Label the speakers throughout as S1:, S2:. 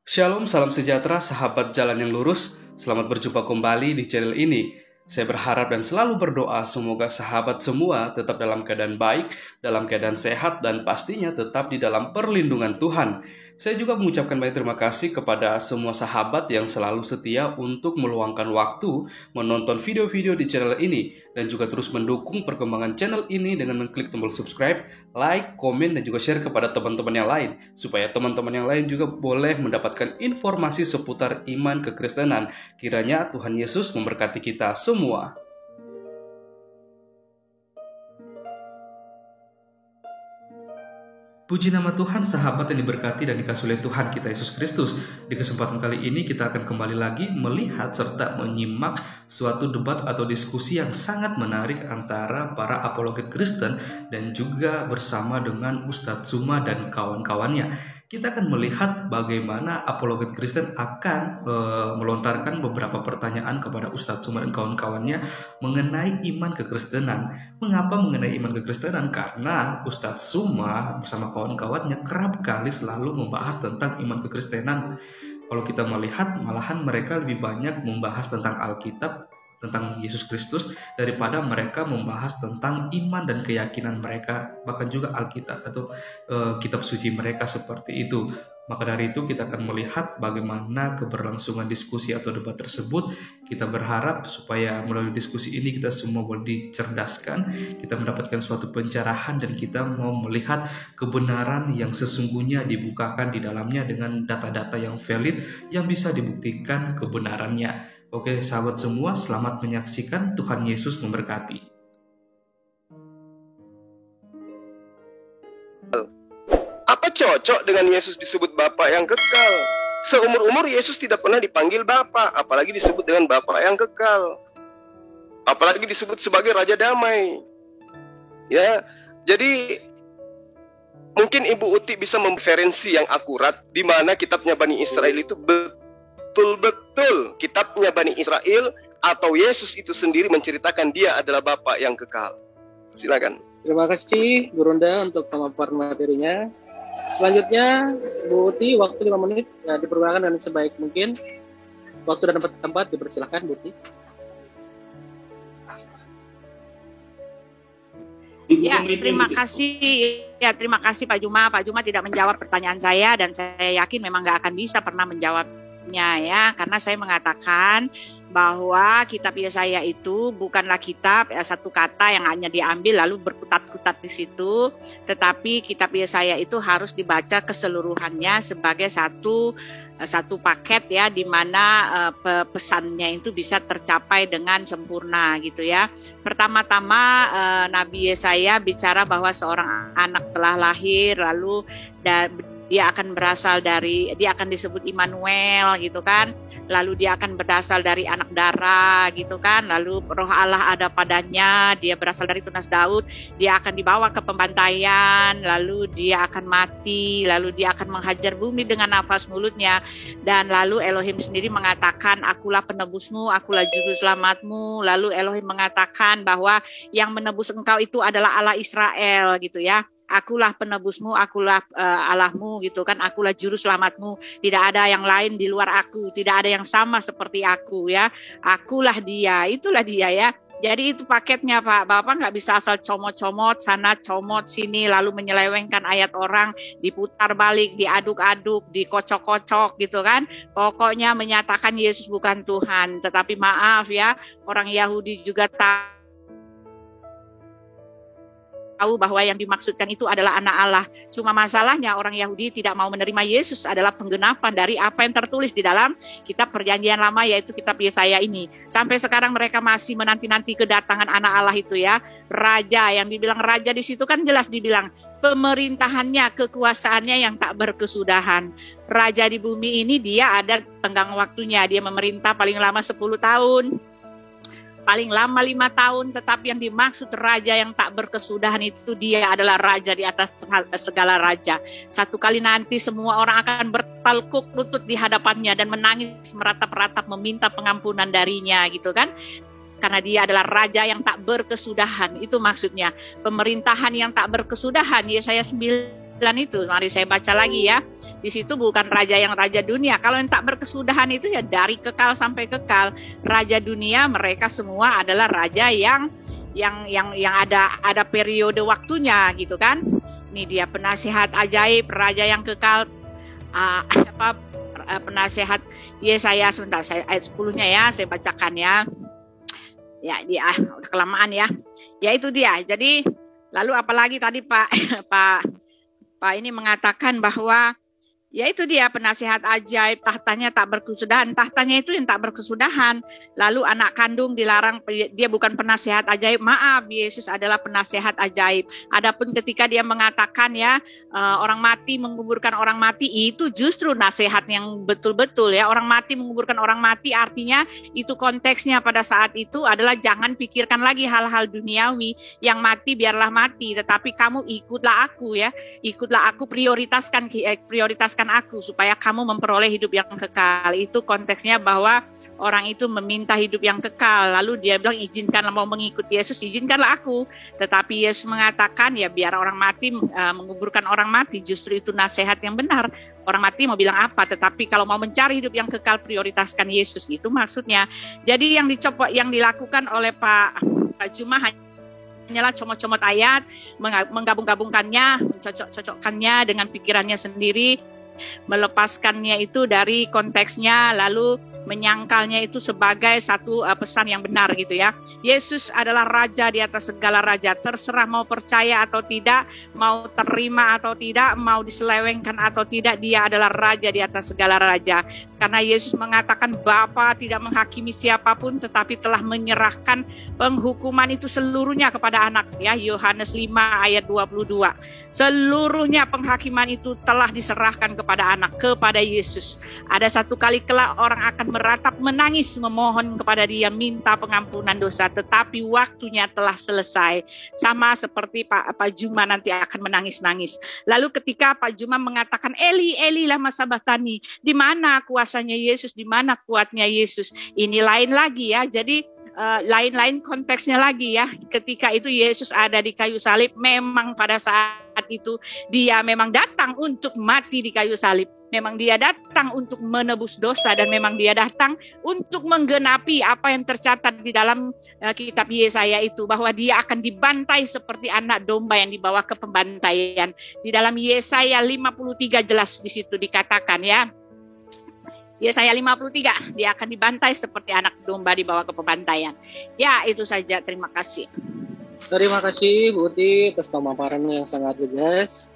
S1: Shalom, salam sejahtera, sahabat jalan yang lurus. Selamat berjumpa kembali di channel ini. Saya berharap dan selalu berdoa semoga sahabat semua tetap dalam keadaan baik, dalam keadaan sehat, dan pastinya tetap di dalam perlindungan Tuhan. Saya juga mengucapkan banyak terima kasih kepada semua sahabat yang selalu setia untuk meluangkan waktu menonton video-video di channel ini, dan juga terus mendukung perkembangan channel ini dengan mengklik tombol subscribe, like, komen, dan juga share kepada teman-teman yang lain, supaya teman-teman yang lain juga boleh mendapatkan informasi seputar iman kekristenan. Kiranya Tuhan Yesus memberkati kita semua. Puji nama Tuhan, sahabat yang diberkati dan dikasihi oleh Tuhan kita Yesus Kristus. Di kesempatan kali ini kita akan kembali lagi melihat serta menyimak suatu debat atau diskusi yang sangat menarik antara para apologet Kristen dan juga bersama dengan Ustadz Tsuma dan kawan-kawannya. Kita akan melihat bagaimana apologet Kristen akan melontarkan beberapa pertanyaan kepada Ustadz Tsuma dan kawan-kawannya mengenai iman kekristenan. Mengapa mengenai iman kekristenan? Karena Ustadz Tsuma bersama kawan-kawannya kerap kali selalu membahas tentang iman kekristenan. Kalau kita melihat, malahan mereka lebih banyak membahas tentang Alkitab, tentang Yesus Kristus, daripada mereka membahas tentang iman dan keyakinan mereka, bahkan juga Alkitab atau kitab suci mereka seperti itu. Maka dari itu kita akan melihat bagaimana keberlangsungan diskusi atau debat tersebut. Kita berharap supaya melalui diskusi ini kita semua boleh dicerdaskan, kita mendapatkan suatu pencerahan, dan kita mau melihat kebenaran yang sesungguhnya dibukakan di dalamnya dengan data-data yang valid yang bisa dibuktikan kebenarannya. Oke sahabat semua, selamat menyaksikan. Tuhan Yesus memberkati.
S2: Apa cocok dengan Yesus disebut Bapa yang kekal? Seumur-umur Yesus tidak pernah dipanggil Bapa, apalagi disebut dengan Bapa yang kekal. Apalagi disebut sebagai Raja Damai. Ya, jadi mungkin Ibu Uti bisa memreferensi yang akurat di mana kitabnya Bani Israel itu betul-betul kitabnya Bani Israel atau Yesus itu sendiri menceritakan dia adalah Bapa yang kekal. Silakan.
S3: Terima kasih Gurunda untuk pemaparan materinya. Selanjutnya Bu Uti, waktu 5 menit ya, dipergunakan dengan sebaik mungkin. Waktu dan tempat dipersilakan Bu Uti.
S4: Ya, terima kasih Pak Juma. Pak Juma tidak menjawab pertanyaan saya, dan saya yakin memang nggak akan bisa pernah menjawabnya ya, karena saya mengatakan bahwa kitab Yesaya itu bukanlah kitab satu kata yang hanya diambil lalu berkutat-kutat di situ, tetapi kitab Yesaya itu harus dibaca keseluruhannya sebagai satu paket ya, di mana pesannya itu bisa tercapai dengan sempurna gitu ya. Pertama-tama Nabi Yesaya bicara bahwa seorang anak telah lahir, lalu dia akan disebut Immanuel gitu kan. Lalu dia akan berasal dari anak darah gitu kan. Lalu Roh Allah ada padanya, dia berasal dari tunas Daud, dia akan dibawa ke pembantaian, lalu dia akan mati, lalu dia akan menghajar bumi dengan nafas mulutnya. Dan lalu Elohim sendiri mengatakan, akulah penebusmu, akulah juru selamatmu. Lalu Elohim mengatakan bahwa yang menebus engkau itu adalah Allah Israel gitu ya. Akulah penebusmu, akulah Allahmu gitu kan, akulah juru selamatmu. Tidak ada yang lain di luar aku, tidak ada yang sama seperti aku ya. Akulah dia, itulah dia ya. Jadi itu paketnya Pak. Bapak nggak bisa asal comot-comot sana, comot sini, lalu menyelewengkan ayat orang, diputar balik, diaduk-aduk, dikocok-kocok gitu kan. Pokoknya menyatakan Yesus bukan Tuhan. Tetapi maaf ya, orang Yahudi juga tahu bahwa yang dimaksudkan itu adalah anak Allah. Cuma masalahnya orang Yahudi tidak mau menerima Yesus adalah penggenapan dari apa yang tertulis di dalam kitab Perjanjian Lama, yaitu kitab Yesaya ini. Sampai sekarang mereka masih menanti-nanti kedatangan anak Allah itu ya. Raja, yang dibilang raja di situ kan jelas dibilang pemerintahannya, kekuasaannya yang tak berkesudahan. Raja di bumi ini dia ada tenggang waktunya, dia memerintah paling lama 10 tahun. Paling lama 5 tahun, tetapi yang dimaksud raja yang tak berkesudahan itu dia adalah raja di atas segala raja. Satu kali nanti semua orang akan bertalkuk lutut di hadapannya dan menangis meratap-ratap meminta pengampunan darinya gitu kan. Karena dia adalah raja yang tak berkesudahan, itu maksudnya. Pemerintahan yang tak berkesudahan, Yesaya 9 itu, mari saya baca lagi ya. Di situ bukan raja yang raja dunia. Kalau yang tak berkesudahan itu ya dari kekal sampai kekal. Raja dunia mereka semua adalah raja yang ada periode waktunya gitu kan. Ini dia penasihat ajaib, raja yang kekal, penasihat Yesaya, sebentar saya ayat 10-nya ya, saya bacakan ya. Ya dia udah kelamaan ya. Ya itu dia. Jadi lalu apalagi tadi Pak ini mengatakan bahwa ya itu dia penasihat ajaib, tahtanya tak berkesudahan. Tahtanya itu yang tak berkesudahan. Lalu anak kandung dilarang, dia bukan penasihat ajaib. Maaf, Yesus adalah penasihat ajaib. Adapun ketika dia mengatakan ya orang mati menguburkan orang mati, itu justru nasihat yang betul-betul ya. Orang mati menguburkan orang mati artinya itu konteksnya pada saat itu adalah jangan pikirkan lagi hal-hal duniawi. Yang mati biarlah mati, tetapi kamu ikutlah aku ya. Ikutlah aku, prioritaskan aku supaya kamu memperoleh hidup yang kekal. Itu konteksnya bahwa orang itu meminta hidup yang kekal. Lalu dia bilang izinkanlah, mau mengikut Yesus, izinkanlah aku. Tetapi Yesus mengatakan ya biar orang mati menguburkan orang mati, justru itu nasihat yang benar. Orang mati mau bilang apa, tetapi kalau mau mencari hidup yang kekal prioritaskan Yesus, itu maksudnya. Jadi yang dilakukan oleh Pak Juma hanyalah comot-comot ayat, menggabung-gabungkannya, mencocok-cocokkannya dengan pikirannya sendiri, melepaskannya itu dari konteksnya, lalu menyangkalnya itu sebagai satu pesan yang benar gitu ya. Yesus adalah raja di atas segala raja, terserah mau percaya atau tidak, mau terima atau tidak, mau diselewengkan atau tidak, dia adalah raja di atas segala raja. Karena Yesus mengatakan Bapa tidak menghakimi siapapun, tetapi telah menyerahkan penghukuman itu seluruhnya kepada anak ya. Yohanes 5 ayat 22. Seluruhnya penghakiman itu telah diserahkan kepada anak, kepada Yesus. Ada satu kali kelak orang akan meratap, menangis, memohon kepada dia, minta pengampunan dosa. Tetapi waktunya telah selesai. Sama seperti Pak Juma nanti akan menangis-nangis. Lalu ketika Pak Juma mengatakan, Eli, Eli lama sabachthani, di mana kuasanya Yesus, di mana kuatnya Yesus? Ini lain lagi ya, jadi lain-lain konteksnya lagi ya. Ketika itu Yesus ada di kayu salib, memang pada saat itu dia memang datang untuk mati di kayu salib. Memang dia datang untuk menebus dosa, dan memang dia datang untuk menggenapi apa yang tercatat di dalam kitab Yesaya itu, bahwa dia akan dibantai seperti anak domba yang dibawa ke pembantaian. Di dalam Yesaya 53 jelas di situ dikatakan ya. Yesaya 53, dia akan dibantai seperti anak domba dibawa ke pembantaian. Ya, itu saja. Terima kasih.
S3: Terima kasih Bu Uti atas pemaparannya yang sangat jelas.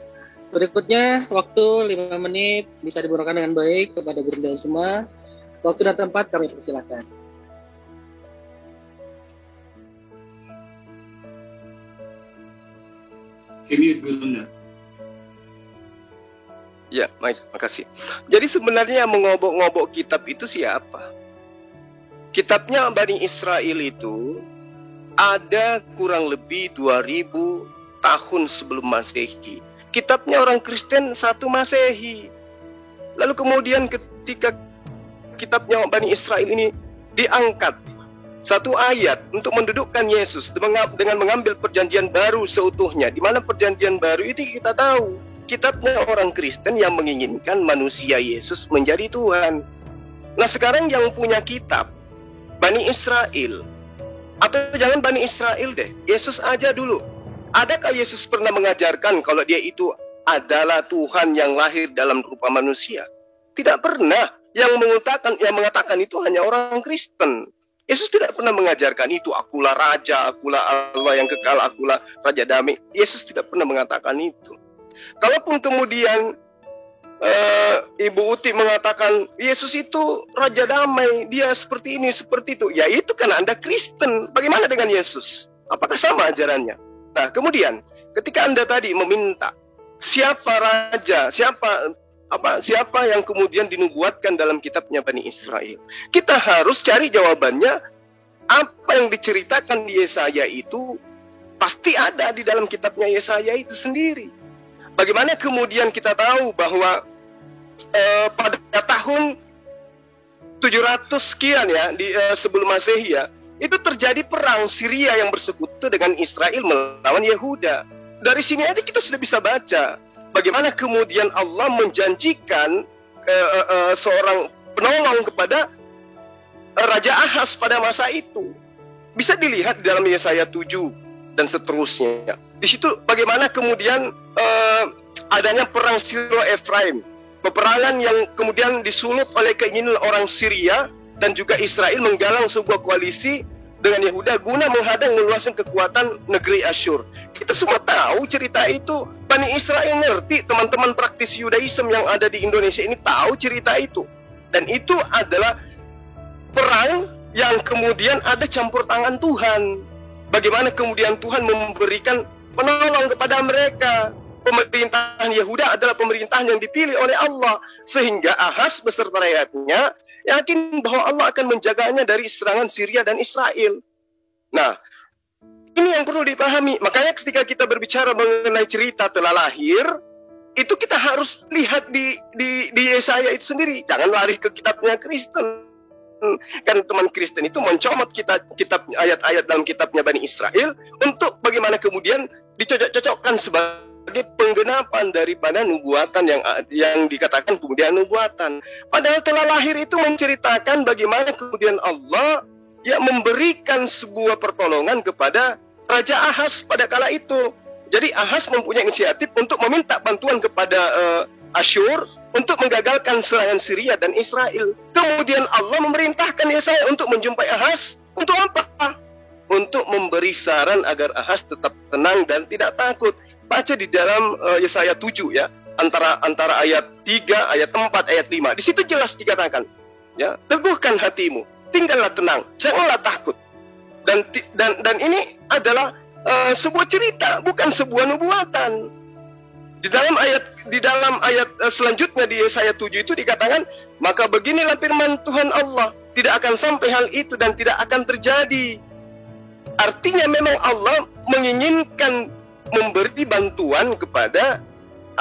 S3: Berikutnya, waktu 5 menit bisa digunakan dengan baik kepada Gurunda semua. Waktu dan tempat kami persilakan.
S5: Kami Gurunda.
S2: Ya, baik, makasih. Jadi sebenarnya yang mengobok-ngobok kitab itu siapa? Kitabnya Bani Israel itu ada kurang lebih 2000 tahun sebelum Masehi. Kitabnya orang Kristen 1 Masehi. Lalu kemudian ketika kitabnya Bani Israel ini diangkat satu ayat untuk mendudukkan Yesus dengan mengambil perjanjian baru seutuhnya. Di mana perjanjian baru itu kita tahu kitabnya orang Kristen yang menginginkan manusia Yesus menjadi Tuhan. Nah sekarang yang punya kitab Bani Israel, atau jangan Bani Israel deh, Yesus aja dulu. Adakah Yesus pernah mengajarkan kalau dia itu adalah Tuhan yang lahir dalam rupa manusia? Tidak pernah. Yang mengatakan itu hanya orang Kristen. Yesus tidak pernah mengajarkan itu, akulah raja, akulah Allah yang kekal, akulah raja damai. Yesus tidak pernah mengatakan itu. Kalaupun kemudian Ibu Uti mengatakan Yesus itu raja damai, dia seperti ini, seperti itu, ya itu karena Anda Kristen. Bagaimana dengan Yesus? Apakah sama ajarannya? Nah kemudian ketika Anda tadi meminta siapa raja, siapa yang kemudian dinubuatkan dalam kitabnya Bani Israel, kita harus cari jawabannya. Apa yang diceritakan di Yesaya itu pasti ada di dalam kitabnya Yesaya itu sendiri. Bagaimana kemudian kita tahu bahwa pada tahun 700 sekian ya sebelum Masehi ya, itu terjadi perang Syria yang bersekutu dengan Israel melawan Yehuda. Dari sini aja kita sudah bisa baca bagaimana kemudian Allah menjanjikan seorang penolong kepada Raja Ahaz pada masa itu. Bisa dilihat di dalam Yesaya 7 dan seterusnya. Di situ bagaimana kemudian adanya perang Silo-Efraim, peperangan yang kemudian disulut oleh keinginan orang Syria dan juga Israel menggalang sebuah koalisi dengan Yehuda guna menghadang meluaskan kekuatan negeri Asyur. Kita semua tahu cerita itu. Bani Israel ngerti, teman-teman praktisi Yudaism yang ada di Indonesia ini tahu cerita itu. Dan itu adalah perang yang kemudian ada campur tangan Tuhan. Bagaimana kemudian Tuhan memberikan penolong kepada mereka. Pemerintahan Yehuda adalah pemerintahan yang dipilih oleh Allah. Sehingga Ahaz beserta rakyatnya yakin bahwa Allah akan menjaganya dari serangan Syria dan Israel. Nah, ini yang perlu dipahami. Makanya ketika kita berbicara mengenai cerita telah lahir, itu kita harus lihat di Yesaya itu sendiri. Jangan lari ke kitabnya Kristen. Karena teman Kristen itu mencomot kitab ayat-ayat dalam kitabnya Bani Israel untuk bagaimana kemudian dicocok-cocokkan sebagai penggenapan daripada nubuatan yang dikatakan kemudian nubuatan. Padahal telah lahir itu menceritakan bagaimana kemudian Allah memberikan sebuah pertolongan kepada Raja Ahaz pada kala itu. Jadi Ahaz mempunyai inisiatif untuk meminta bantuan kepada Asyur untuk menggagalkan serangan Syria dan Israel. Kemudian Allah memerintahkan Yesaya untuk menjumpai Ahaz. Untuk apa? Untuk memberi saran agar Ahaz tetap tenang dan tidak takut. Baca di dalam Yesaya 7 ya, antara ayat 3, ayat 4, ayat 5. Di situ jelas dikatakan, ya, teguhkan hatimu, tinggallah tenang, janganlah takut. Dan ini adalah sebuah cerita, bukan sebuah nubuatan. Di dalam ayat selanjutnya di Yesaya 7 itu dikatakan, maka beginilah firman Tuhan Allah, tidak akan sampai hal itu dan tidak akan terjadi. Artinya memang Allah menginginkan memberi bantuan kepada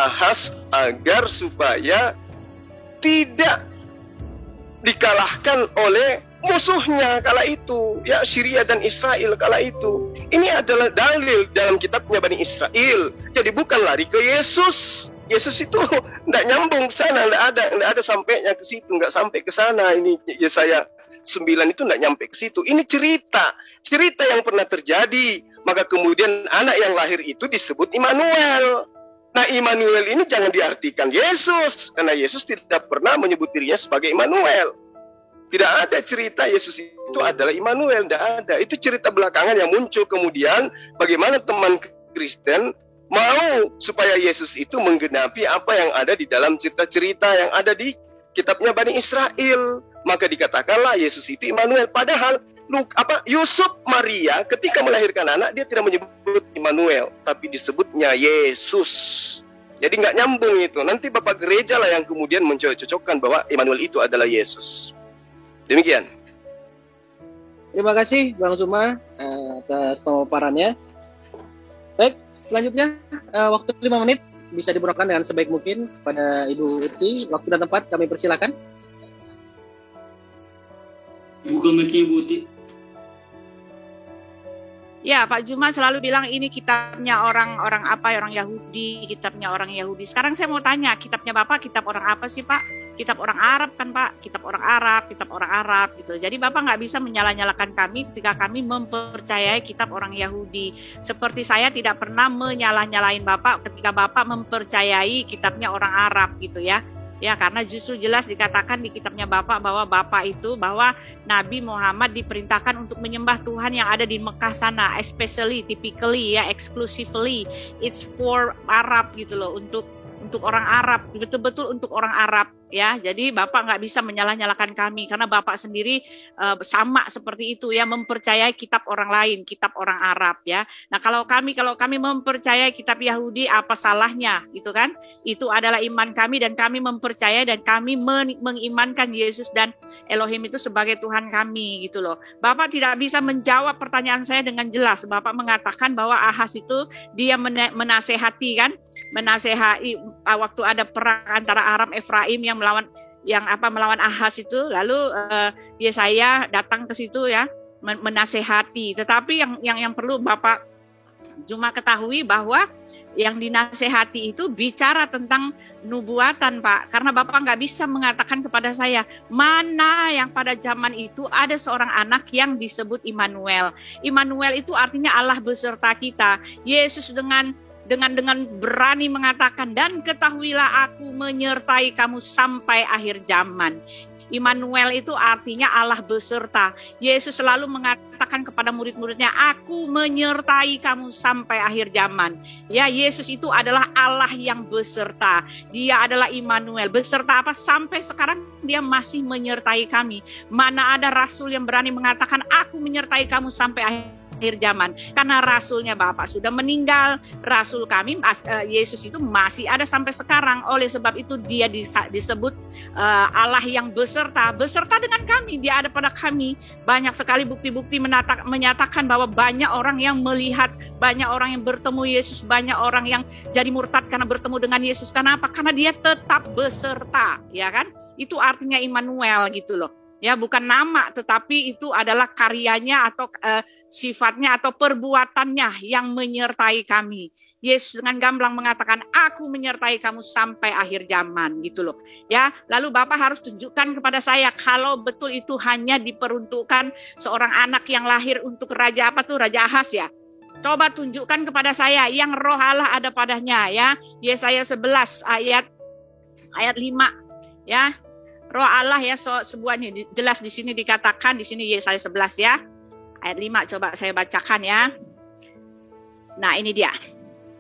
S2: Ahaz agar supaya tidak dikalahkan oleh musuhnya kala itu, ya, Syria dan Israel kala itu. Ini adalah dalil dalam kitabnya Bani Israel. Jadi bukan lari ke Yesus. Yesus itu tidak nyambung ke sana, tidak ada sampainya ke situ, nggak sampai ke sana. Ini Yesaya 9 itu tidak nyampe ke situ. Ini cerita yang pernah terjadi. Maka kemudian anak yang lahir itu disebut Immanuel. Nah, Immanuel ini jangan diartikan Yesus, karena Yesus tidak pernah menyebut dirinya sebagai Immanuel. Tidak ada cerita Yesus itu adalah Immanuel, tidak ada. Itu cerita belakangan yang muncul kemudian bagaimana teman Kristen mau supaya Yesus itu menggenapi apa yang ada di dalam cerita-cerita yang ada di kitabnya Bani Israel. Maka dikatakanlah Yesus itu Immanuel. Padahal Yusuf Maria ketika melahirkan anak, dia tidak menyebut Immanuel, tapi disebutnya Yesus. Jadi nggak nyambung itu. Nanti Bapak Gereja lah yang kemudian mencocokkan bahwa Immanuel itu adalah Yesus. Demikian.
S3: Terima kasih Bang Zuma atas pemaparannya. Baik, selanjutnya waktu 5 menit bisa diberikan dengan sebaik mungkin pada Ibu Uti. Waktu dan tempat kami persilakan.
S5: Buka mic-nya Ibu Uti.
S4: Ya, Pak Juma selalu bilang ini kitabnya orang Yahudi, kitabnya orang Yahudi. Sekarang saya mau tanya, kitabnya Bapak kitab orang apa sih, Pak? Kitab orang Arab kan, Pak? Kitab orang Arab gitu. Jadi Bapak nggak bisa menyalah-nyalakan kami ketika kami mempercayai kitab orang Yahudi. Seperti saya tidak pernah menyalah-nyalain Bapak ketika Bapak mempercayai kitabnya orang Arab gitu ya. Ya, karena justru jelas dikatakan di kitabnya Bapak bahwa Nabi Muhammad diperintahkan untuk menyembah Tuhan yang ada di Mekah sana, typically ya, exclusively it's for Arab gitu loh, untuk orang Arab, betul-betul untuk orang Arab ya. Jadi Bapak nggak bisa menyalah-nyalakan kami karena Bapak sendiri sama seperti itu ya, mempercayai kitab orang lain, kitab orang Arab ya. Nah, kalau kami mempercayai kitab Yahudi, apa salahnya gitu kan? Itu adalah iman kami dan kami mempercayai dan kami mengimankan Yesus dan Elohim itu sebagai Tuhan kami gitu loh. Bapak tidak bisa menjawab pertanyaan saya dengan jelas. Bapak mengatakan bahwa Ahaz itu dia menasehati waktu ada perang antara Aram Efraim yang melawan Ahaz itu, lalu Yesaya datang ke situ ya, menasehati. Tetapi yang perlu Bapak Juma ketahui bahwa yang dinasehati itu bicara tentang nubuatan, Pak. Karena Bapak nggak bisa mengatakan kepada saya, mana yang pada zaman itu ada seorang anak yang disebut Immanuel. Immanuel itu artinya Allah beserta kita. Yesus dengan berani mengatakan, dan ketahuilah aku menyertai kamu sampai akhir zaman. Immanuel itu artinya Allah beserta. Yesus selalu mengatakan kepada murid-muridnya, aku menyertai kamu sampai akhir zaman. Ya, Yesus itu adalah Allah yang beserta. Dia adalah Immanuel. Beserta apa? Sampai sekarang dia masih menyertai kami. Mana ada rasul yang berani mengatakan, aku menyertai kamu sampai akhir zaman, karena rasulnya Bapak sudah meninggal. Rasul kami Yesus itu masih ada sampai sekarang. Oleh sebab itu dia disebut Allah yang beserta dengan kami. Dia ada pada kami. Banyak sekali bukti-bukti menyatakan bahwa banyak orang yang melihat, banyak orang yang bertemu Yesus, banyak orang yang jadi murtad karena bertemu dengan Yesus. Karena apa? Karena dia tetap beserta, ya kan? Itu artinya Immanuel gitu loh. Ya, bukan nama, tetapi itu adalah karyanya atau sifatnya atau perbuatannya yang menyertai kami. Yesus dengan gamblang mengatakan, aku menyertai kamu sampai akhir zaman, gitu loh. Ya, lalu Bapak harus tunjukkan kepada saya kalau betul itu hanya diperuntukkan seorang anak yang lahir untuk raja apa tuh, Raja Ahas ya. Coba tunjukkan kepada saya yang Roh Allah ada padanya ya. Yesaya 11 ayat 5 ya. Roh Allah ya, sebuahnya jelas di sini dikatakan, di sini Yesaya 11 ya. Ayat 5 coba saya bacakan ya. Nah, ini dia.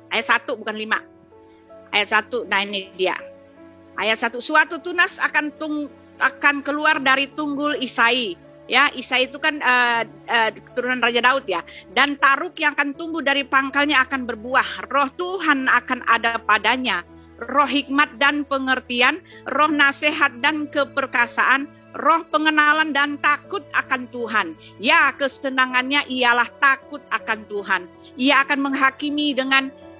S4: Ayat 1 bukan 5. Ayat 1, nah ini dia. Ayat 1, suatu tunas akan keluar dari tunggul Isai. Ya, Isai itu kan keturunan Raja Daud ya. Dan taruk yang akan tumbuh dari pangkalnya akan berbuah. Roh Tuhan akan ada padanya. Roh hikmat dan pengertian, roh nasihat dan keperkasaan, roh pengenalan dan takut akan Tuhan. Ya, kesenangannya ialah takut akan Tuhan. Ia akan menghakimi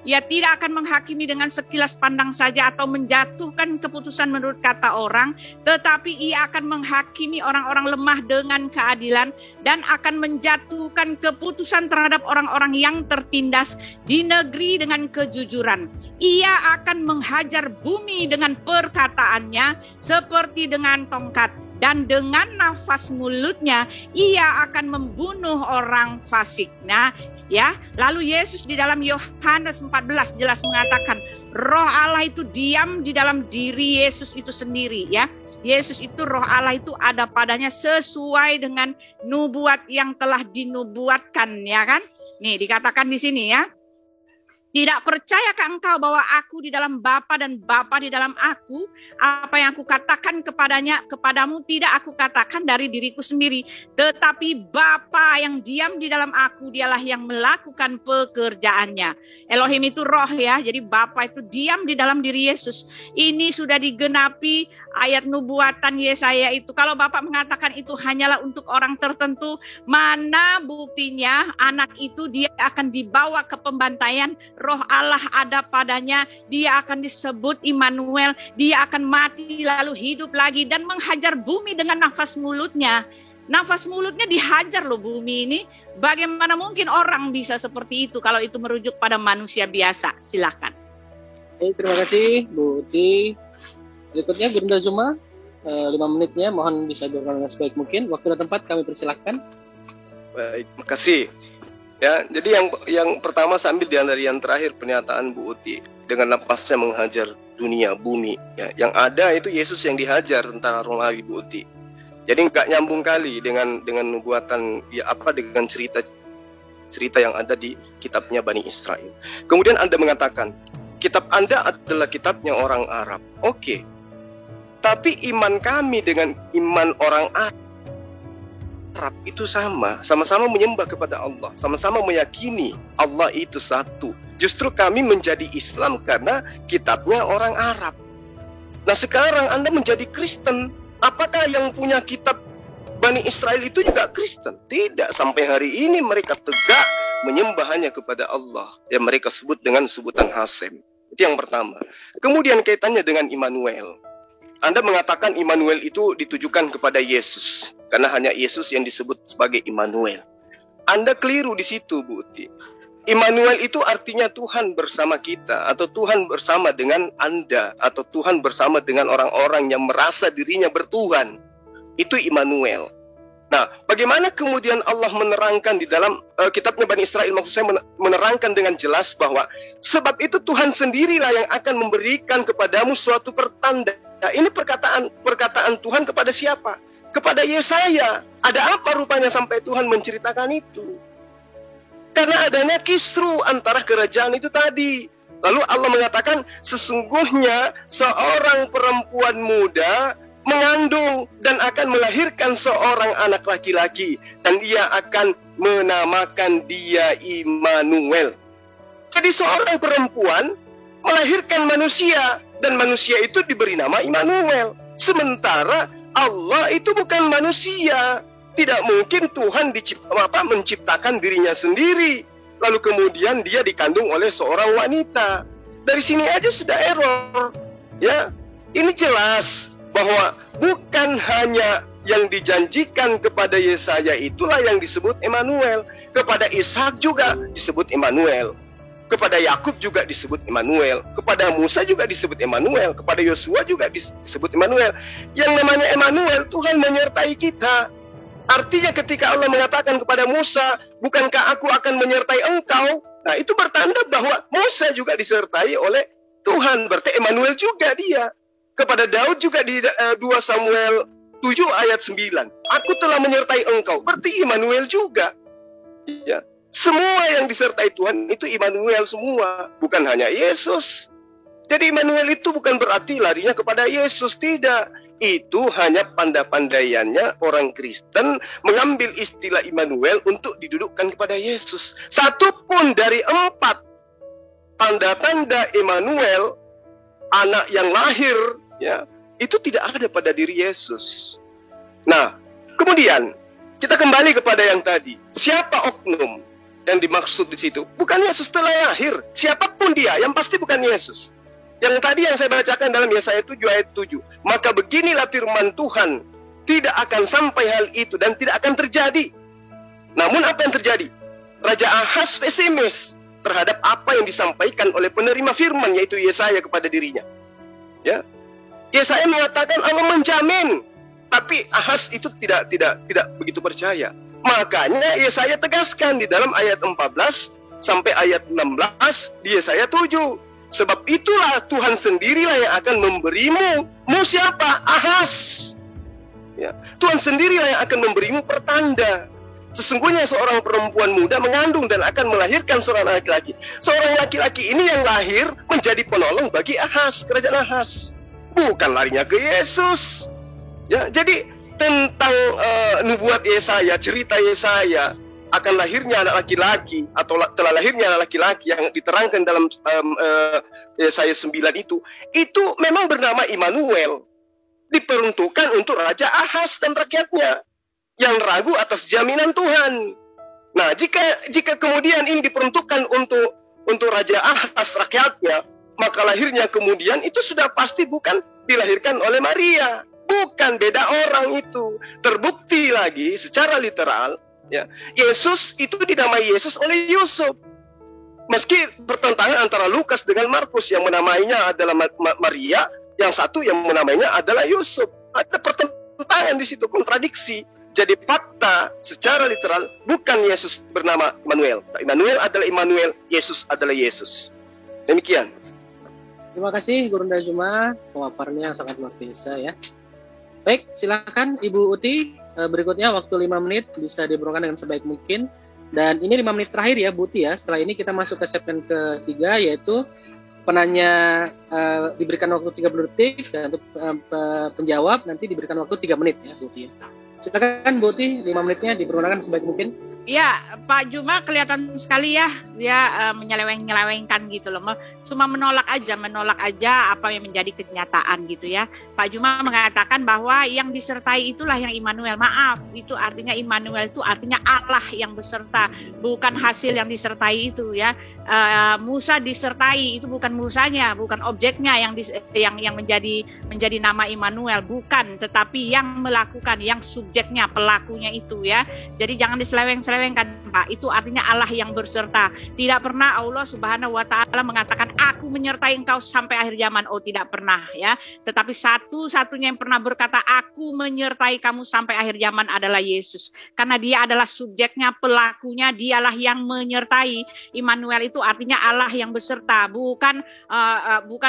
S4: ia tidak akan menghakimi dengan sekilas pandang saja atau menjatuhkan keputusan menurut kata orang, tetapi ia akan menghakimi orang-orang lemah dengan keadilan dan akan menjatuhkan keputusan terhadap orang-orang yang tertindas di negeri dengan kejujuran. Ia akan menghajar bumi dengan perkataannya seperti dengan tongkat, dan dengan nafas mulutnya ia akan membunuh orang fasik. Nah, ya, lalu Yesus di dalam Yohanes 14 jelas mengatakan Roh Allah itu diam di dalam diri Yesus itu sendiri ya. Yesus itu Roh Allah itu ada padanya sesuai dengan nubuat yang telah dinubuatkan ya kan. Nih dikatakan di sini ya. Tidak percayakah engkau bahwa aku di dalam Bapa dan Bapa di dalam aku? Apa yang aku katakan kepadamu tidak aku katakan dari diriku sendiri. Tetapi Bapa yang diam di dalam aku, dialah yang melakukan pekerjaannya. Elohim itu roh ya, jadi Bapa itu diam di dalam diri Yesus. Ini sudah digenapi ayat nubuatan Yesaya itu. Kalau Bapak mengatakan itu hanyalah untuk orang tertentu, mana buktinya anak itu dia akan dibawa ke pembantaian, Roh Allah ada padanya, dia akan disebut Immanuel, dia akan mati lalu hidup lagi dan menghajar bumi dengan nafas mulutnya. Nafas mulutnya dihajar loh bumi ini. Bagaimana mungkin orang bisa seperti itu kalau itu merujuk pada manusia biasa? Silakan.
S3: Terima kasih Bu Uti. Berikutnya Gurunda Zuma, 5 menitnya mohon bisa diorganisasi sebaik mungkin. Waktu dan tempat kami persilahkan.
S2: Baik, makasih. Ya, jadi yang pertama saya ambil dari yang terakhir pernyataan Bu Uti dengan napasnya menghajar dunia bumi. Ya, yang ada itu Yesus yang dihajar tentara Romawi Bu Uti. Jadi nggak nyambung kali dengan nubuatan ya apa dengan cerita yang ada di kitabnya Bani Israel. Kemudian Anda mengatakan kitab Anda adalah kitabnya orang Arab. Oke. Tapi iman kami dengan iman orang Arab itu sama-sama menyembah kepada Allah, sama-sama meyakini Allah itu satu. Justru kami menjadi Islam karena kitabnya orang Arab. Nah sekarang Anda menjadi Kristen, apakah yang punya kitab Bani Israel itu juga Kristen? Tidak, sampai hari ini mereka tegak menyembah hanya kepada Allah, yang mereka sebut dengan sebutan Hasem. Itu yang pertama. Kemudian kaitannya dengan Immanuel. Anda mengatakan Immanuel itu ditujukan kepada Yesus, karena hanya Yesus yang disebut sebagai Immanuel. Anda keliru di situ, Bu Uti. Immanuel itu artinya Tuhan bersama kita, atau Tuhan bersama dengan Anda, atau Tuhan bersama dengan orang-orang yang merasa dirinya bertuhan. Itu Immanuel. Nah, bagaimana kemudian Allah menerangkan di dalam kitabnya Bani Israel, maksud saya menerangkan dengan jelas bahwa sebab itu Tuhan sendirilah yang akan memberikan kepadamu suatu pertanda. Nah, ini perkataan Tuhan kepada siapa? Kepada Yesaya. Ada apa rupanya sampai Tuhan menceritakan itu? Karena adanya kisru antara kerajaan itu tadi. Lalu Allah mengatakan, sesungguhnya seorang perempuan muda mengandung dan akan melahirkan seorang anak laki-laki, dan ia akan menamakan dia Immanuel. Jadi seorang perempuan melahirkan manusia, dan manusia itu diberi nama Immanuel. Sementara Allah itu bukan manusia. Tidak mungkin Tuhan menciptakan dirinya sendiri, lalu kemudian dia dikandung oleh seorang wanita. Dari sini aja sudah error. Ya, ini jelas bahwa bukan hanya yang dijanjikan kepada Yesaya itulah yang disebut Immanuel. Kepada Ishak juga disebut Immanuel. Kepada Yakub juga disebut Immanuel. Kepada Musa juga disebut Immanuel. Kepada Yosua juga disebut Immanuel. Yang namanya Immanuel, Tuhan menyertai kita. Artinya ketika Allah mengatakan kepada Musa, bukankah aku akan menyertai engkau? Nah, itu bertanda bahwa Musa juga disertai oleh Tuhan. Berarti Immanuel juga dia. Kepada Daud juga di 2 Samuel 7 ayat 9. Aku telah menyertai engkau. Berarti Immanuel juga. Ya. Semua yang disertai Tuhan itu Immanuel semua. Bukan hanya Yesus. Jadi Immanuel itu bukan berarti larinya kepada Yesus. Tidak. Itu hanya pandai-pandaiannya orang Kristen mengambil istilah Immanuel untuk didudukkan kepada Yesus. Satu pun dari 4 tanda-tanda Immanuel, anak yang lahir, ya, itu tidak ada pada diri Yesus. Nah, kemudian kita kembali kepada yang tadi. Siapa oknum yang dimaksud di situ? Bukan Yesus telah lahir. Siapapun dia, yang pasti bukan Yesus. Yang tadi yang saya bacakan dalam Yesaya 7 ayat 7. Maka beginilah firman Tuhan, tidak akan sampai hal itu dan tidak akan terjadi. Namun apa yang terjadi? Raja Ahaz pesimis terhadap apa yang disampaikan oleh penerima firman, yaitu Yesaya kepada dirinya. Ya, Yesaya mengatakan Allah menjamin, tapi Ahaz itu tidak begitu percaya. Makanya Yesaya tegaskan di dalam ayat 14 sampai ayat 16 di Yesaya 7. Sebab itulah Tuhan sendirilah yang akan memberimu. Siapa? Ahaz. Ya, Tuhan sendirilah yang akan memberimu pertanda. Sesungguhnya seorang perempuan muda mengandung dan akan melahirkan seorang laki-laki. Seorang laki-laki ini yang lahir menjadi penolong bagi Ahaz, kerajaan Ahaz. Bukan larinya ke Yesus. Ya, jadi tentang nubuat Yesaya, cerita Yesaya akan lahirnya anak laki-laki atau telah lahirnya anak laki-laki yang diterangkan dalam Yesaya 9 itu memang bernama Immanuel. Diperuntukkan untuk Raja Ahaz dan rakyatnya yang ragu atas jaminan Tuhan. Nah, jika kemudian ini diperuntukkan untuk Raja Ahaz rakyatnya, maka lahirnya kemudian itu sudah pasti bukan dilahirkan oleh Maria. Bukan, beda orang itu. Terbukti lagi secara literal, ya, Yesus itu dinamai Yesus oleh Yusuf. Meski pertentangan antara Lukas dengan Markus, yang menamainya adalah Maria, yang satu yang menamainya adalah Yusuf. Ada pertentangan di situ, kontradiksi. Jadi fakta secara literal bukan Yesus bernama Immanuel. Immanuel adalah Immanuel, Yesus adalah Yesus. Demikian.
S3: Terima kasih Guru Ndajuma, pemaparannya sangat luar biasa ya. Baik, silakan Ibu Uti. Berikutnya waktu 5 menit bisa diperlukan dengan sebaik mungkin. Dan ini 5 menit terakhir ya Bu Uti ya. Setelah ini kita masuk ke segmen ketiga, yaitu penanya diberikan waktu 30 detik dan untuk penjawab nanti diberikan waktu 3 menit ya Bu Uti. Silakan Bu Uti, 5 menitnya dipergunakan sebaik mungkin.
S4: Ya, Pak Juma kelihatan sekali ya dia menyeleweng-nyelewengkan gitu loh. Cuma menolak aja apa yang menjadi kenyataan gitu ya. Pak Juma mengatakan bahwa yang disertai itulah yang Immanuel. Maaf, itu artinya Immanuel itu artinya Allah yang beserta, bukan hasil yang disertai itu ya. Musa disertai itu bukan Musanya, bukan objeknya yang menjadi nama Immanuel, bukan, tetapi yang melakukan, yang subjeknya, pelakunya itu ya. Jadi jangan diseleweng-selewengkan, Pak. Itu artinya Allah yang berserta. Tidak pernah Allah Subhanahu wa taala mengatakan aku menyertai engkau sampai akhir zaman. Oh, tidak pernah ya. Tetapi satu-satunya yang pernah berkata aku menyertai kamu sampai akhir zaman adalah Yesus. Karena dia adalah subjeknya, pelakunya, dialah yang menyertai. Immanuel itu artinya Allah yang beserta, bukan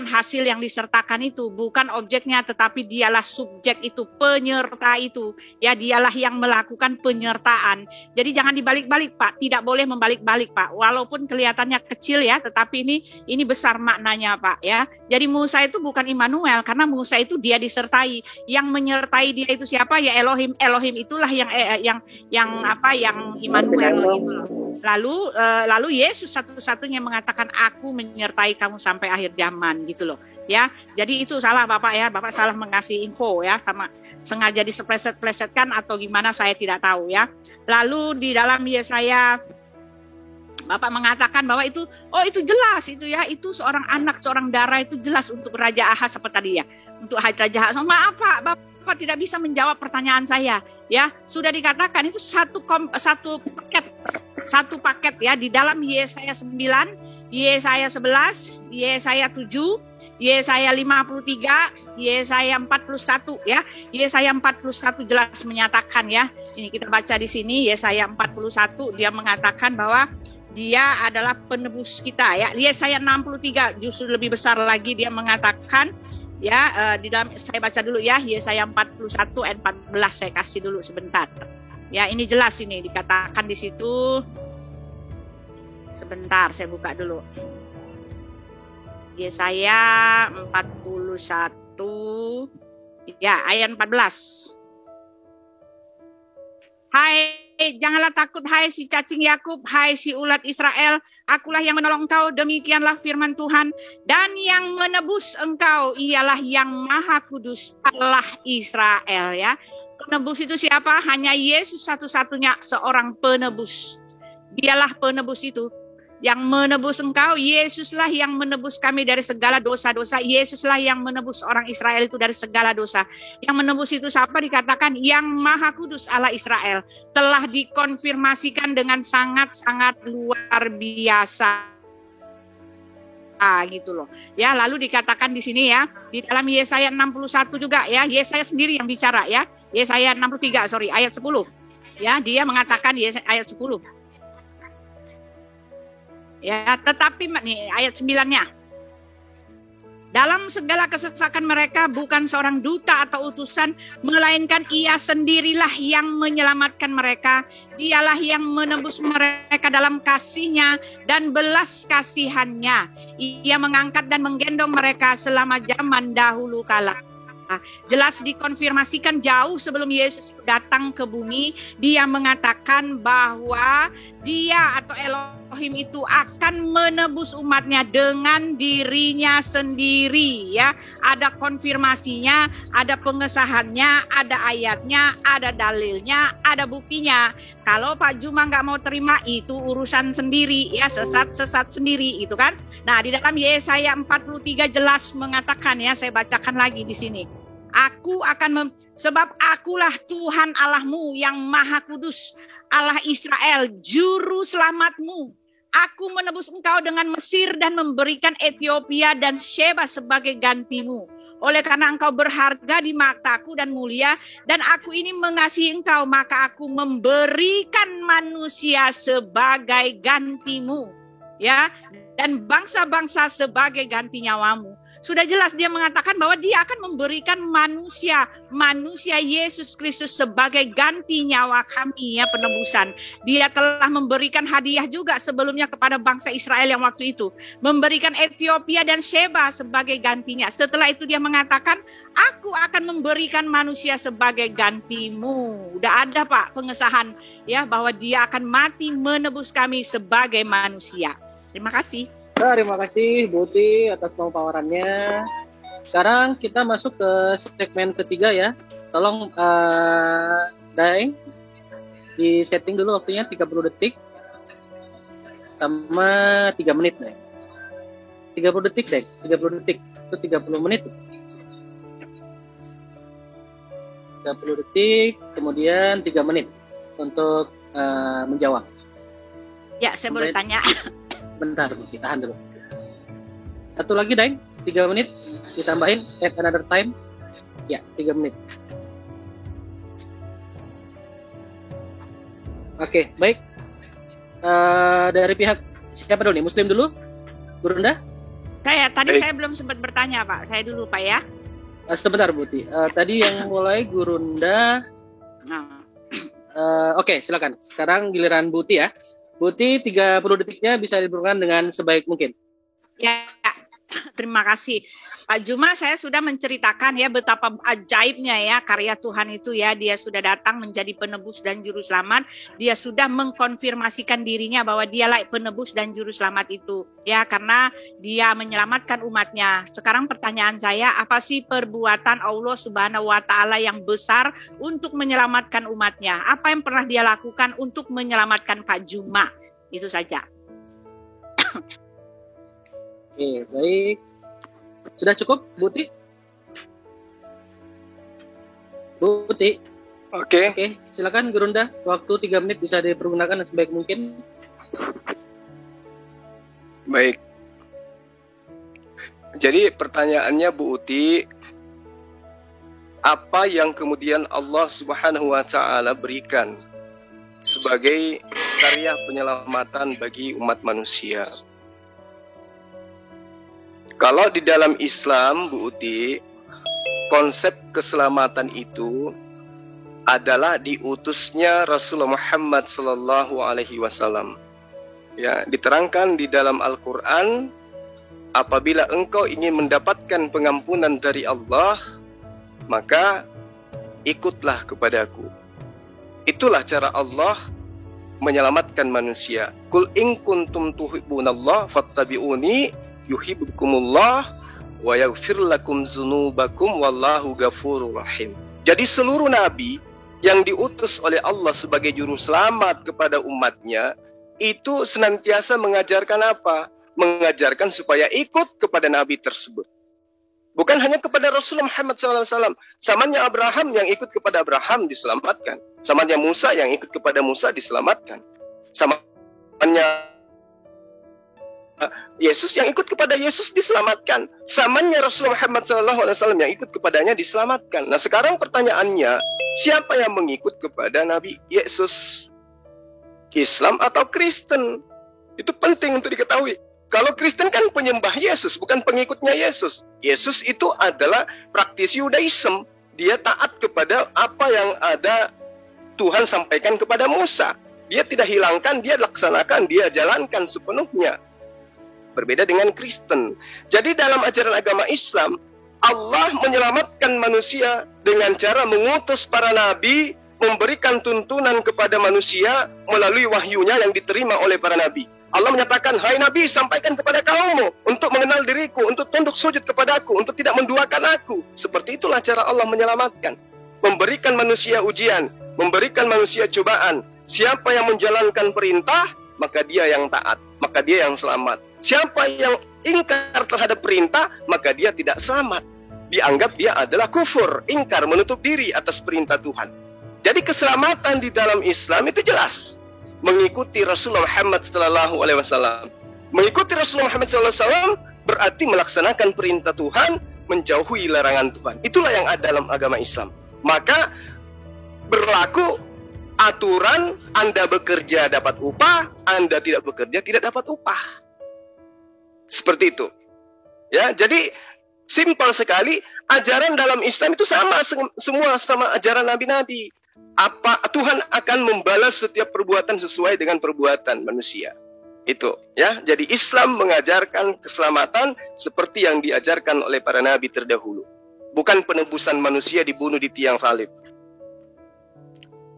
S4: hasil yang disertakan itu, bukan objeknya, tetapi dialah subjek itu, penyerta itu. Ya, dialah yang melakukan penyertaan. Jadi jangan dibalik-balik, Pak. Tidak boleh membalik-balik, Pak. Walaupun kelihatannya kecil ya, tetapi ini besar maknanya, Pak ya. Jadi Musa itu bukan Immanuel, karena Musa itu dia disertai. Yang menyertai dia itu siapa? Ya Elohim. Elohim itulah yang Immanuel gitu loh. Lalu Yesus satu-satunya mengatakan aku menyertai kamu sampai akhir zaman gitu loh. Ya, jadi itu salah Bapak ya. Bapak salah mengasih info ya, sama sengaja disepleset-plesetkan atau gimana saya tidak tahu ya. Lalu di dalam Yesaya Bapak mengatakan bahwa itu jelas itu ya, itu seorang anak, seorang darah itu jelas untuk Raja Ahaz apa tadi ya, untuk Raja Ahaz. Maaf Pak, Bapak tidak bisa menjawab pertanyaan saya ya. Sudah dikatakan itu satu paket ya di dalam Yesaya 9, Yesaya 11, Yesaya 7, Yesaya 53, Yesaya 41 ya. Yesaya 41 jelas menyatakan ya. Ini kita baca di sini Yesaya 41, dia mengatakan bahwa dia adalah penebus kita ya. Yesaya 63 justru lebih besar lagi, dia mengatakan ya, di dalam saya baca dulu ya, Yesaya 41 ayat 14 saya kasih dulu sebentar. Ya, ini jelas ini dikatakan di situ. Sebentar saya buka dulu. Yesaya 41 ya ayat 14. Hai, janganlah takut hai si cacing Yakub, hai si ulat Israel, akulah yang menolong engkau, demikianlah firman Tuhan, dan yang menebus engkau ialah yang Maha Kudus, Allah Israel ya. Penebus itu siapa? Hanya Yesus satu-satunya seorang penebus. Dialah penebus itu. Yang menebus engkau, Yesuslah yang menebus kami dari segala dosa-dosa. Yesuslah yang menebus orang Israel itu dari segala dosa. Yang menebus itu siapa? Dikatakan yang Maha Kudus Allah Israel. Telah dikonfirmasikan dengan sangat-sangat luar biasa. Gitu loh. Ya, lalu dikatakan di sini ya, di dalam Yesaya 61 juga ya, Yesaya sendiri yang bicara ya. Yesaya 63, ayat 10. Ya, dia mengatakan ayat 10. Ya, tetapi nih ayat 9-nya. Dalam segala kesesakan mereka bukan seorang duta atau utusan, melainkan ia sendirilah yang menyelamatkan mereka. Dialah yang menebus mereka dalam kasih-Nya dan belas kasihan-Nya. Ia mengangkat dan menggendong mereka selama zaman dahulu kala. Jelas dikonfirmasikan jauh sebelum Yesus datang ke bumi. Dia mengatakan bahwa dia atau Elohim itu akan menebus umatnya dengan dirinya sendiri ya. Ada konfirmasinya, ada pengesahannya, ada ayatnya, ada dalilnya, ada buktinya. Kalau Pak Juma nggak mau terima itu urusan sendiri ya, sesat sendiri itu kan. Nah, di dalam Yesaya 43 jelas mengatakan ya, saya bacakan lagi di sini. Aku akan sebab akulah Tuhan Allahmu yang Maha Kudus, Allah Israel, juru selamatmu. Aku menebus engkau dengan Mesir dan memberikan Ethiopia dan Sheba sebagai gantimu. Oleh karena engkau berharga di mataku dan mulia, dan aku ini mengasihi engkau, maka aku memberikan manusia sebagai gantimu. Ya, dan bangsa-bangsa sebagai ganti nyawamu. Sudah jelas dia mengatakan bahwa dia akan memberikan manusia Yesus Kristus sebagai ganti nyawa kami ya, penebusan. Dia telah memberikan hadiah juga sebelumnya kepada bangsa Israel yang waktu itu. Memberikan Ethiopia dan Sheba sebagai gantinya. Setelah itu dia mengatakan, aku akan memberikan manusia sebagai gantimu. Udah ada Pak pengesahan ya, bahwa dia akan mati menebus kami sebagai manusia. Terima kasih.
S3: Terima kasih Bu Uti atas pemaparannya. sekarang kita masuk ke segmen ketiga ya. Tolong Daeng di setting dulu waktunya 30 detik sama 3 menit deh. 30 detik deh, 30 detik. Itu 30 menit. 30 detik, kemudian 3 menit untuk menjawab.
S4: Ya, saya boleh tanya.
S3: Bentar, tahan dulu. Satu lagi, Daeng, 3 menit ditambahin at another time. Ya, 3 menit. Oke, baik. Dari pihak siapa dulu nih? Muslim dulu? Gurunda?
S4: Saya belum sempat bertanya, Pak. Saya dulu, Pak ya.
S3: Sebentar, Buti. Tadi yang mulai Gurunda.
S4: Nah.
S3: Oke, silakan. Sekarang giliran Buti ya. Buti 30 detiknya bisa diberikan dengan sebaik mungkin.
S4: Ya, terima kasih. Pak Juma, saya sudah menceritakan ya betapa ajaibnya ya karya Tuhan itu ya. Dia sudah datang menjadi penebus dan juru selamat. Dia sudah mengkonfirmasikan dirinya bahwa dialah penebus dan juru selamat itu. Ya, karena dia menyelamatkan umatnya. Sekarang pertanyaan saya, apa sih perbuatan Allah Subhanahu wa Ta'ala yang besar untuk menyelamatkan umatnya? Apa yang pernah dia lakukan untuk menyelamatkan Pak Juma? Itu saja.
S3: Oke, baik. Sudah cukup, Buti? Buti?
S2: Oke.
S3: Oke, silakan Gurunda. Waktu 3 menit bisa dipergunakan sebaik mungkin.
S2: Baik. Jadi pertanyaannya Bu Uti, apa yang kemudian Allah Subhanahu wa Ta'ala berikan sebagai karya penyelamatan bagi umat manusia? Kalau di dalam Islam, Bu Uti, konsep keselamatan itu adalah diutusnya Rasulullah Muhammad Sallallahu Alaihi Wasallam. Ya, diterangkan di dalam Al-Quran, apabila engkau ingin mendapatkan pengampunan dari Allah, maka ikutlah kepadaku. Itulah cara Allah menyelamatkan manusia. Qul in kuntum tuhibbunallah fattabi'uni yuhibbukumullah wa yaghfir lakum dzunubakum wallahu ghafurur rahim. Jadi seluruh nabi yang diutus oleh Allah sebagai juru selamat kepada umatnya itu senantiasa mengajarkan apa? Mengajarkan supaya ikut kepada nabi tersebut. Bukan hanya kepada Rasulullah Muhammad SAW. Samanya Abraham yang ikut kepada Abraham diselamatkan. Samanya Musa yang ikut kepada Musa diselamatkan. Samanya Yesus yang ikut kepada Yesus diselamatkan. Samanya Rasulullah Muhammad SAW yang ikut kepadanya diselamatkan. Nah sekarang pertanyaannya, siapa yang mengikut kepada Nabi Yesus? Islam atau Kristen? Itu penting untuk diketahui. Kalau Kristen kan penyembah Yesus, bukan pengikutnya Yesus. Yesus itu adalah praktisi Yudaism. Dia taat kepada apa yang ada Tuhan sampaikan kepada Musa. Dia tidak hilangkan, dia laksanakan, dia jalankan sepenuhnya. Berbeda dengan Kristen. Jadi dalam ajaran agama Islam, Allah menyelamatkan manusia dengan cara mengutus para nabi, memberikan tuntunan kepada manusia melalui wahyunya yang diterima oleh para nabi. Allah menyatakan, hai Nabi, sampaikan kepada kaummu untuk mengenal diriku, untuk tunduk sujud kepadaku, untuk tidak menduakan aku. Seperti itulah cara Allah menyelamatkan. Memberikan manusia ujian, memberikan manusia cobaan. Siapa yang menjalankan perintah, maka dia yang taat, maka dia yang selamat. Siapa yang ingkar terhadap perintah, maka dia tidak selamat. Dianggap dia adalah kufur, ingkar, menutup diri atas perintah Tuhan. Jadi keselamatan di dalam Islam itu jelas. Mengikuti Rasulullah Muhammad SAW. Mengikuti Rasulullah Muhammad SAW berarti melaksanakan perintah Tuhan, menjauhi larangan Tuhan. Itulah yang ada dalam agama Islam. Maka berlaku aturan, Anda bekerja dapat upah, Anda tidak bekerja tidak dapat upah. Seperti itu. Ya, jadi simpel sekali, ajaran dalam Islam itu sama semua sama ajaran nabi-nabi. Apa Tuhan akan membalas setiap perbuatan sesuai dengan perbuatan manusia. Itu ya. Jadi Islam mengajarkan keselamatan seperti yang diajarkan oleh para nabi terdahulu. Bukan penebusan manusia dibunuh di tiang salib.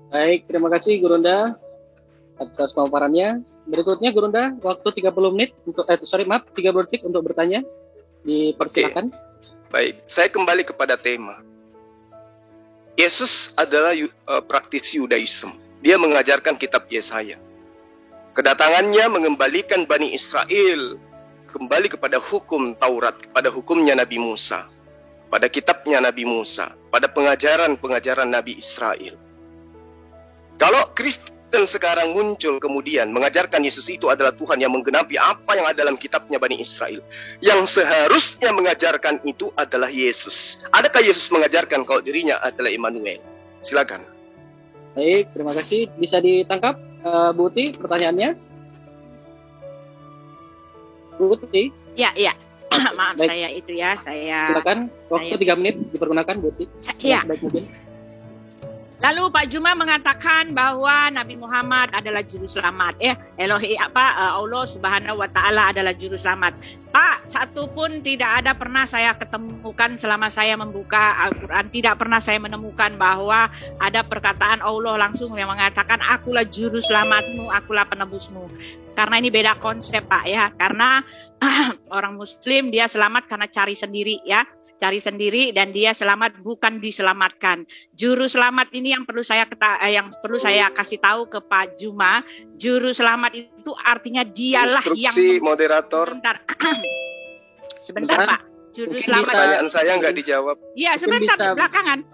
S3: Baik, terima kasih Gurunda atas pemaparannya. Berikutnya Gurunda, waktu 30 menit untuk 30 detik untuk bertanya. Dipersilakan.
S2: Baik, saya kembali kepada tema. Yesus adalah praktisi Yudaism. Dia mengajarkan kitab Yesaya. Kedatangannya mengembalikan Bani Israel kembali kepada hukum Taurat, pada hukumnya Nabi Musa, pada kitabnya Nabi Musa, pada pengajaran-pengajaran Nabi Israel. Kalau Kristen sekarang muncul kemudian mengajarkan Yesus itu adalah Tuhan yang menggenapi apa yang ada dalam kitabnya Bani Israel, yang seharusnya mengajarkan itu adalah Yesus. Adakah Yesus mengajarkan kalau dirinya adalah Immanuel? Silakan.
S3: Baik, terima kasih. Bisa ditangkap, Bu Uti, pertanyaannya? Bu Uti?
S4: Ya. Maaf,
S3: Baik.
S4: saya.
S3: Silakan, waktu 3 menit dipergunakan, Bu Uti.
S4: Ya.
S3: Sebaik mungkin.
S4: Lalu Pak Juma mengatakan bahwa Nabi Muhammad adalah juru selamat. Allah Subhanahu wa taala adalah juru selamat. Pak, satu pun tidak ada pernah saya ketemukan selama saya membuka Al-Qur'an, tidak pernah saya menemukan bahwa ada perkataan Allah langsung yang mengatakan akulah juru selamatmu, akulah penebusmu. Karena ini beda konsep, Pak, ya. Karena orang muslim dia selamat karena cari sendiri, ya. Cari sendiri dan dia selamat bukan diselamatkan. Juru selamat ini yang perlu saya kasih tahu ke Pak Juma. Juru selamat itu artinya dialah
S2: instruksi
S4: yang
S2: moderator.
S4: Sebentar Pak. Juru
S3: Mungkin
S4: selamat.
S2: Pertanyaan saya nggak dijawab.
S4: Iya, sebentar belakangan.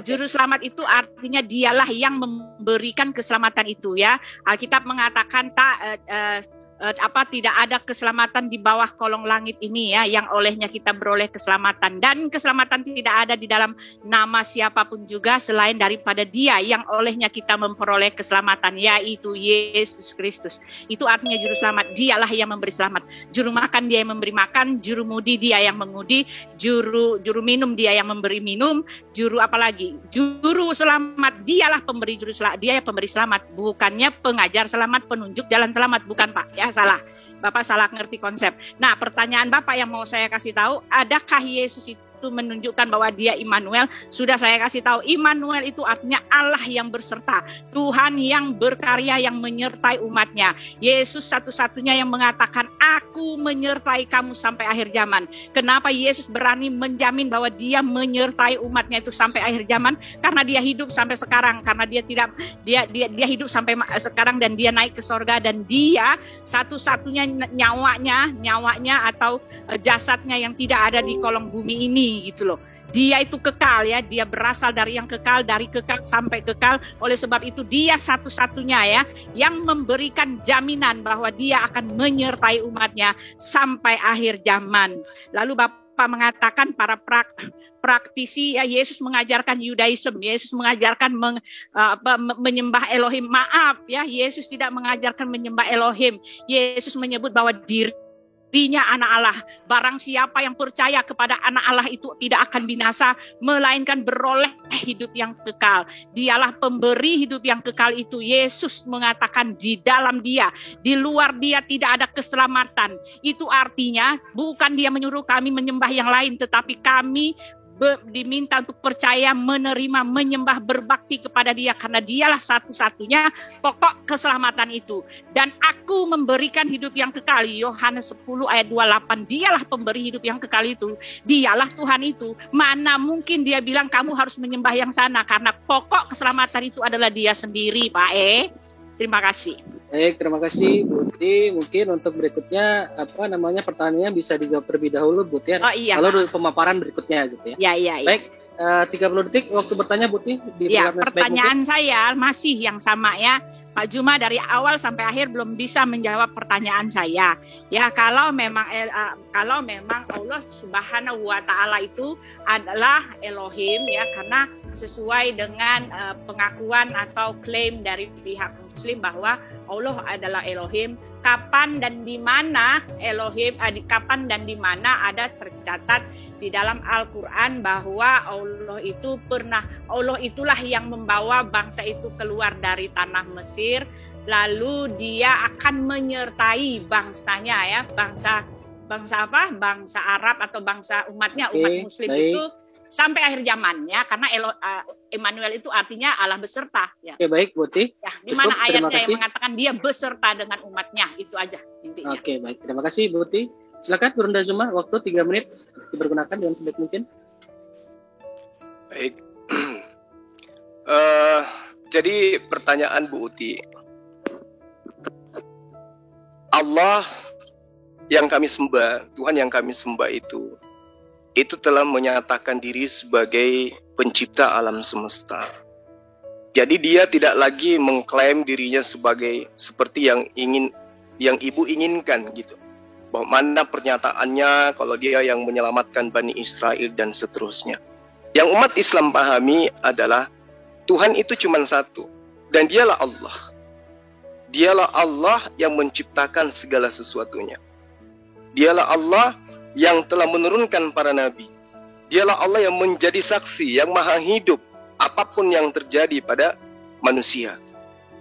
S4: Juru selamat itu artinya dialah yang memberikan keselamatan itu, ya. Alkitab mengatakan tidak ada keselamatan di bawah kolong langit ini, ya, yang olehnya kita beroleh keselamatan, dan keselamatan tidak ada di dalam nama siapapun juga selain daripada Dia yang olehnya kita memperoleh keselamatan, yaitu Yesus Kristus. Itu artinya juru selamat, dialah yang memberi selamat. Juru makan dia yang memberi makan, juru mudi dia yang mengudi, juru minum dia yang memberi minum, juru selamat dialah pemberi juru selamat, dia yang pemberi selamat, bukannya pengajar selamat, penunjuk jalan selamat, bukan, Pak, ya. Salah. Bapak salah ngerti konsep. Nah, pertanyaan Bapak yang mau saya kasih tahu, adakah Yesus itu menunjukkan bahwa Dia Immanuel? Sudah saya kasih tahu, Immanuel itu artinya Allah yang berserta, Tuhan yang berkarya, yang menyertai umatnya. Yesus satu-satunya yang mengatakan, aku menyertai kamu sampai akhir zaman. Kenapa Yesus berani menjamin bahwa Dia menyertai umatnya itu sampai akhir zaman? Karena Dia hidup sampai sekarang, karena dia hidup sampai sekarang dan Dia naik ke sorga, dan Dia satu-satunya nyawanya atau jasadnya yang tidak ada di kolong bumi ini, gitu loh. Dia itu kekal, ya. Dia berasal dari yang kekal, dari kekal sampai kekal. Oleh sebab itu Dia satu-satunya, ya, yang memberikan jaminan bahwa Dia akan menyertai umatnya sampai akhir zaman. Lalu Bapak mengatakan para praktisi, ya, Yesus mengajarkan Yudaism, Yesus mengajarkan menyembah Elohim. Maaf, ya, Yesus tidak mengajarkan menyembah Elohim. Yesus menyebut bahwa dirinya anak Allah. Barang siapa yang percaya kepada anak Allah itu tidak akan binasa, melainkan beroleh hidup yang kekal. Dialah pemberi hidup yang kekal itu. Yesus mengatakan di dalam Dia, di luar Dia tidak ada keselamatan. Itu artinya bukan Dia menyuruh kami menyembah yang lain, tetapi kami diminta untuk percaya, menerima, menyembah, berbakti kepada Dia, karena Dialah satu-satunya pokok keselamatan itu. Dan aku memberikan hidup yang kekal, Yohanes 10 ayat 28. Dialah pemberi hidup yang kekal itu, Dialah Tuhan itu. Mana mungkin Dia bilang kamu harus menyembah yang sana, karena pokok keselamatan itu adalah Dia sendiri, Pak. Terima kasih.
S3: Baik, terima kasih Bu Uti. Mungkin untuk berikutnya pertanyaannya bisa dijawab terlebih dahulu, Bu Uti.
S4: Oh, iya.
S3: Lalu pemaparan berikutnya, gitu ya.
S4: Iya.
S3: Baik, 30 detik waktu bertanya, Bu Uti.
S4: Ya, pertanyaan saya masih yang sama, ya. Pak Juma dari awal sampai akhir belum bisa menjawab pertanyaan saya. Ya, kalau memang Allah Subhanahu wa taala itu adalah Elohim, ya, karena sesuai dengan pengakuan atau klaim dari pihak Muslim bahwa Allah adalah Elohim. Kapan dan di mana Elohim, kapan dan di mana ada tercatat di dalam Al-Quran bahwa Allah itulah yang membawa bangsa itu keluar dari tanah Mesir, lalu Dia akan menyertai bangsanya, ya, bangsa Arab atau bangsa umatnya, umat Muslim. Baik. Itu sampai akhir zaman, ya, karena Immanuel itu artinya Allah beserta, ya.
S3: Oke, baik, Bu Uti.
S4: Ya, di mana ayatnya yang mengatakan Dia beserta dengan umatnya, itu aja intinya.
S3: Oke, baik, terima kasih Bu Uti. Silakan Bunda Zuma, waktu 3 menit dipergunakan dengan sebaik mungkin.
S2: Baik. Jadi pertanyaan Bu Uti, Allah yang kami sembah, Tuhan yang kami sembah itu telah menyatakan diri sebagai pencipta alam semesta. Jadi dia tidak lagi mengklaim dirinya sebagai seperti yang ibu inginkan gitu. Bahwa mana pernyataannya kalau dia yang menyelamatkan Bani Israel dan seterusnya. Yang umat Islam pahami adalah Tuhan itu cuma satu, dan dialah Allah. Dialah Allah yang menciptakan segala sesuatunya. Dialah Allah yang telah menurunkan para nabi. Dialah Allah yang menjadi saksi, yang maha hidup apapun yang terjadi pada manusia.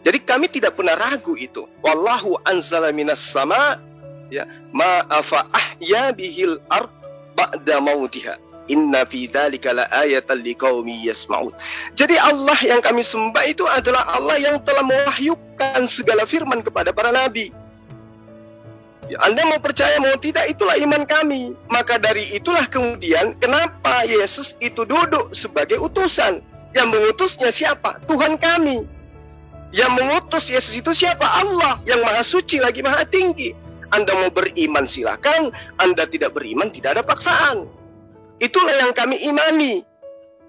S2: Jadi kami tidak pernah ragu itu. Wallahu anzala minas sama, ya, ma'afa ahya bihil ard ba'da mautiha. Inna fi dzalika laayatan liqaumin yasma'un. Jadi Allah yang kami sembah itu adalah Allah yang telah mewahyukan segala firman kepada para nabi. Ya, Anda mau percaya mau tidak, itulah iman kami. Maka dari itulah kemudian kenapa Yesus itu duduk sebagai utusan. Yang mengutusnya siapa? Tuhan kami. Yang mengutus Yesus itu siapa? Allah yang maha suci lagi maha tinggi. Anda mau beriman silakan, Anda tidak beriman tidak ada paksaan. Itulah yang kami imani.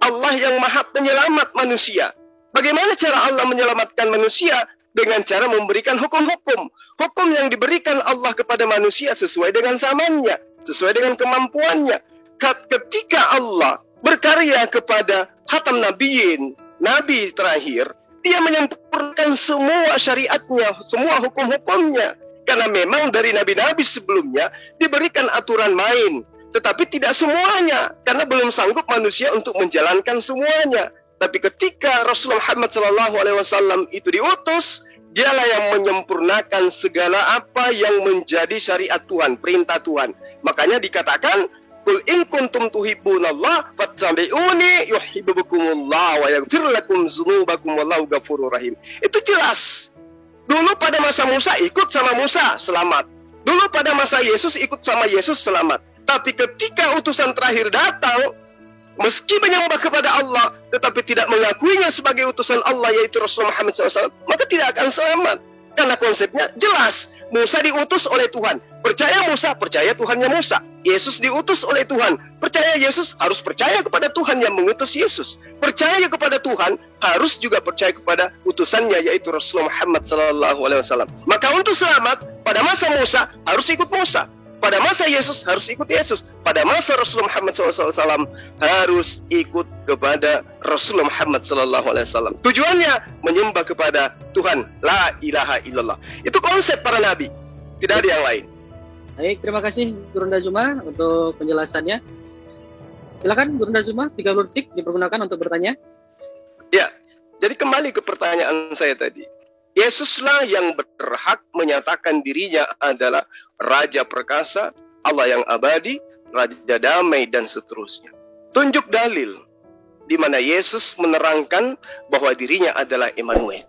S2: Allah yang maha penyelamat manusia. Bagaimana cara Allah menyelamatkan manusia? Dengan cara memberikan hukum-hukum. Hukum yang diberikan Allah kepada manusia sesuai dengan zamannya, sesuai dengan kemampuannya. Ketika Allah berkarya kepada Hatam Nabiyyin, Nabi terakhir, dia menyempurnakan semua syariatnya, semua hukum-hukumnya. Karena memang dari nabi-nabi sebelumnya diberikan aturan main. Tetapi tidak semuanya, karena belum sanggup manusia untuk menjalankan semuanya. Tapi ketika Rasulullah Muhammad SAW itu diutus, dialah yang menyempurnakan segala apa yang menjadi syariat Tuhan, perintah Tuhan. Makanya dikatakan, Qul in kuntum tuhibbunallah fattabi'uni yuhibbukumullah wa yaghfir lakum dzunubakum wallahu ghafurur rahim. Itu jelas. Dulu pada masa Musa ikut sama Musa, selamat. Dulu pada masa Yesus ikut sama Yesus, selamat. Tapi ketika utusan terakhir datang, meski menyembah kepada Allah, tetapi tidak mengakuinya sebagai utusan Allah, yaitu Rasulullah Muhammad SAW, maka tidak akan selamat. Karena konsepnya jelas, Musa diutus oleh Tuhan. Percaya Musa, percaya Tuhannya Musa. Yesus diutus oleh Tuhan. Percaya Yesus, harus percaya kepada Tuhan yang mengutus Yesus. Percaya kepada Tuhan, harus juga percaya kepada utusannya, yaitu Rasulullah Muhammad SAW. Maka untuk selamat, pada masa Musa, harus ikut Musa. Pada masa Yesus harus ikut Yesus. Pada masa Rasulullah Muhammad SAW harus ikut kepada Rasulullah Muhammad SAW. Tujuannya menyembah kepada Tuhan, la ilaha illallah. Itu konsep para nabi, tidak ada yang lain.
S3: Baik, terima kasih Gurunda Zuma untuk penjelasannya. Silakan Gurunda Zuma, 30 detik dipergunakan untuk bertanya.
S2: Ya, jadi kembali ke pertanyaan saya tadi. Yesuslah yang berhak menyatakan dirinya adalah Raja Perkasa, Allah yang abadi, Raja Damai, dan seterusnya. Tunjuk dalil di mana Yesus menerangkan bahwa dirinya adalah Immanuel.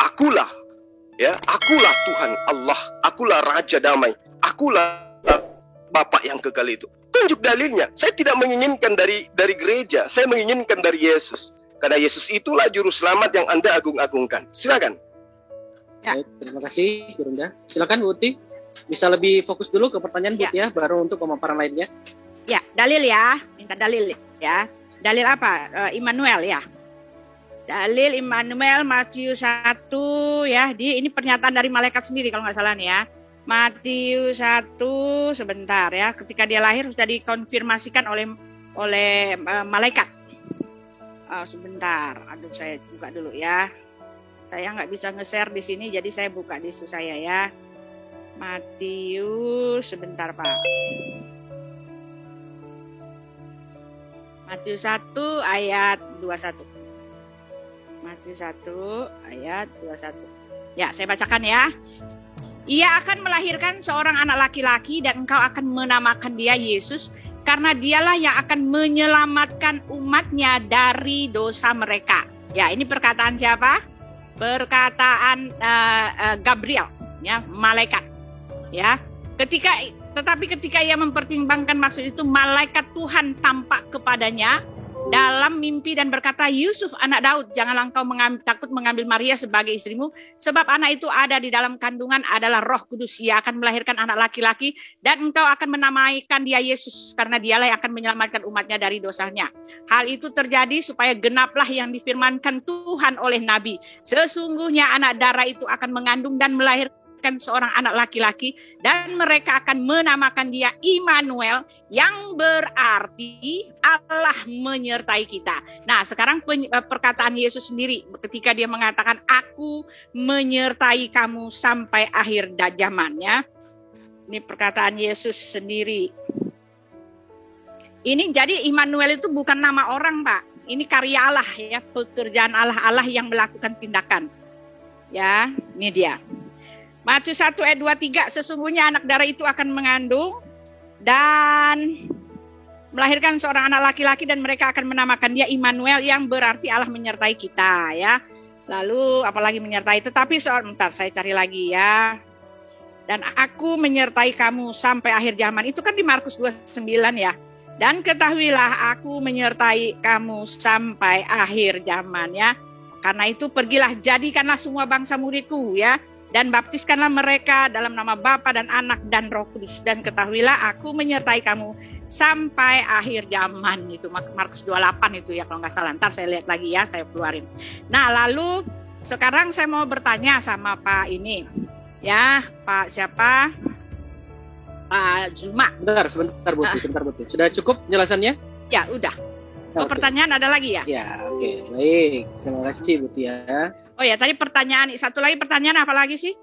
S2: Akulah, ya, akulah Tuhan Allah, akulah Raja Damai, akulah Bapa yang kekal itu. Tunjuk dalilnya. Saya tidak menginginkan dari gereja, saya menginginkan dari Yesus. Karena Yesus itulah juru selamat yang Anda agung-agungkan. Silakan.
S3: Ya. Baik, terima kasih Gurunda. Silakan Bu Uti, bisa lebih fokus dulu ke pertanyaan Bu Uti ya, baru untuk pemaparan lainnya.
S4: Ya, dalil ya, minta dalil ya. Dalil apa? Immanuel ya. Dalil Immanuel Matius 1 ya. Ini pernyataan dari malaikat sendiri kalau nggak salah nih ya. Matius 1 sebentar ya. Ketika dia lahir sudah dikonfirmasikan oleh malaikat. Sebentar, aduh saya buka dulu ya. Saya nggak bisa nge-share di sini, jadi saya buka di situ saya ya. Matius, sebentar Pak. Matius 1 ayat 21. Matius 1 ayat 21. Ya, saya bacakan ya. Ia akan melahirkan seorang anak laki-laki dan engkau akan menamakan dia Yesus, karena dialah yang akan menyelamatkan umatnya dari dosa mereka. Ya, ini perkataan siapa? Perkataan Gabriel, ya, malaikat. Ya, ketika Tetapi ketika ia mempertimbangkan maksud itu, malaikat Tuhan tampak kepadanya dalam mimpi dan berkata, Yusuf anak Daud, janganlah engkau takut mengambil Maria sebagai istrimu, sebab anak itu ada di dalam kandungan adalah Roh Kudus. Ia akan melahirkan anak laki-laki dan engkau akan menamaikan dia Yesus, karena dialah yang akan menyelamatkan umatnya dari dosanya. Hal itu terjadi supaya genaplah yang difirmankan Tuhan oleh Nabi. Sesungguhnya anak darah itu akan mengandung dan melahirkan seorang anak laki-laki, dan mereka akan menamakan dia Immanuel, yang berarti Allah menyertai kita. Nah, sekarang perkataan Yesus sendiri ketika dia mengatakan, aku menyertai kamu sampai akhir zaman, ya. Ini perkataan Yesus sendiri. Ini jadi Immanuel itu bukan nama orang, Pak. Ini karya Allah, ya, pekerjaan Allah yang melakukan tindakan. Ya, ini dia. Matius 1 ayat 23, sesungguhnya anak darah itu akan mengandung dan melahirkan seorang anak laki-laki, dan mereka akan menamakan dia Immanuel, yang berarti Allah menyertai kita, ya. Lalu apalagi menyertai, tetapi bentar saya cari lagi, ya. Dan aku menyertai kamu sampai akhir zaman, itu kan di Markus 29, ya. Dan ketahuilah aku menyertai kamu sampai akhir zaman, ya. Karena itu pergilah, jadikanlah semua bangsa muridku, ya. Dan baptiskanlah mereka dalam nama Bapa dan Anak dan Roh Kudus. Dan ketahuilah aku menyertai kamu sampai akhir zaman. Itu Markus 28 itu, ya, kalau nggak salah. Ntar saya lihat lagi, ya, saya keluarin. Nah, lalu sekarang saya mau bertanya sama Pak ini, ya, Pak siapa? Pak Zuma.
S3: Sebentar Bu. Sudah cukup penjelasannya?
S4: Ya, udah. Pertanyaan ada lagi, ya?
S3: Ya, oke. Baik. Terima kasih Bu Tia.
S4: Oh ya, tadi satu lagi pertanyaan apa lagi sih?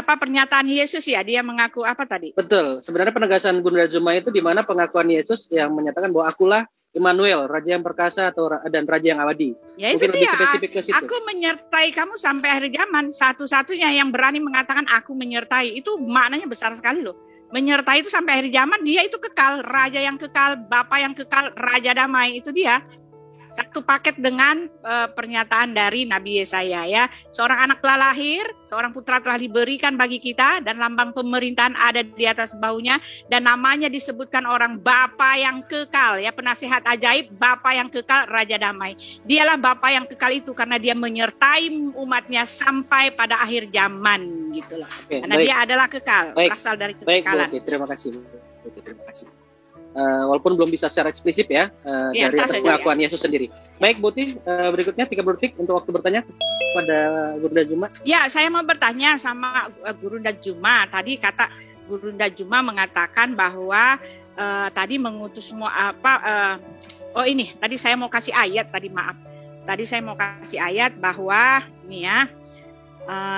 S4: Pernyataan Yesus, ya, dia mengaku apa tadi?
S3: Betul, sebenarnya penegasan Bunda Zuma itu di mana pengakuan Yesus yang menyatakan bahwa akulah Immanuel, Raja yang perkasa dan Raja yang abadi.
S4: Ya,
S3: mungkin
S4: itu
S3: lebih
S4: dia.
S3: Spesifik ke situ.
S4: Aku menyertai kamu sampai akhir zaman. Satu-satunya yang berani mengatakan aku menyertai, itu maknanya besar sekali loh. Menyertai itu sampai akhir zaman, dia itu kekal, Raja yang kekal, Bapa yang kekal, Raja damai, itu dia. Satu paket dengan pernyataan dari Nabi Yesaya, ya. Seorang anak telah lahir, seorang putra telah diberikan bagi kita, dan lambang pemerintahan ada di atas bahunya, dan namanya disebutkan orang Bapa yang kekal, ya, penasihat ajaib, Bapa yang kekal, Raja damai. Dialah Bapa yang kekal itu karena dia menyertai umatnya sampai pada akhir zaman, gitu loh. Karena dia adalah kekal, berasal dari kekekalan.
S3: Baik, terima kasih. Terima kasih. Walaupun belum bisa secara eksplisit, ya, dari atas pengakuan, ya, Yesus sendiri. Baik, Buti, berikutnya 30 detik untuk waktu bertanya kepada Guru Zuma.
S4: Ya, saya mau bertanya sama Guru Zuma. Tadi kata Guru Zuma mengatakan bahwa tadi mengutus semua ini tadi saya mau kasih ayat tadi, maaf. Tadi saya mau kasih ayat bahwa ini, ya,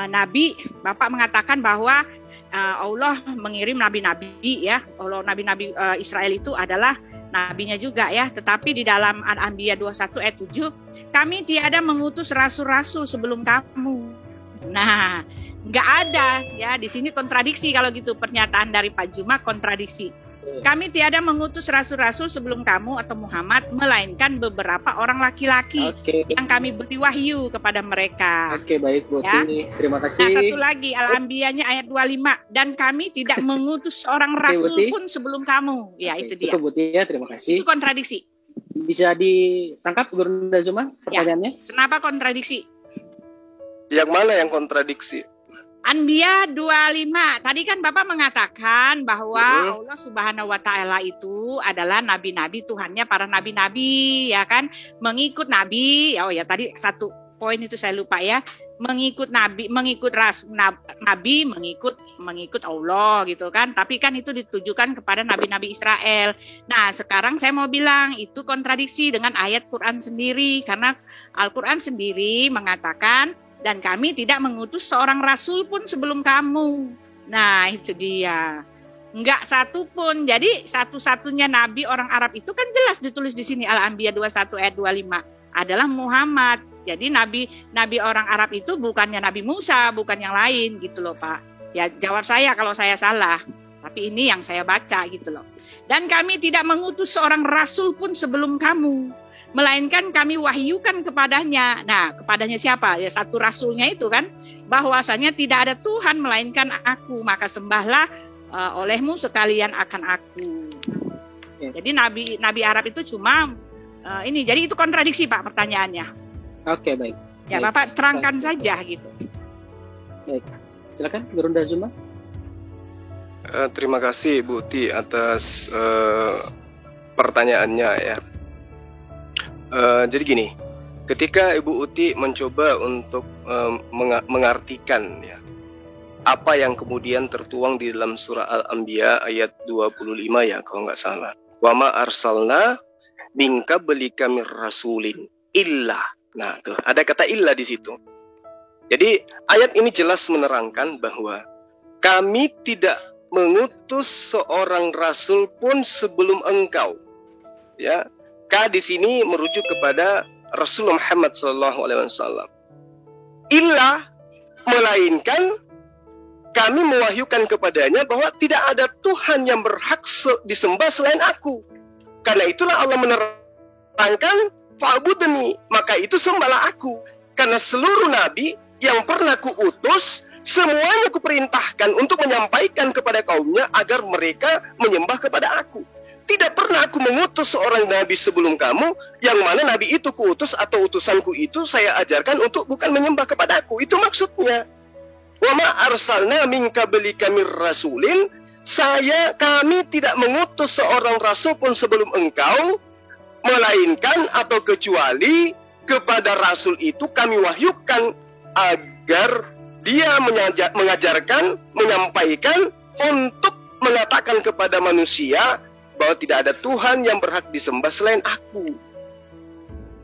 S4: Nabi Bapak mengatakan bahwa Allah mengirim nabi-nabi, ya. Allah, nabi-nabi Israel itu adalah nabinya juga, ya. Tetapi di dalam Al-Anbiya 21 ayat 7, kami tiada mengutus rasul-rasul sebelum kamu. Nah, nggak ada, ya. Di sini kontradiksi kalau gitu, pernyataan dari Pak Zuma kontradiksi. Kami tiada mengutus rasul-rasul sebelum kamu atau Muhammad, melainkan beberapa orang laki-laki yang kami beri wahyu kepada mereka.
S3: Oke, baik, Bu.
S4: Ya.
S3: Terima kasih.
S4: Nah, satu lagi, Al-Anbiyanya ayat 25. Dan kami tidak mengutus seorang rasul pun sebelum kamu. Ya, itu dia.
S3: Cukup, Bu, ya, terima kasih.
S4: Itu kontradiksi.
S3: Bisa ditangkap, Guru Zuma, pertanyaannya?
S4: Ya. Kenapa kontradiksi?
S2: Yang mana yang kontradiksi?
S4: Anbiya 25. Tadi kan Bapak mengatakan bahwa Allah Subhanahu wa Ta'ala itu adalah nabi-nabi, Tuhannya para nabi-nabi, ya kan? Mengikut nabi. Oh ya, tadi satu poin itu saya lupa, ya. Mengikut nabi, mengikut nabi, mengikut Allah, gitu kan. Tapi kan itu ditujukan kepada nabi-nabi Israel. Nah, sekarang saya mau bilang itu kontradiksi dengan ayat Quran sendiri, karena Al-Quran sendiri mengatakan, dan kami tidak mengutus seorang rasul pun sebelum kamu. Nah, itu dia. Enggak satu pun. Jadi satu-satunya nabi orang Arab itu kan jelas ditulis di sini Al-Anbiya 21 ayat 25 adalah Muhammad. Jadi nabi orang Arab itu bukannya Nabi Musa, bukan yang lain, gitu loh, Pak. Ya, jawab saya kalau saya salah. Tapi ini yang saya baca, gitu loh. Dan kami tidak mengutus seorang rasul pun sebelum kamu, melainkan kami wahyukan kepadanya. Nah, kepadanya siapa? Ya, satu rasulnya itu kan, bahwasanya tidak ada Tuhan melainkan aku, maka sembahlah olehmu sekalian akan aku. Jadi Nabi Arab itu cuma ini. Jadi itu kontradiksi Pak pertanyaannya.
S3: Oke, baik.
S4: Ya
S3: baik.
S4: Bapak terangkan saja gitu.
S3: Baik. Silakan Gurunda Zuma.
S2: Terima kasih Bu Uti atas pertanyaannya ya. Jadi gini, ketika Ibu Uti mencoba untuk mengartikan ya apa yang kemudian tertuang di dalam surah Al-Anbiya ayat 25 ya kalau nggak salah. Wa ma arsalna min qablika mir rasulin illa. Nah, tuh ada kata illa di situ. Jadi ayat ini jelas menerangkan bahwa kami tidak mengutus seorang rasul pun sebelum engkau. Ya, Ka di sini merujuk kepada Rasulullah Muhammad SAW. Illa, melainkan kami mewahyukan kepadanya bahwa tidak ada Tuhan yang berhak disembah selain aku. Karena itulah Allah menerangkan fa'budni, maka itu sembahlah aku. Karena seluruh nabi yang pernah kuutus, semuanya kuperintahkan untuk menyampaikan kepada kaumnya agar mereka menyembah kepada aku. Tidak pernah aku mengutus seorang nabi sebelum kamu, yang mana nabi itu kuutus atau utusanku itu saya ajarkan untuk bukan menyembah kepada aku. Itu maksudnya. Wa ma arsalna min qablika mir rasulin, kami tidak mengutus seorang rasul pun sebelum engkau, melainkan atau kecuali kepada rasul itu kami wahyukan agar dia mengajarkan, menyampaikan untuk mengatakan kepada manusia bahwa tidak ada Tuhan yang berhak disembah selain aku.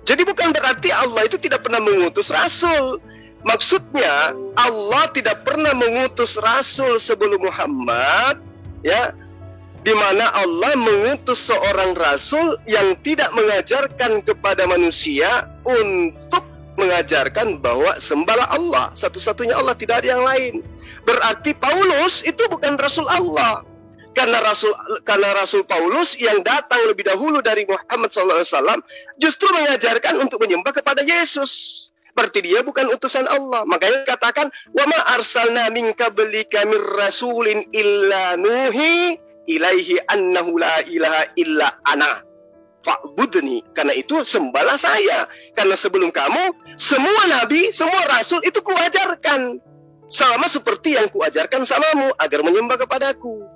S2: Jadi bukan berarti Allah itu tidak pernah mengutus rasul. Maksudnya Allah tidak pernah mengutus rasul sebelum Muhammad, ya, di mana Allah mengutus seorang rasul yang tidak mengajarkan kepada manusia untuk mengajarkan bahwa sembahlah Allah, satu-satunya Allah, tidak ada yang lain. Berarti Paulus itu bukan rasul Allah. Karena Rasul Paulus yang datang lebih dahulu dari Muhammad SAW justru mengajarkan untuk menyembah kepada Yesus. Berarti dia bukan utusan Allah. Makanya katakan wa ma arsalna min qablika mir rasulin illa nuhi ilaihi annahu la ilaha illa ana fa'budni. Karena itu sembahlah saya. Karena sebelum kamu semua nabi, semua rasul itu kuajarkan sama seperti yang kuajarkan samamu agar menyembah kepadaku.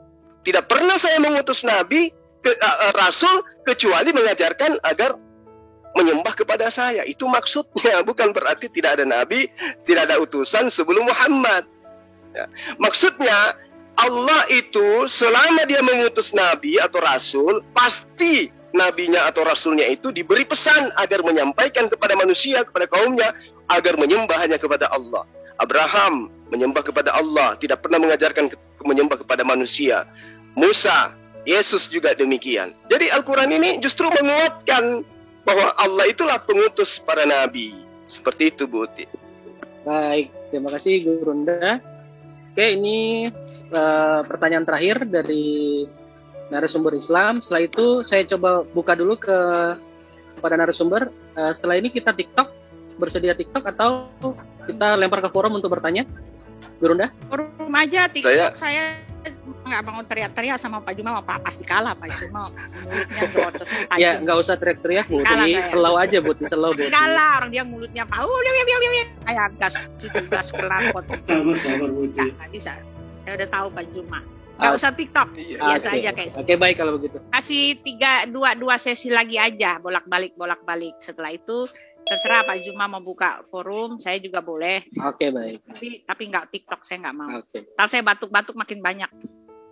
S2: Tidak pernah saya mengutus nabi rasul kecuali mengajarkan agar menyembah kepada saya. Itu maksudnya, bukan berarti tidak ada nabi, tidak ada utusan sebelum Muhammad. Ya. Maksudnya Allah itu selama dia mengutus nabi atau rasul, pasti nabinya atau rasulnya itu diberi pesan agar menyampaikan kepada manusia, kepada kaumnya, agar menyembah hanya kepada Allah. Abraham menyembah kepada Allah, tidak pernah mengajarkan menyembah kepada manusia. Musa, Yesus juga demikian. Jadi Al-Quran ini justru menguatkan bahwa Allah itulah pengutus para nabi. Seperti itu, Bu Uti.
S3: Baik, terima kasih Gurunda. Oke, ini pertanyaan terakhir dari narasumber Islam. Setelah itu saya coba buka dulu kepada narasumber. Setelah ini kita TikTok, bersedia TikTok atau kita lempar ke forum untuk bertanya? Gurunda?
S4: Forum aja, TikTok saya nggak mau teriak-teriak sama Pak Juma, pasti kalah Pak Juma. Mulutnya bocot.
S3: Ya nggak usah teriak-teriak, slow aja Buti, slow Buti.
S4: Kalah orang dia mulutnya kayak gas kelar potong.
S5: Sabar Buti.
S4: Nggak bisa. Saya udah tahu Pak Juma. Nggak usah TikTok, biasa aja kayak.
S3: Oke, baik kalau begitu.
S4: Kasih 2 sesi lagi aja, bolak-balik. Setelah itu terserah Pak Juma mau buka forum, saya juga boleh.
S3: Oke, baik.
S4: Tapi nggak TikTok, saya nggak mau.
S3: Oke.
S4: Ntar saya batuk-batuk makin banyak.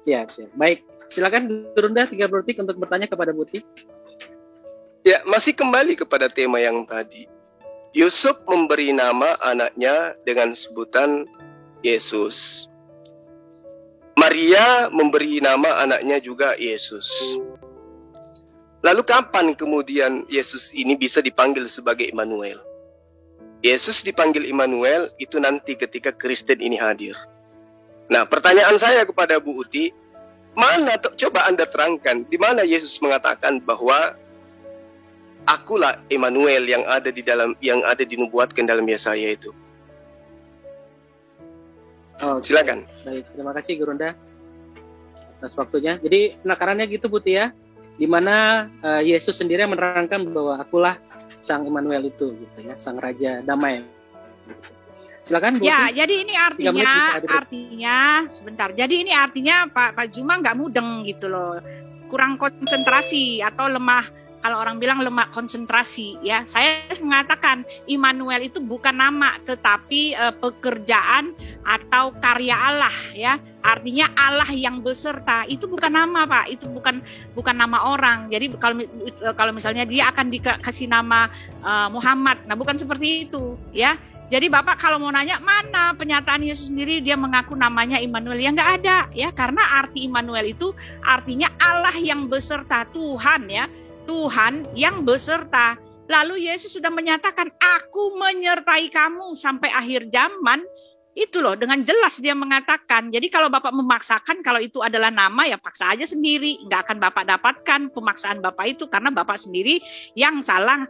S3: Siap. Baik, silakan Gurunda 30 detik untuk bertanya kepada Buti.
S2: Ya, masih kembali kepada tema yang tadi. Yusuf memberi nama anaknya dengan sebutan Yesus. Maria memberi nama anaknya juga Yesus. Lalu kapan kemudian Yesus ini bisa dipanggil sebagai Immanuel? Yesus dipanggil Immanuel itu nanti ketika Kristen ini hadir. Nah, pertanyaan saya kepada Bu Uti, coba Anda terangkan di mana Yesus mengatakan bahwa akulah Immanuel yang ada dinubuatkan dalam Yesaya itu.
S3: Oh,
S2: silakan.
S3: Baik, terima kasih Gurunda. atas waktunya. Jadi penakarannya gitu Buti ya, di mana Yesus sendiri yang menerangkan bahwa akulah Sang Immanuel itu, gitu ya, Sang Raja Damai. Silakan Buti.
S4: Ya, jadi ini artinya sebentar. Jadi ini artinya Pak Juma nggak mudeng gitu loh, kurang konsentrasi atau lemah. Kalau orang bilang lemah konsentrasi, ya. Saya mengatakan Immanuel itu bukan nama, tetapi pekerjaan atau karya Allah, ya. Artinya Allah yang beserta. Itu bukan nama, Pak. Itu bukan nama orang. Jadi kalau misalnya dia akan dikasih nama Muhammad, nah bukan seperti itu, ya. Jadi Bapak kalau mau nanya mana penyataan Yesus sendiri dia mengaku namanya Immanuel, ya nggak ada, ya. Karena arti Immanuel itu artinya Allah yang beserta, Tuhan, ya. Tuhan yang beserta. Lalu Yesus sudah menyatakan, aku menyertai kamu sampai akhir zaman. Itu loh, dengan jelas dia mengatakan. Jadi kalau Bapak memaksakan kalau itu adalah nama, ya paksa aja sendiri. Nggak akan Bapak dapatkan pemaksaan Bapak itu, karena Bapak sendiri yang salah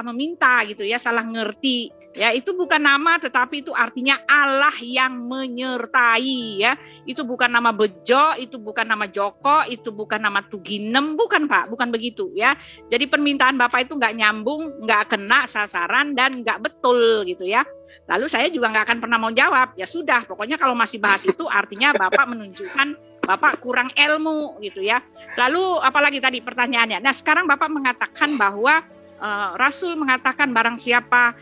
S4: meminta gitu ya, salah ngerti. Ya, itu bukan nama, tetapi itu artinya Allah yang menyertai, ya. Itu bukan nama Bejo, itu bukan nama Joko, itu bukan nama Tuginem, bukan Pak, bukan begitu, ya. Jadi permintaan Bapak itu nggak nyambung, nggak kena sasaran, dan nggak betul gitu ya. Lalu saya juga nggak akan pernah mau jawab. Ya sudah, pokoknya kalau masih bahas itu artinya Bapak menunjukkan Bapak kurang ilmu gitu ya. Lalu apalagi tadi pertanyaannya. Nah sekarang Bapak mengatakan bahwa Rasul mengatakan barang siapa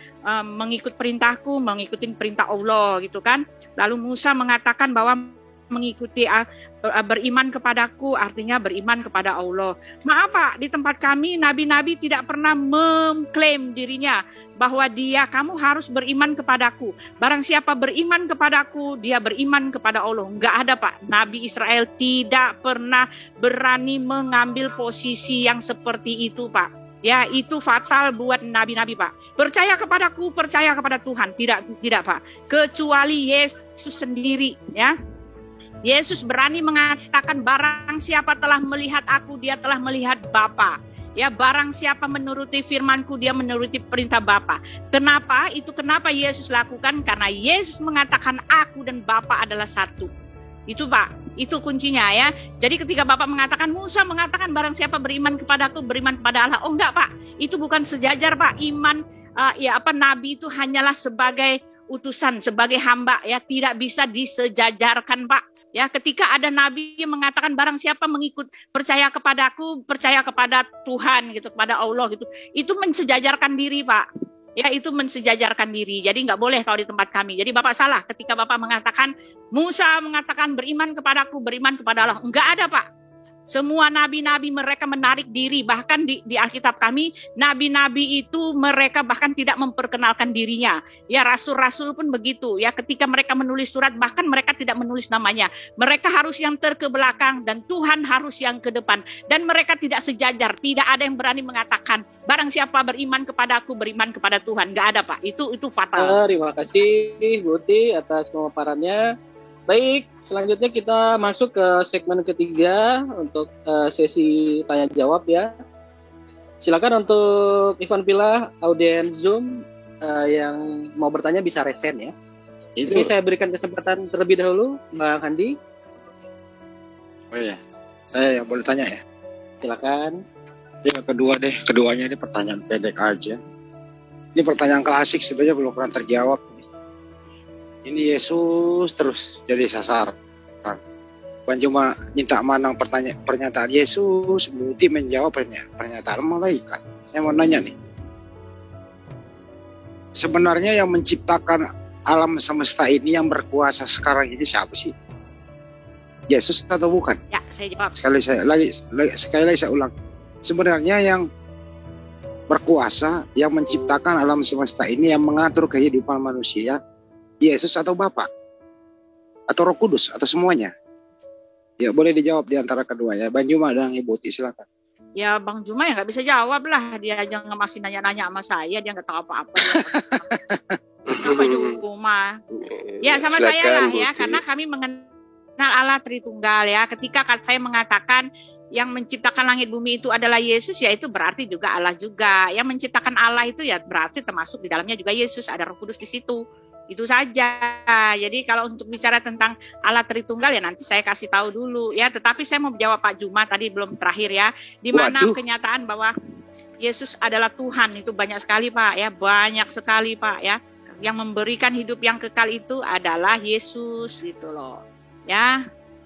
S4: mengikut perintahku, mengikuti perintah Allah gitu kan. Lalu Musa mengatakan bahwa mengikuti beriman kepadaku artinya beriman kepada Allah. Maaf Pak, di tempat kami nabi-nabi tidak pernah mengklaim dirinya bahwa kamu harus beriman kepadaku. Barang siapa beriman kepadaku, dia beriman kepada Allah. Enggak ada Pak, Nabi Israel tidak pernah berani mengambil posisi yang seperti itu Pak. Ya, itu fatal buat nabi-nabi Pak. Percaya kepadaku, percaya kepada Tuhan. Tidak Pak. Kecuali Yesus sendiri, ya. Yesus berani mengatakan barang siapa telah melihat aku, dia telah melihat Bapa. Ya, barang siapa menuruti firmanku, dia menuruti perintah Bapa. Kenapa? Itu kenapa Yesus lakukan? Karena Yesus mengatakan aku dan Bapa adalah satu. Itu Pak, itu kuncinya ya. Jadi ketika Bapak mengatakan, Musa mengatakan barang siapa beriman kepadaku, beriman kepada Allah. Oh enggak Pak, itu bukan sejajar Pak. Iman, Nabi itu hanyalah sebagai utusan, sebagai hamba ya. Tidak bisa disejajarkan Pak. Ya, ketika ada Nabi yang mengatakan barang siapa mengikut, percaya kepadaku, percaya kepada Tuhan gitu, kepada Allah gitu. Itu mensejajarkan diri Pak. Ya itu mensejajarkan diri. Jadi nggak boleh kalau di tempat kami. Jadi Bapak salah ketika Bapak mengatakan Musa mengatakan beriman kepadaku, beriman kepada Allah. Nggak ada Pak. Semua nabi-nabi mereka menarik diri. Bahkan di Alkitab kami, nabi-nabi itu mereka bahkan tidak memperkenalkan dirinya. Ya rasul-rasul pun begitu. Ya ketika mereka menulis surat, bahkan mereka tidak menulis namanya. Mereka harus yang terkebelakang dan Tuhan harus yang ke depan. Dan mereka tidak sejajar. Tidak ada yang berani mengatakan barang siapa beriman kepada aku, beriman kepada Tuhan. Nggak ada Pak. Itu fatal.
S3: Terima kasih Buti atas pemaparannya. Baik, selanjutnya kita masuk ke segmen ketiga untuk sesi tanya jawab ya. Silakan untuk Ivan Pila, audiens Zoom yang mau bertanya bisa resen ya. Ini saya berikan kesempatan terlebih dahulu, Bang Handi.
S6: Oh iya, saya yang boleh tanya ya.
S3: Silakan.
S6: Ya keduanya ini pertanyaan pendek aja. Ini pertanyaan klasik sebenarnya belum pernah terjawab. Ini Yesus terus jadi sasaran. Bukan cuma minta manang pernyataan Yesus, Buti menjawab pernyataan malaikat. Saya mau nanya nih. Sebenarnya yang menciptakan alam semesta ini yang berkuasa sekarang ini siapa sih? Yesus atau bukan?
S4: Ya, saya jawab.
S6: Sekali lagi saya ulang. Sebenarnya yang berkuasa, yang menciptakan alam semesta ini, yang mengatur kehidupan manusia, Yesus atau Bapa? Atau Roh Kudus? Atau semuanya? Ya boleh dijawab di antara keduanya. Bang Juma dan Ibu Uti silakan.
S4: Ya Bang Juma ya nggak bisa jawab lah. Dia aja masih nanya-nanya sama saya. Dia nggak tahu apa-apa. Apa Juma? Ya sama silakan, saya lah ya. Karena kami mengenal Allah Tritunggal ya. Ketika saya mengatakan yang menciptakan langit bumi itu adalah Yesus, ya itu berarti juga Allah juga. Yang menciptakan Allah itu ya berarti termasuk di dalamnya juga Yesus. Ada Roh Kudus di situ. Itu saja. Jadi kalau untuk bicara tentang Allah Tritunggal ya nanti saya kasih tahu dulu ya. Tetapi saya mau jawab Pak Juma tadi belum terakhir ya. Di mana kenyataan bahwa Yesus adalah Tuhan itu banyak sekali Pak ya. Banyak sekali Pak ya. Yang memberikan hidup yang kekal itu adalah Yesus gitu loh. Ya.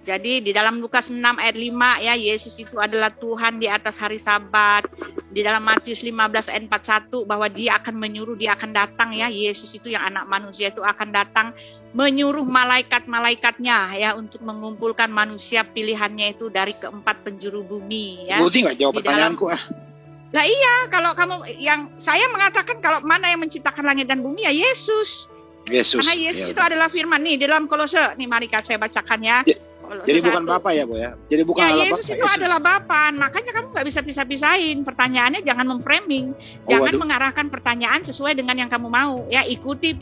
S4: Jadi di dalam Lukas 6 ayat 5 ya, Yesus itu adalah Tuhan di atas hari Sabat. Di dalam Matius 15 ayat 41 bahwa dia akan menyuruh, dia akan datang ya. Yesus itu yang anak manusia itu akan datang menyuruh malaikat-malaikatnya ya untuk mengumpulkan manusia pilihannya itu dari keempat penjuru bumi ya.
S6: Berarti nggak jawab pertanyaanku
S4: Lah iya, kalau kamu yang saya mengatakan kalau mana yang menciptakan langit dan bumi ya Yesus. Karena Yesus itu adalah firman nih di dalam Kolose. Nih mari saya bacakan ya.
S6: Jadi bukan Bapa ya, Bu ya? Jadi bukan
S4: ya, Yesus itu adalah Bapa. Makanya kamu nggak bisa pisah-pisahin. Pertanyaannya jangan memframing. Jangan mengarahkan pertanyaan sesuai dengan yang kamu mau. Ya, ikuti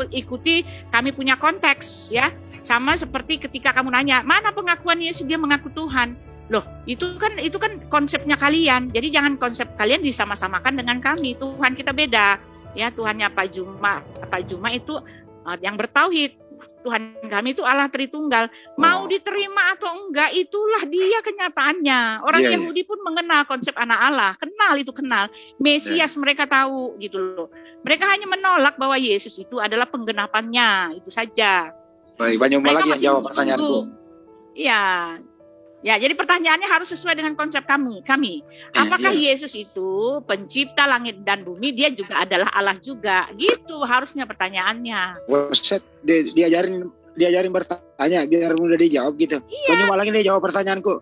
S4: kami punya konteks ya. Sama seperti ketika kamu nanya, mana pengakuan Yesus dia mengaku Tuhan? Loh, itu kan konsepnya kalian. Jadi jangan konsep kalian disama-samakan dengan kami. Tuhan kita beda. Ya, Tuhannya Pak Juma itu yang bertauhid. Tuhan kami itu Allah Tritunggal. Mau diterima atau enggak, itulah dia kenyataannya. Orang Yahudi pun mengenal konsep anak Allah. Kenal. Mesias mereka tahu gitu loh. Mereka hanya menolak bahwa Yesus itu adalah penggenapannya. Itu saja.
S6: Baik, banyak lagi yang jawab pertanyaanku.
S4: Iya. Ya, jadi pertanyaannya harus sesuai dengan konsep kami. Apakah Yesus itu pencipta langit dan bumi? Dia juga adalah Allah juga. Gitu harusnya pertanyaannya.
S6: Buset, diajarin bertanya biar mudah dijawab gitu. Banyak lagi dia jawab pertanyaanku.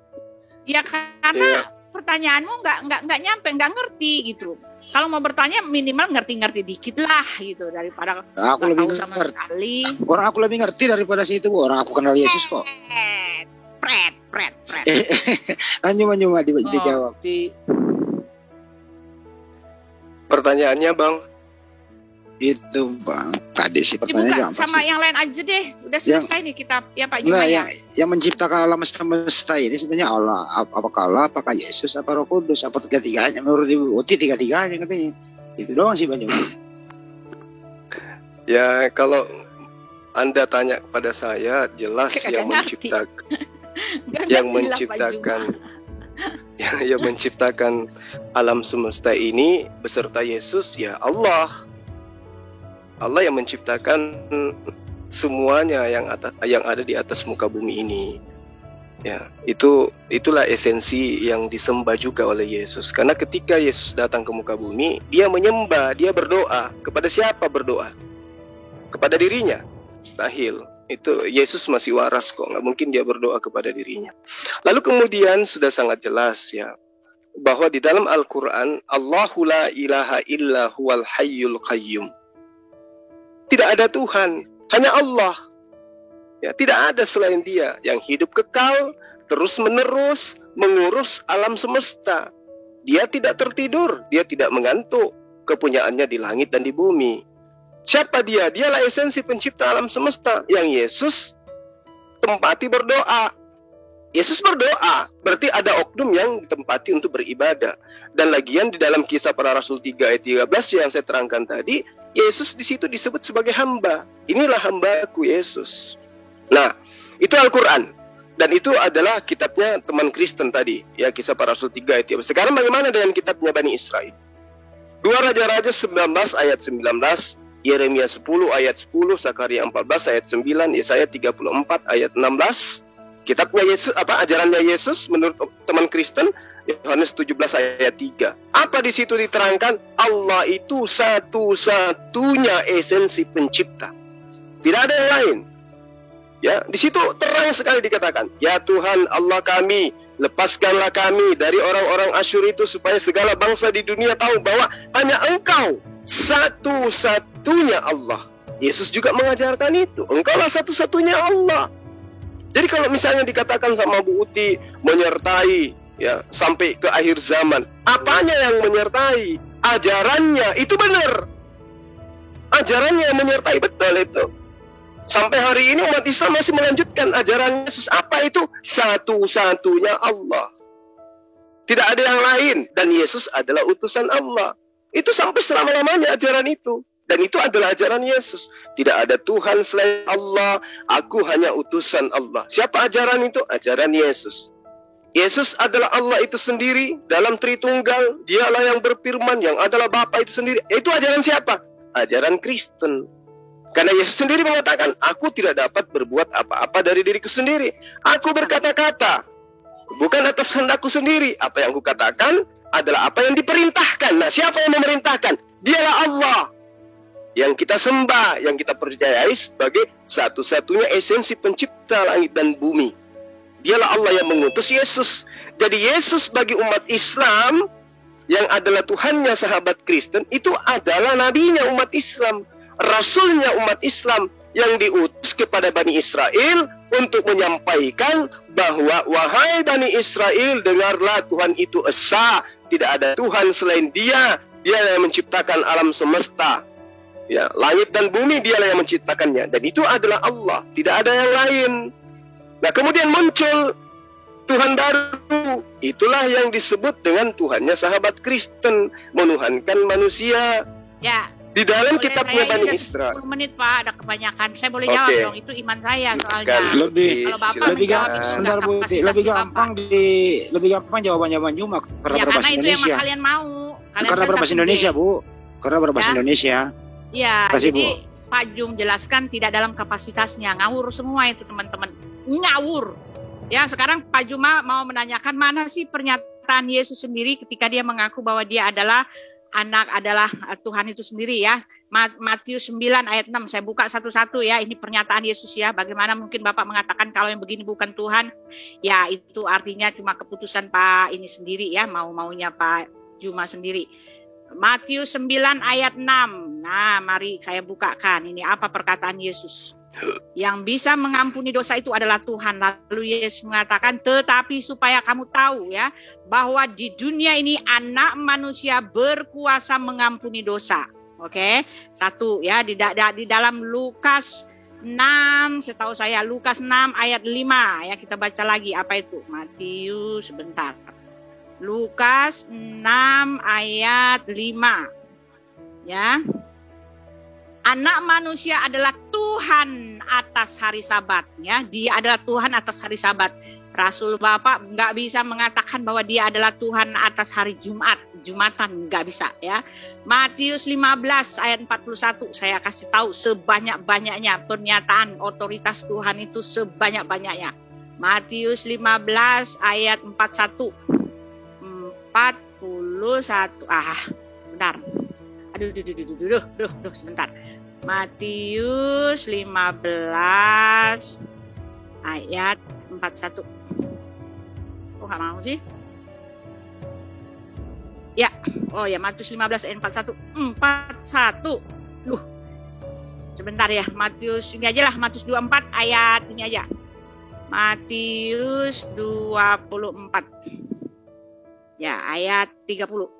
S4: Ya karena pertanyaanmu nggak nyampe, nggak ngerti gitu. Kalau mau bertanya minimal ngerti dikit lah gitu daripada
S6: aku lebih
S4: sama sekali.
S6: Orang aku lebih ngerti daripada situ, orang aku kenal Yesus kok.
S4: Pret.
S6: Cuma dijawab.
S2: Pertanyaannya Bang.
S6: Itu Bang. Tadi sih pertanyaannya
S4: dibuka sama yang lain aja deh. Udah selesai nih kita ya Pak Juma ya.
S6: Yang menciptakan alam semesta ini sebenarnya Allah. Apakah Allah, apakah Yesus, apa Roh Kudus, apa tiga-tiganya? Menurut Ibu Uti tiga-tiganya katanya. Itu doang sih Pak Juma. Ya
S2: kalau Anda tanya kepada saya, jelas yang menciptakan alam semesta ini beserta Yesus ya Allah yang menciptakan semuanya yang ada di atas muka bumi ini ya. Itulah esensi yang disembah juga oleh Yesus, karena ketika Yesus datang ke muka bumi dia menyembah, dia berdoa. Kepada siapa berdoa? Kepada dirinya? Mustahil. Itu Yesus masih waras kok, nggak mungkin dia berdoa kepada dirinya. Lalu kemudian sudah sangat jelas ya bahwa di dalam Al-Quran Allahu la ilaha illa huwal hayyul qayyum. Tidak ada Tuhan, hanya Allah ya, tidak ada selain dia yang hidup kekal terus menerus mengurus alam semesta. Dia tidak tertidur, dia tidak mengantuk, kepunyaannya di langit dan di bumi. Siapa dia? Dialah esensi pencipta alam semesta yang Yesus tempati berdoa. Yesus berdoa, berarti ada oknum yang ditempati untuk beribadah. Dan lagian di dalam Kisah Para Rasul 3 ayat 13 yang saya terangkan tadi, Yesus di situ disebut sebagai hamba. Inilah hambaku Yesus. Nah, itu Al-Quran. Dan itu adalah kitabnya teman Kristen tadi, ya, Kisah Para Rasul 3 ayat 13. Sekarang bagaimana dengan kitabnya Bani Israel? 2 Raja-Raja 19 ayat 19, Yeremia 10 ayat 10, Zakaria 14 ayat 9, Yesaya 34 ayat 16. Kitabnya Yesus, ajarannya Yesus menurut teman Kristen, Yohanes 17 ayat 3. Apa di situ diterangkan? Allah itu satu-satunya esensi pencipta. Tidak ada yang lain. Ya, di situ terang sekali dikatakan, ya Tuhan Allah kami, lepaskanlah kami dari orang-orang Asyur itu supaya segala bangsa di dunia tahu bahwa hanya Engkau satu-satunya Allah. Yesus juga mengajarkan itu. Engkaulah satu-satunya Allah. Jadi kalau misalnya dikatakan sama Bu Uti menyertai ya sampai ke akhir zaman, apanya yang menyertai? Ajarannya itu benar. Ajarannya yang menyertai, betul itu. Sampai hari ini umat Islam masih melanjutkan ajaran Yesus. Apa itu? Satu-satunya Allah. Tidak ada yang lain. Dan Yesus adalah utusan Allah. Itu sampai selama-lamanya ajaran itu. Dan itu adalah ajaran Yesus. Tidak ada Tuhan selain Allah, aku hanya utusan Allah. Siapa ajaran itu? Ajaran Yesus. Yesus adalah Allah itu sendiri dalam Tritunggal. Dialah yang berfirman, yang adalah Bapa itu sendiri. Itu ajaran siapa? Ajaran Kristen. Karena Yesus sendiri mengatakan, aku tidak dapat berbuat apa-apa dari diriku sendiri. Aku berkata-kata, bukan atas hendakku sendiri. Apa yang aku katakan adalah apa yang diperintahkan. Nah, siapa yang memerintahkan? Dialah Allah. Yang kita sembah, yang kita percayai sebagai satu-satunya esensi pencipta langit dan bumi. Dialah Allah yang mengutus Yesus. Jadi Yesus bagi umat Islam yang adalah Tuhannya sahabat Kristen, itu adalah nabinya umat Islam, rasulnya umat Islam yang diutus kepada Bani Israel untuk menyampaikan bahwa wahai Bani Israel, dengarlah, Tuhan itu esa, tidak ada Tuhan selain Dia. Dia yang menciptakan alam semesta. Ya, langit dan bumi dialah yang menciptakannya, dan itu adalah Allah, tidak ada yang lain. Nah, kemudian muncul Tuhan baru. Itulah yang disebut dengan Tuhannya sahabat Kristen, menuhankan manusia.
S4: Ya.
S2: Di dalam
S4: Boleh
S2: kitabnya Bani Israel.
S4: 10 menit Pak, ada kebanyakan. Saya boleh jawab dong, itu iman saya soalnya.
S6: Kalau
S4: Bapak menjawab itu sudah kapasitas
S6: lebih gampang jawaban Juma karena
S4: ya,
S6: berbahasa
S4: karena itu
S6: Indonesia.
S4: yang kalian mau. Kalian
S6: Karena berbahasa Indonesia, Bu. Karena berbahasa Indonesia.
S4: Ya,
S6: Kasih,
S4: jadi
S6: Bu.
S4: Pak Jum jelaskan tidak dalam kapasitasnya. Ngawur semua itu teman-teman. Ngawur. Ya, sekarang Pak Juma mau menanyakan mana sih pernyataan Yesus sendiri ketika dia mengaku bahwa dia adalah Tuhan itu sendiri ya. Matius 9 ayat 6. Saya buka satu-satu ya. Ini pernyataan Yesus ya. Bagaimana mungkin Bapak mengatakan kalau yang begini bukan Tuhan? Ya, itu artinya cuma keputusan Pak ini sendiri ya. Mau-maunya Pak Juma sendiri. Matius 9 ayat 6. Nah, mari saya bukakan. Ini apa perkataan Yesus. Yang bisa mengampuni dosa itu adalah Tuhan. Lalu Yesus mengatakan, tetapi supaya kamu tahu ya, bahwa di dunia ini anak manusia berkuasa mengampuni dosa. Oke, satu ya, di dalam Lukas 6, setahu saya Lukas 6 ayat 5 ya, kita baca lagi apa itu. Matius sebentar. Lukas 6 ayat 5. Ya. Anak manusia adalah Tuhan atas hari Sabat ya. Dia adalah Tuhan atas hari Sabat. Rasul Bapak nggak bisa mengatakan bahwa dia adalah Tuhan atas hari Jumatan, nggak bisa ya. Matius 15 ayat 41, saya kasih tahu sebanyak-banyaknya pernyataan otoritas Tuhan itu sebanyak-banyaknya. Matius 15 ayat 41. Bentar. Aduh, sebentar. Matius 15 ayat 41. Kok nggak mau sih? Ya, Matius 15 ayat 41. 41. Sebentar ya, Matius ini aja lah, Matius 24 ayat ini aja. Matius 24. Ya, ayat 30.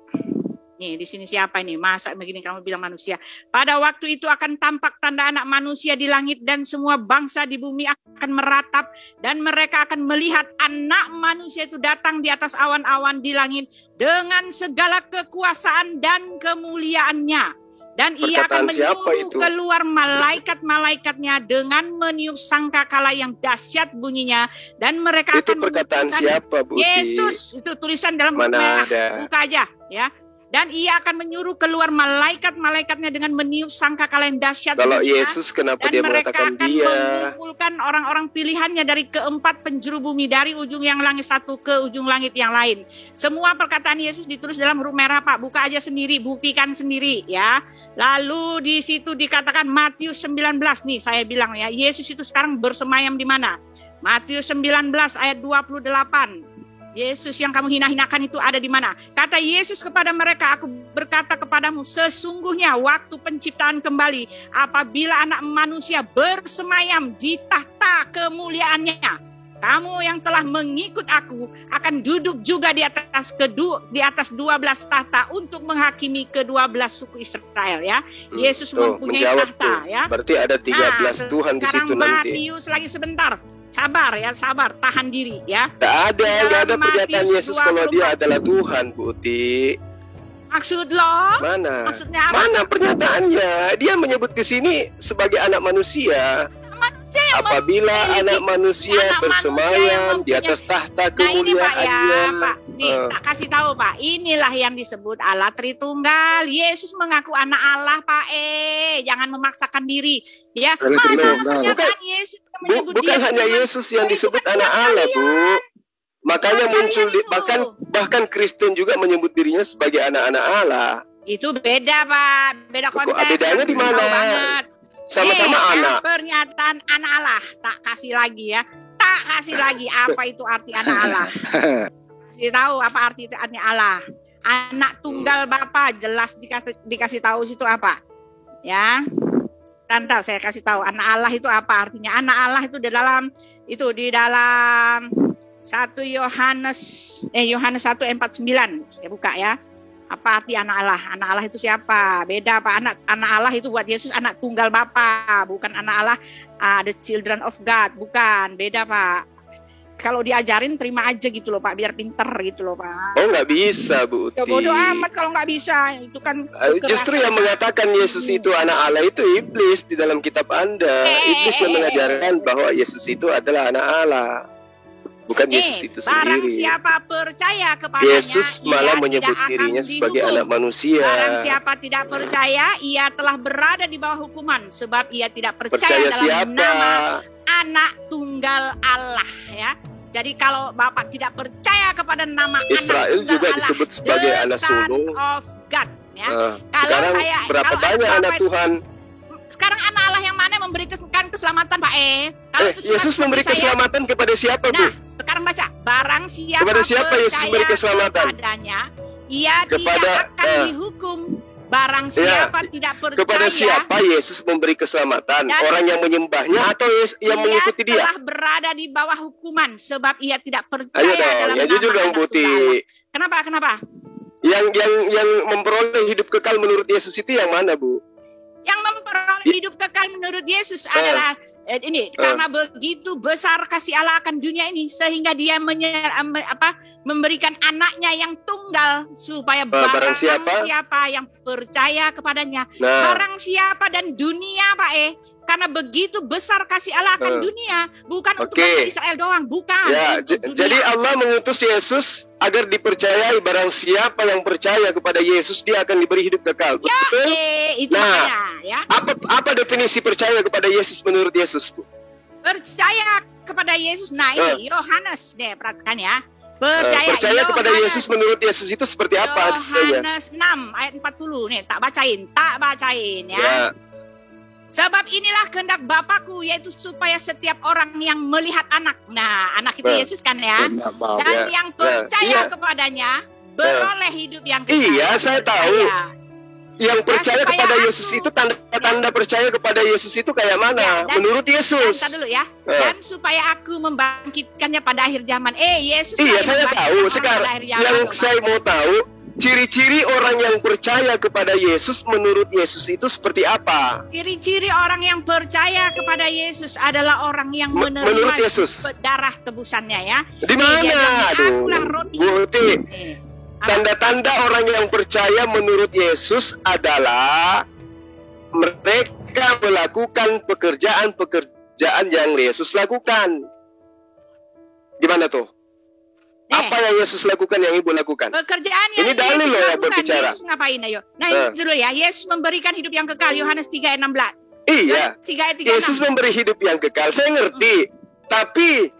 S4: Nih, di sini siapa ini? Masa begini kamu bilang manusia? Pada waktu itu akan tampak tanda anak manusia di langit dan semua bangsa di bumi akan meratap dan mereka akan melihat anak manusia itu datang di atas awan-awan di langit dengan segala kekuasaan dan kemuliaannya. Dan ia akan menyuruh keluar malaikat-malaikatnya dengan meniup sangkakala yang dahsyat bunyinya. Dan mereka
S2: itu
S4: akan
S2: perkataan siapa, Bu?
S4: Yesus, itu tulisan dalam buku merah. Buka aja ya. Dan ia akan menyuruh keluar malaikat-malaikatnya dengan meniup sangkakala yang dahsyat.
S2: Kalau Yesus kenapa dia mengatakan dia? Dan mereka akan
S4: mengumpulkan orang-orang pilihannya dari keempat penjuru bumi, dari ujung yang langit satu ke ujung langit yang lain. Semua perkataan Yesus ditulis dalam huruf merah, Pak. Buka aja sendiri, buktikan sendiri ya. Lalu di situ dikatakan Matius 19 nih, saya bilang ya, Yesus itu sekarang bersemayam di mana? Matius 19 ayat 28. Yesus yang kamu hina-hinakan itu ada di mana? Kata Yesus kepada mereka, aku berkata kepadamu, sesungguhnya waktu penciptaan kembali, apabila anak manusia bersemayam di tahta kemuliaannya, kamu yang telah mengikut aku akan duduk juga di atas 12 tahta untuk menghakimi ke-12 suku Israel ya. Yesus mempunyai tahta ya.
S2: Berarti ada 13 Tuhan di situ nanti.
S4: Sekarang Matius lagi sebentar. Sabar, tahan diri ya.
S2: Gak ada pernyataan Yesus kalau dia adalah Tuhan, Bu Uti.
S4: Maksud lo?
S2: Mana?
S4: Maksudnya apa?
S2: Mana pernyataannya? Dia menyebut di sini sebagai anak manusia.
S4: Manusia yang
S2: Apabila anak manusia
S4: anak
S2: bersemayam
S4: manusia
S2: di
S4: yang
S2: atas tahta
S4: Nah ini Pak ya,
S2: kemuliaannya.
S4: Pak. Nih, tak kasih tahu Pak. Inilah yang disebut Allah Tritunggal. Yesus mengaku anak Allah, Pak. Jangan memaksakan diri. Ya,
S6: Allah
S4: mana
S6: Tritunggal.
S4: pernyataan Yesus yang menyebut
S2: Bukan
S4: dia
S2: hanya
S4: Tuhan?
S2: Yesus yang
S4: Oh, itu
S2: disebut
S4: kan
S2: anak
S4: Tuhan
S2: Allah,
S4: kalian.
S2: Bu. Makanya
S4: Tuhan
S2: muncul
S4: kalian itu.
S2: bahkan Kristen juga menyebut dirinya sebagai anak-anak Allah.
S4: Itu beda, Pak. Beda
S2: Kok
S4: konteks.
S2: bedanya di mana?
S4: Tahu banget.
S2: Sama-sama
S4: Yang
S2: anak.
S4: pernyataan anak Allah. Tak kasih lagi ya. Tak kasih lagi apa itu arti anak Allah. Kasih tahu apa arti itu anak Allah. Anak tunggal Bapa jelas dikasih tahu situ apa. Ya. Ntar saya kasih tahu anak Allah itu apa artinya. Anak Allah itu di dalam 1 Yohanes 1:49. Saya buka ya. Apa arti anak Allah? Anak Allah itu siapa? Beda Pak. Anak Allah itu buat Yesus anak tunggal Bapa, bukan anak Allah the children of God, bukan. Beda Pak. Kalau diajarin terima aja gitu loh Pak, biar pinter gitu loh Pak.
S2: Oh, nggak bisa, Bu Uti.
S4: Ya bodoh amat kalau nggak bisa. Itu kan
S2: Justru yang mengatakan Yesus itu anak Allah itu iblis di dalam kitab Anda. Iblis yang mengajarkan bahwa Yesus itu adalah anak Allah. Bukan Yesus itu
S4: barang
S2: sendiri.
S4: siapa percaya kepadanya,
S2: Yesus malah
S4: ia
S2: menyebut
S4: tidak akan
S2: dirinya sebagai
S4: dihukum.
S2: anak manusia.
S4: Barang siapa tidak percaya, ia telah berada di bawah hukuman, sebab ia tidak percaya
S2: Percaya
S4: dalam
S2: siapa?
S4: nama anak tunggal Allah. Ya, jadi kalau Bapak tidak percaya kepada nama
S2: Israel
S4: anak tunggal
S2: juga
S4: Allah,
S2: disebut sebagai
S4: the
S2: anak
S4: Son
S2: sulung.
S4: of God. Ya. Kalau
S2: Sekarang berapa
S4: kalau
S2: banyak
S4: Bapak
S2: anak
S4: itu-
S2: Tuhan?
S4: Sekarang anak Allah yang mana memberikan keselamatan, Pak Kalau itu cuma
S2: Yesus
S4: seperti
S2: memberi
S4: saya,
S2: keselamatan kepada siapa, Bu?
S4: Nah, sekarang baca. Barang siapa
S2: Kepada siapa Yesus
S4: percaya
S2: memberi keselamatan?
S4: kepadanya, ia
S2: Kepada-
S4: tidak akan dihukum. Barang siapa tidak percaya,
S2: Kepada siapa Yesus memberi keselamatan?
S4: Dan-
S2: Orang yang menyembahnya atau yang mengikuti
S4: ia
S2: dia?
S4: telah berada di bawah hukuman, sebab ia tidak percaya
S2: Ayo dong,
S4: dalam
S2: yang
S4: nama
S2: jujur dong,
S4: anak
S2: Buti.
S4: tunggal Allah. Kenapa?
S2: Yang memperoleh hidup kekal menurut Yesus itu yang mana, Bu?
S4: Yang memperoleh hidup kekal menurut Yesus adalah karena begitu besar kasih Allah akan dunia ini sehingga dia memberikan anaknya yang tunggal supaya barang siapa yang percaya kepadanya, barang siapa dan dunia Pak karena begitu besar kasih Allah akan dunia, bukan untuk bangsa Israel doang, bukan.
S2: Ya,
S4: untuk dunia.
S2: jadi Allah mengutus Yesus agar dipercayai, barang siapa yang percaya kepada Yesus dia akan diberi hidup kekal.
S4: Ya,
S2: Betul?
S4: itu makanya ya.
S2: Apa definisi percaya kepada Yesus menurut Yesus, Bu?
S4: Percaya kepada Yesus. Nah, ini Yohanes deh, perhatikan ya.
S2: Percaya kepada Yesus menurut Yesus itu seperti apa?
S4: Yohanes 6 ayat 40 nih, tak bacain ya. Sebab inilah kehendak Bapakku, yaitu supaya setiap orang yang melihat anak. Nah, anak itu Yesus kan ya. Dan yang percaya kepadanya beroleh hidup yang kekal.
S2: Iya, saya tahu. Yang percaya kepada Yesus itu tanda-tanda percaya kepada Yesus itu kayak mana? Menurut Yesus.
S4: Dulu ya. Dan supaya aku membangkitkannya pada akhir zaman. Yesus.
S2: Iya, saya tahu. Sekarang yang saya mau tahu, ciri-ciri orang yang percaya kepada Yesus menurut Yesus itu seperti apa?
S4: Ciri-ciri orang yang percaya kepada Yesus adalah orang yang
S2: menurut Yesus
S4: darah tebusannya ya.
S2: Di mana? Aduh, Buti. Tanda-tanda orang yang percaya menurut Yesus adalah mereka melakukan pekerjaan-pekerjaan yang Yesus lakukan. Gimana tuh? Apa yang Yesus lakukan yang Ibu lakukan?
S4: Pekerjaan yang
S2: ini dalil loh yang berbicara.
S4: Yesus ngapain ayo? Nah, ini dulu ya. Yesus memberikan hidup yang kekal. Yohanes 3 ayat 16.
S2: Iya. Yesus memberi hidup yang kekal. Saya ngerti. Tapi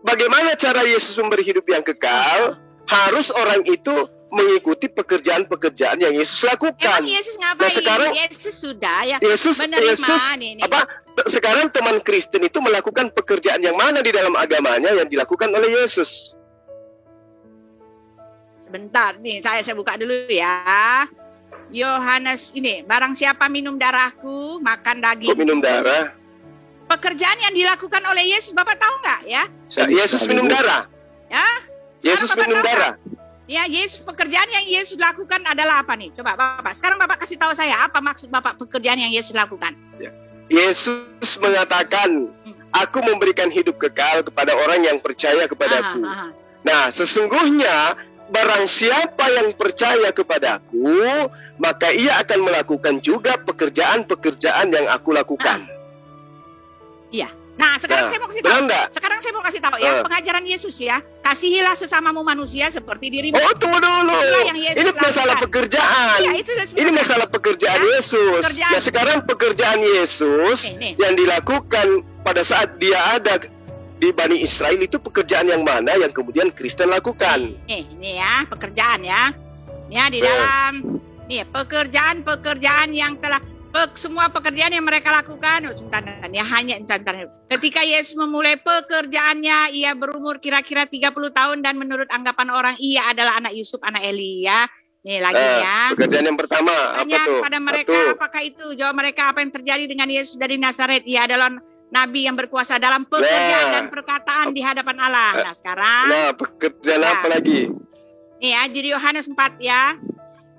S2: bagaimana cara Yesus memberi hidup yang kekal? Harus orang itu mengikuti pekerjaan-pekerjaan yang Yesus lakukan.
S4: Emang Yesus ngapain?
S2: Nah, sekarang
S4: Yesus sudah ya.
S2: Yesus sekarang teman Kristen itu melakukan pekerjaan yang mana di dalam agamanya yang dilakukan oleh Yesus?
S4: Sebentar nih, saya buka dulu ya. Yohanes ini, barang siapa minum darahku, makan daging.
S2: Kok minum darah?
S4: Pekerjaan yang dilakukan oleh Yesus, Bapak tahu nggak ya?
S2: Yesus minum darah.
S4: Ya?
S2: Yesus minum darah.
S4: Ya, Yesus, pekerjaan yang Yesus lakukan adalah apa nih? Coba Bapak, sekarang Bapak kasih tahu saya apa maksud Bapak pekerjaan yang Yesus lakukan.
S2: Yesus mengatakan, aku memberikan hidup kekal kepada orang yang percaya kepadaku. Nah, sesungguhnya barang siapa yang percaya kepadaku, maka ia akan melakukan juga pekerjaan-pekerjaan yang aku lakukan.
S4: Iya. Nah, sekarang saya mau kasih tahu. Sekarang saya mau kasih tahu ya, pengajaran Yesus ya. Kasihilah sesamamu manusia seperti dirimu.
S2: Oh, tunggu dulu. Ini masalah pekerjaan.
S4: Ya, itu
S2: ini masalah pekerjaan ya? Yesus. Nah, sekarang pekerjaan Yesus yang dilakukan pada saat dia ada di Bani Israel itu pekerjaan yang mana yang kemudian Kristen lakukan?
S4: Ini ya, pekerjaan ya. Ya, di dalam pekerjaan-pekerjaan yang telah semua pekerjaan yang mereka lakukan, ketika Yesus memulai pekerjaannya, ia berumur kira-kira 30 tahun dan menurut anggapan orang ia adalah anak Yusuf, anak Eli ya. Nih lagi ya.
S2: Pekerjaan yang pertama apa tuh?
S4: Pada mereka, apakah itu? Jawab mereka, apa yang terjadi dengan Yesus dari Nazaret? Ia adalah nabi yang berkuasa dalam pekerjaan dan perkataan di hadapan Allah. Nah, sekarang.
S2: Nah, pekerjaan apa lagi?
S4: Nih ya, di Yohanes 4 ya.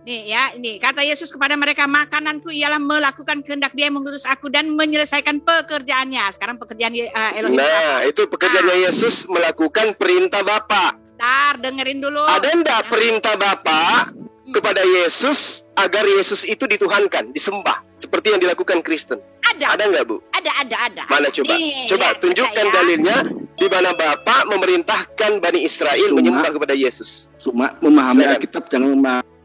S4: Nih ya, ini kata Yesus kepada mereka, makananku ialah melakukan kehendak Dia yang mengutus aku dan menyelesaikan pekerjaannya. Sekarang pekerjaan Elohim.
S2: Nah, itu pekerjaannya Yesus melakukan perintah Bapa.
S4: Ntar dengerin dulu.
S2: Ada enggak perintah Bapa kepada Yesus agar Yesus itu dituhankan, disembah seperti yang dilakukan Kristen?
S4: Ada.
S2: Ada enggak, Bu?
S4: Ada.
S2: Mana coba? Coba tunjukkan dalilnya di mana Bapa memerintahkan Bani Israel menyembah kepada Yesus.
S5: Cuma memahami Alkitab jangan memahami.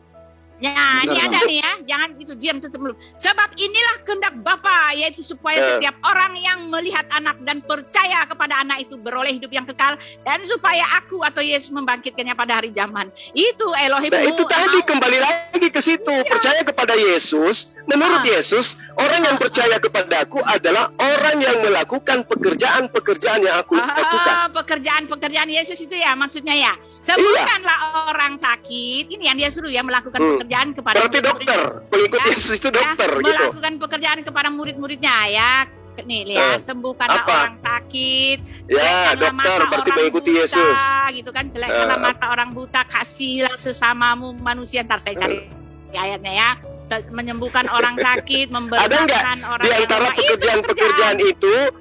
S4: Ya, ini ada nih ya, jangan itu diam tutup mulut. Sebab inilah kehendak Bapa, yaitu supaya setiap orang yang melihat anak dan percaya kepada anak itu beroleh hidup yang kekal, dan supaya aku atau Yesus membangkitkannya pada hari zaman. Itu Elohim.
S2: Nah, itu tadi kembali lagi ke situ, percaya kepada Yesus. Menurut Yesus, orang yang percaya kepadaku adalah orang yang melakukan pekerjaan-pekerjaan yang aku lakukan.
S4: Pekerjaan-pekerjaan Yesus itu ya, maksudnya ya. Sembuhkanlah orang sakit. Ini yang dia suruh ya, melakukan pekerjaan kepada
S2: berarti dokter, pengikut Yesus itu dokter gitu.
S4: Melakukan pekerjaan kepada murid-muridnya ya. Nih lihat, sembuhkanlah orang sakit.
S2: Ya, dokter berarti mengikuti Yesus.
S4: Gitu kan, jelekkanlah mata orang buta, kasihlah sesamamu manusia. Ntar saya cari ayatnya ya. Menyembuhkan orang sakit, memberkatkan orang.
S2: Ada nggak di antara pekerjaan-pekerjaan itu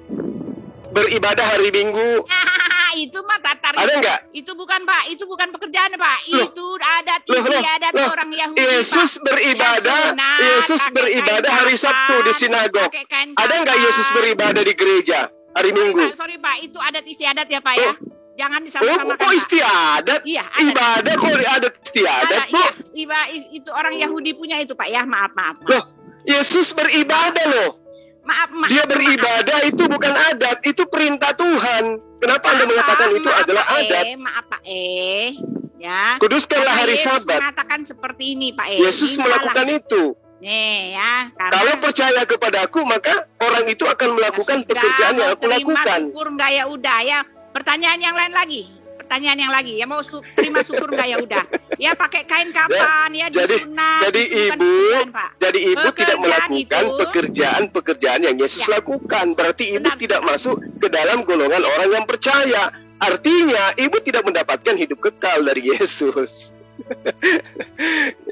S2: beribadah hari Minggu?
S4: Itu mah tatar.
S2: Ada nggak?
S4: Itu bukan Pak, itu bukan pekerjaan Pak. Itu adat istiadat orang Yahudi.
S2: Yesus beribadah, hari Sabtu di sinagog. Ada nggak Yesus beribadah di gereja hari Minggu?
S4: Sorry Pak, itu adat istiadat ya Pak ya. Jangan disamakan.
S2: Kok istiadat?
S4: Iya,
S2: ibadah kok adat istiadat, Bu?
S4: Iya, itu orang Yahudi punya itu Pak ya. Maaf.
S2: Loh, Yesus beribadah loh.
S4: Maaf.
S2: Dia beribadah itu bukan adat, itu perintah Tuhan. Kenapa Anda mengatakan itu adalah adat?
S4: Maaf Pak ya.
S2: Kuduskanlah hari Sabat.
S4: Yesus mengatakan seperti ini Pak
S2: Yesus melakukan itu.
S4: Nih ya.
S2: Kalau percaya kepadaku, maka orang itu akan melakukan pekerjaan yang aku lakukan.
S4: Syukur enggak ya udah ya. Pertanyaan yang lain lagi. Ya mau terima syukur enggak ya udah. Ya pakai kain kapan ya disunat.
S2: Jadi ibu tidak melakukan pekerjaan-pekerjaan yang Yesus lakukan. Berarti ibu tidak masuk ke dalam golongan orang yang percaya. Artinya ibu tidak mendapatkan hidup kekal dari Yesus.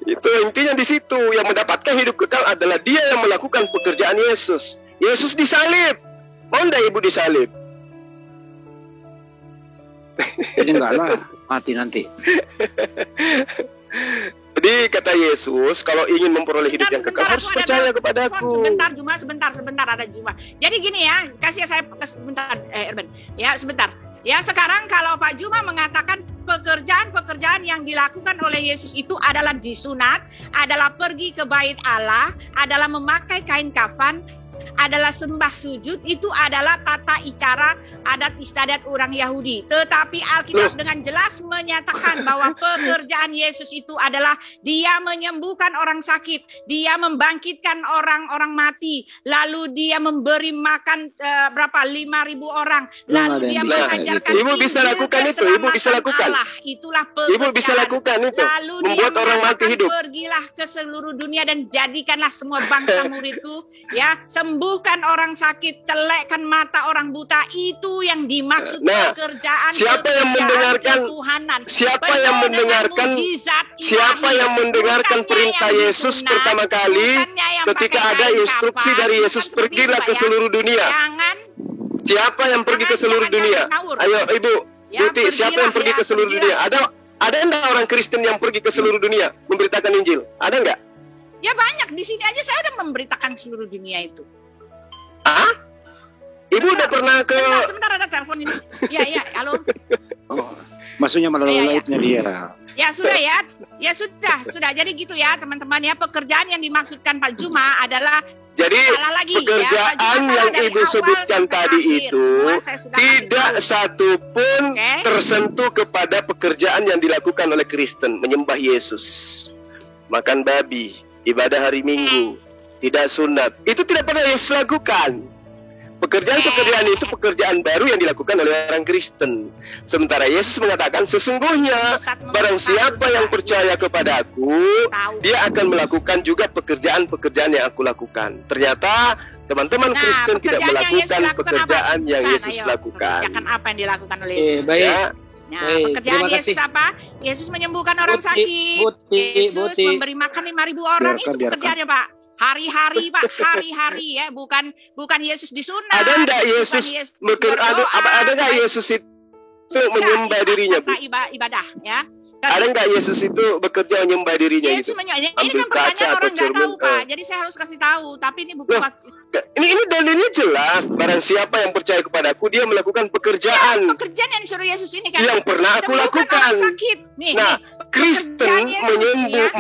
S2: Itu intinya di situ. Yang mendapatkan hidup kekal adalah dia yang melakukan pekerjaan Yesus. Yesus disalib. Mau enggak ibu disalib?
S6: Jadi enggak lah, mati nanti.
S2: Jadi kata Yesus, kalau ingin memperoleh hidup yang kekal harus percaya kepadaku.
S4: Sebentar ada Juma. Jadi gini ya, kasih saya sebentar, Erben. Ya sebentar. Ya sekarang kalau Pak Juma mengatakan pekerjaan-pekerjaan yang dilakukan oleh Yesus itu adalah disunat, adalah pergi ke bait Allah, adalah memakai kain kafan, adalah sembah sujud, itu adalah tata cara adat istiadat orang Yahudi. Tetapi Alkitab dengan jelas menyatakan bahwa pekerjaan Yesus itu adalah dia menyembuhkan orang sakit, dia membangkitkan orang-orang mati, lalu dia memberi makan 5.000 orang, lalu dia mengajarkan
S2: ibu bisa lakukan itu, ibu bisa lakukan
S4: Allah. Itulah pekerjaan.
S2: Ibu bisa lakukan itu,
S4: lalu
S2: membuat orang mati hidup.
S4: Pergilah ke seluruh dunia dan jadikanlah semua bangsa muridku, ya. Sembuhkan orang sakit, celekkan mata orang buta, itu yang dimaksud pekerjaan.
S2: Siapa yang mendengarkan perintah Yesus pertama kali ketika ada instruksi dari Yesus, pergilah ke seluruh dunia. Siapa yang pergi ke seluruh dunia? Ayo Ibu, Buti, siapa yang pergi ke seluruh dunia? Ada enggak orang Kristen yang pergi ke seluruh dunia memberitakan Injil? Ada enggak?
S4: Ya banyak, di sini aja saya udah memberitakan seluruh dunia itu.
S2: Ah? Ibu udah pernah ke...
S4: Sebentar ada telepon ini. Iya, halo.
S6: Oh, maksudnya melalui lautnya dia.
S4: Ya sudah ya. Ya sudah. Jadi gitu ya teman-teman ya, pekerjaan yang dimaksudkan Pak Juma adalah
S2: Jadi pekerjaan yang Ibu sebutkan tadi itu tidak satu pun tersentuh kepada pekerjaan yang dilakukan oleh Kristen, menyembah Yesus, makan babi, ibadah hari Minggu, tidak sunat. Itu tidak pernah Yesus lakukan. Pekerjaan-pekerjaan itu pekerjaan baru yang dilakukan oleh orang Kristen. Sementara Yesus mengatakan, sesungguhnya barang siapa yang percaya kepadaku, dia akan melakukan juga pekerjaan-pekerjaan yang aku lakukan. Ternyata teman-teman Kristen tidak melakukan pekerjaan yang Yesus lakukan.
S4: Pekerjaan apa yang dilakukan oleh Yesus? Nah, pekerjaan Yesus apa? Yesus menyembuhkan orang sakit. Yesus memberi makan 5.000 orang. Itu pekerjaannya, Pak. Hari-hari, Pak, hari-hari ya, bukan Yesus disunat.
S2: Ada enggak Yesus ada enggak Yesus itu menyembah dirinya, Bu?
S4: Ibadah ya.
S2: Ada enggak Yesus itu bekerja menyembah dirinya
S4: Yesus
S2: itu?
S4: ini kan pertanyaan orang nggak tahu, Pak. Jadi saya harus kasih tahu, tapi ini bukan
S2: ini dalilnya jelas. Barang siapa yang percaya kepadaku, dia melakukan pekerjaan.
S4: Ya, pekerjaan yang disuruh Yesus ini kan.
S2: Yang pernah aku lakukan. Nah, Kristen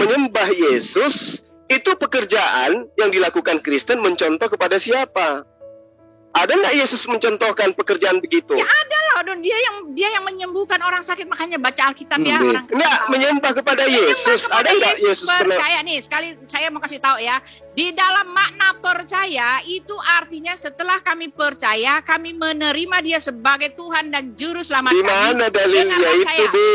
S2: menyembah Yesus. Itu pekerjaan yang dilakukan Kristen mencontoh kepada siapa? Ada nggak Yesus mencontohkan pekerjaan begitu?
S4: Ya ada lah, dia yang menyembuhkan orang sakit, makanya baca Alkitab ya orang.
S2: Nggak menyembah kepada Yesus. Ada nggak Yesus
S4: percaya nih? Sekali saya mau kasih tahu ya, di dalam makna percaya itu artinya setelah kami percaya, kami menerima Dia sebagai Tuhan dan Juru Selamat kami.
S2: Di mana dalilnya itu, Bu?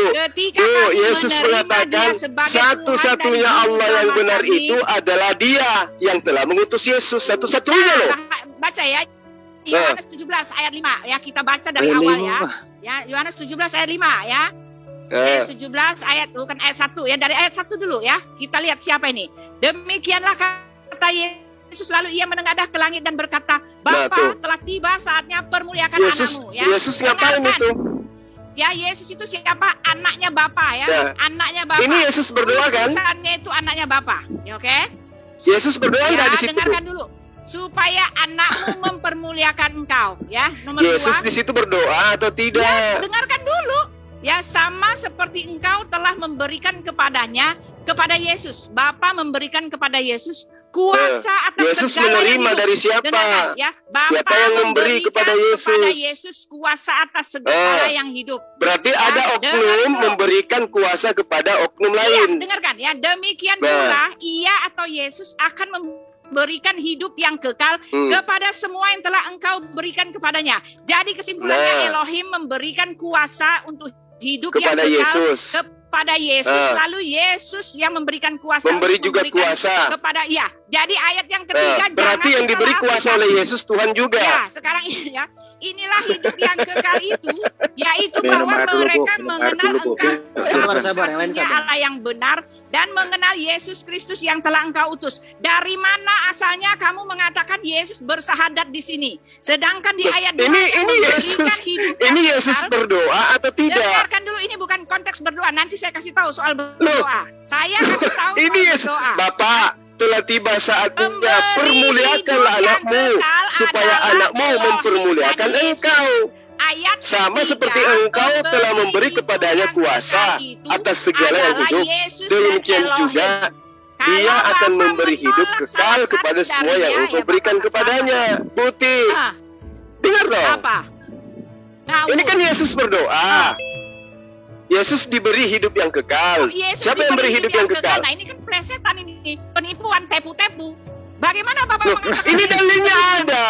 S2: Yesus mengatakan satu-satunya Allah yang benar itu adalah Dia yang telah mengutus Yesus, satu-satunya loh.
S4: Baca ya. Yohanes 17 ayat 5 ya, kita baca dari awal ya. Ya, Yohanes 17 ayat 5 ya. 17 ayat bukan ayat 1 ya, dari ayat 1 dulu ya. Kita lihat siapa ini. Demikianlah kata Yesus, lalu ia menengadah ke langit dan berkata, Bapa, telah tiba saatnya permuliakan anakmu ya.
S2: Yesus ngapain itu?
S4: Ya, Yesus itu siapa? Anaknya Bapa ya. Anaknya Bapa.
S2: Ini Yesus berdoa kan?
S4: Tulisannya itu anaknya Bapa. Ya, oke?
S2: Yesus berdoa enggak di situ?
S4: Dengarkan dulu. Supaya anakmu mempermuliakan engkau ya. Nomor
S2: Yesus
S4: 2,
S2: di situ berdoa atau tidak?
S4: Ya, dengarkan dulu. Ya, sama seperti engkau telah memberikan kepada Yesus. Bapa memberikan kepada Yesus kuasa atas
S2: Yesus
S4: segala
S2: menerima
S4: yang
S2: dari siapa?
S4: Dengarkan, ya. Bapa
S2: siapa yang memberi kepada
S4: Yesus kuasa atas segala yang hidup.
S2: Berarti ya, ada oknum memberikan kuasa kepada oknum lain.
S4: Dengarkan ya. Demikian pula ia atau Yesus akan memberikan hidup yang kekal kepada semua yang telah engkau berikan kepadanya. Jadi kesimpulannya Elohim memberikan kuasa untuk hidup
S2: kepada
S4: yang kekal kepada Yesus. Lalu Yesus yang memberikan kuasa,
S2: memberi juga kuasa
S4: kepada Jadi ayat yang ketiga
S2: berarti yang diberi kuasa oleh Yesus Tuhan juga.
S4: Ya, sekarang ya. Inilah hidup yang kekal itu, yaitu bahwa mereka mengenal engkau satu-satunya Allah yang benar dan mengenal Yesus Kristus yang telah engkau utus. Dari mana asalnya kamu mengatakan Yesus bersahadat di sini? Sedangkan di ayat
S2: ini Yesus berdoa atau tidak?
S4: Dengarkan dulu, ini bukan konteks berdoa. Nanti saya kasih tahu soal berdoa. Saya kasih tahu
S2: ini Yesus berdoa. Bapak, telah tiba saatnya permuliakanlah anakmu, supaya anakmu mempermuliakan engkau. Sama seperti engkau telah memberi kepadanya kuasa atas segala yang hidup, demikian juga Dia akan memberi hidup kekal kepada semua yang engkau berikan kepadanya. Putih, dengar dong. Ini kan Yesus berdoa. Yesus diberi hidup yang kekal. Siapa yang beri hidup yang kekal?
S4: Nah, ini kan plesetan, ini penipuan, tepu-tepu. Bagaimana Bapak mengatakan
S2: ini dalilnya ada?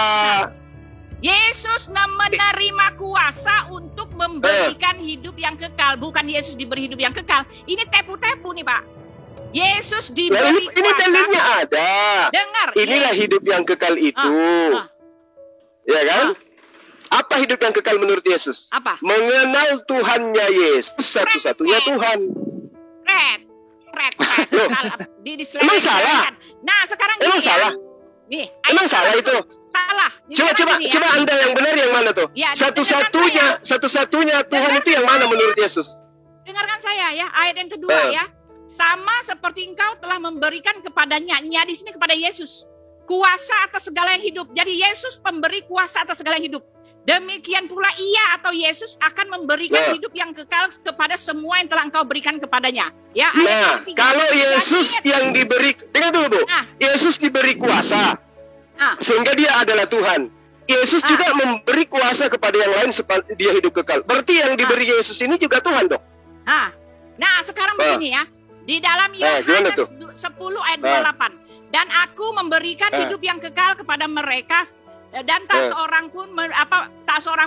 S4: Yesus menerima kuasa untuk memberikan hidup yang kekal. Bukan Yesus diberi hidup yang kekal. Ini tepu-tepu nih, Pak. Yesus diberi kuasa.
S2: Ini dalilnya ada.
S4: Dengar.
S2: Inilah hidup yang kekal itu. Ya kan? Apa hidup yang kekal menurut Yesus?
S4: Apa?
S2: Mengenal Tuhannya Yesus, satu-satunya Tuhan. Emang salah?
S4: Nah, sekarang
S2: emang salah?
S4: Nih,
S2: emang salah itu?
S4: Salah.
S2: Coba Anda yang benar yang mana tuh? Satu-satunya Tuhan itu yang mana menurut Yesus?
S4: dengarkan saya ya, ayat yang kedua ya. Sama seperti engkau telah memberikan kepadanya, di sini kepada Yesus, kuasa atas segala yang hidup. Jadi Yesus pemberi kuasa atas segala yang hidup. Demikian pula ia atau Yesus akan memberikan hidup yang kekal kepada semua yang telah engkau berikan kepadanya. Ya, ayat
S2: kalau Yesus yang diberi, dengar dulu Bu, Yesus diberi kuasa, sehingga dia adalah Tuhan. Yesus juga memberi kuasa kepada yang lain supaya dia hidup kekal. Berarti yang diberi Yesus ini juga Tuhan dong.
S4: Nah, sekarang begini ya, di dalam Yohanes 10 ayat 28, dan aku memberikan hidup yang kekal kepada mereka, dan tak seorang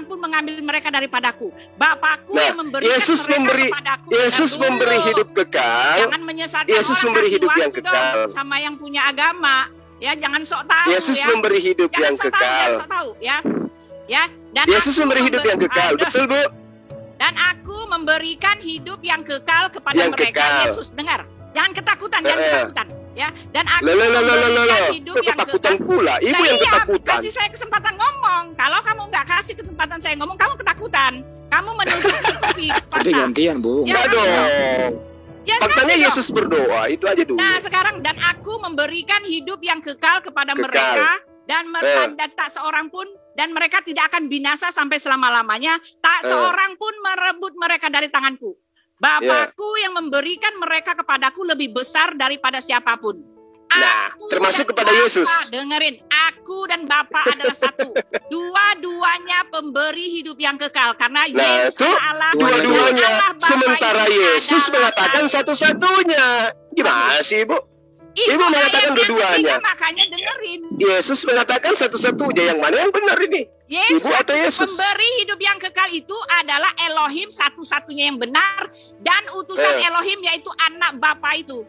S4: pun mengambil mereka daripadaku. Bapakku yang memberikan mereka kepadaku.
S2: Yesus memberi hidup kekal.
S4: Jangan menyesatkan
S2: Yesus
S4: orang,
S2: memberi hidup yang
S4: dong
S2: kekal
S4: sama yang punya agama. Ya, jangan sok tahu.
S2: Yesus memberi hidup yang kekal.
S4: Jangan sok tahu ya. Ya, dan
S2: Yesus memberi hidup yang kekal. Betul, Bu?
S4: Dan aku memberikan hidup yang kekal kepada mereka. Yesus, dengar. Jangan ketakutan, jangan ketakutan. Ya, dan aku memberikan hidup yang
S2: ketakutan
S4: kekal.
S2: pula. Ibu yang ketakutan.
S4: Kasih saya kesempatan ngomong. Kalau kamu nggak kasih kesempatan saya ngomong, kamu ketakutan. Kamu menutupi fakta.
S5: Jadi gantian, Bu.
S2: Enggak dong.
S4: Ya,
S2: faktanya Yesus berdoa, itu aja dulu.
S4: Nah, sekarang, dan aku memberikan hidup yang kekal kepada mereka, dan tak seorang pun, dan mereka tidak akan binasa sampai selama-lamanya, tak seorang pun merebut mereka dari tanganku. Bapakku yang memberikan mereka kepadaku lebih besar daripada siapapun.
S2: Nah, termasuk kepada
S4: Bapa,
S2: Yesus.
S4: Dengerin, aku dan Bapa adalah satu. Dua-duanya pemberi hidup yang kekal. Karena Yesus Allah.
S2: Dua-duanya. Sementara Yesus mengatakan satu-satunya. Gimana sih, Bu? Ibu mengatakan dua-duanya.
S4: Makanya dengerin.
S2: Yesus mengatakan satu-satunya. Yang mana yang benar ini?
S4: Yesus,
S2: Ibu atau Yesus?
S4: Pemberi hidup yang kekal itu adalah Elohim, satu-satunya yang benar, dan utusan Elohim yaitu anak Bapa itu.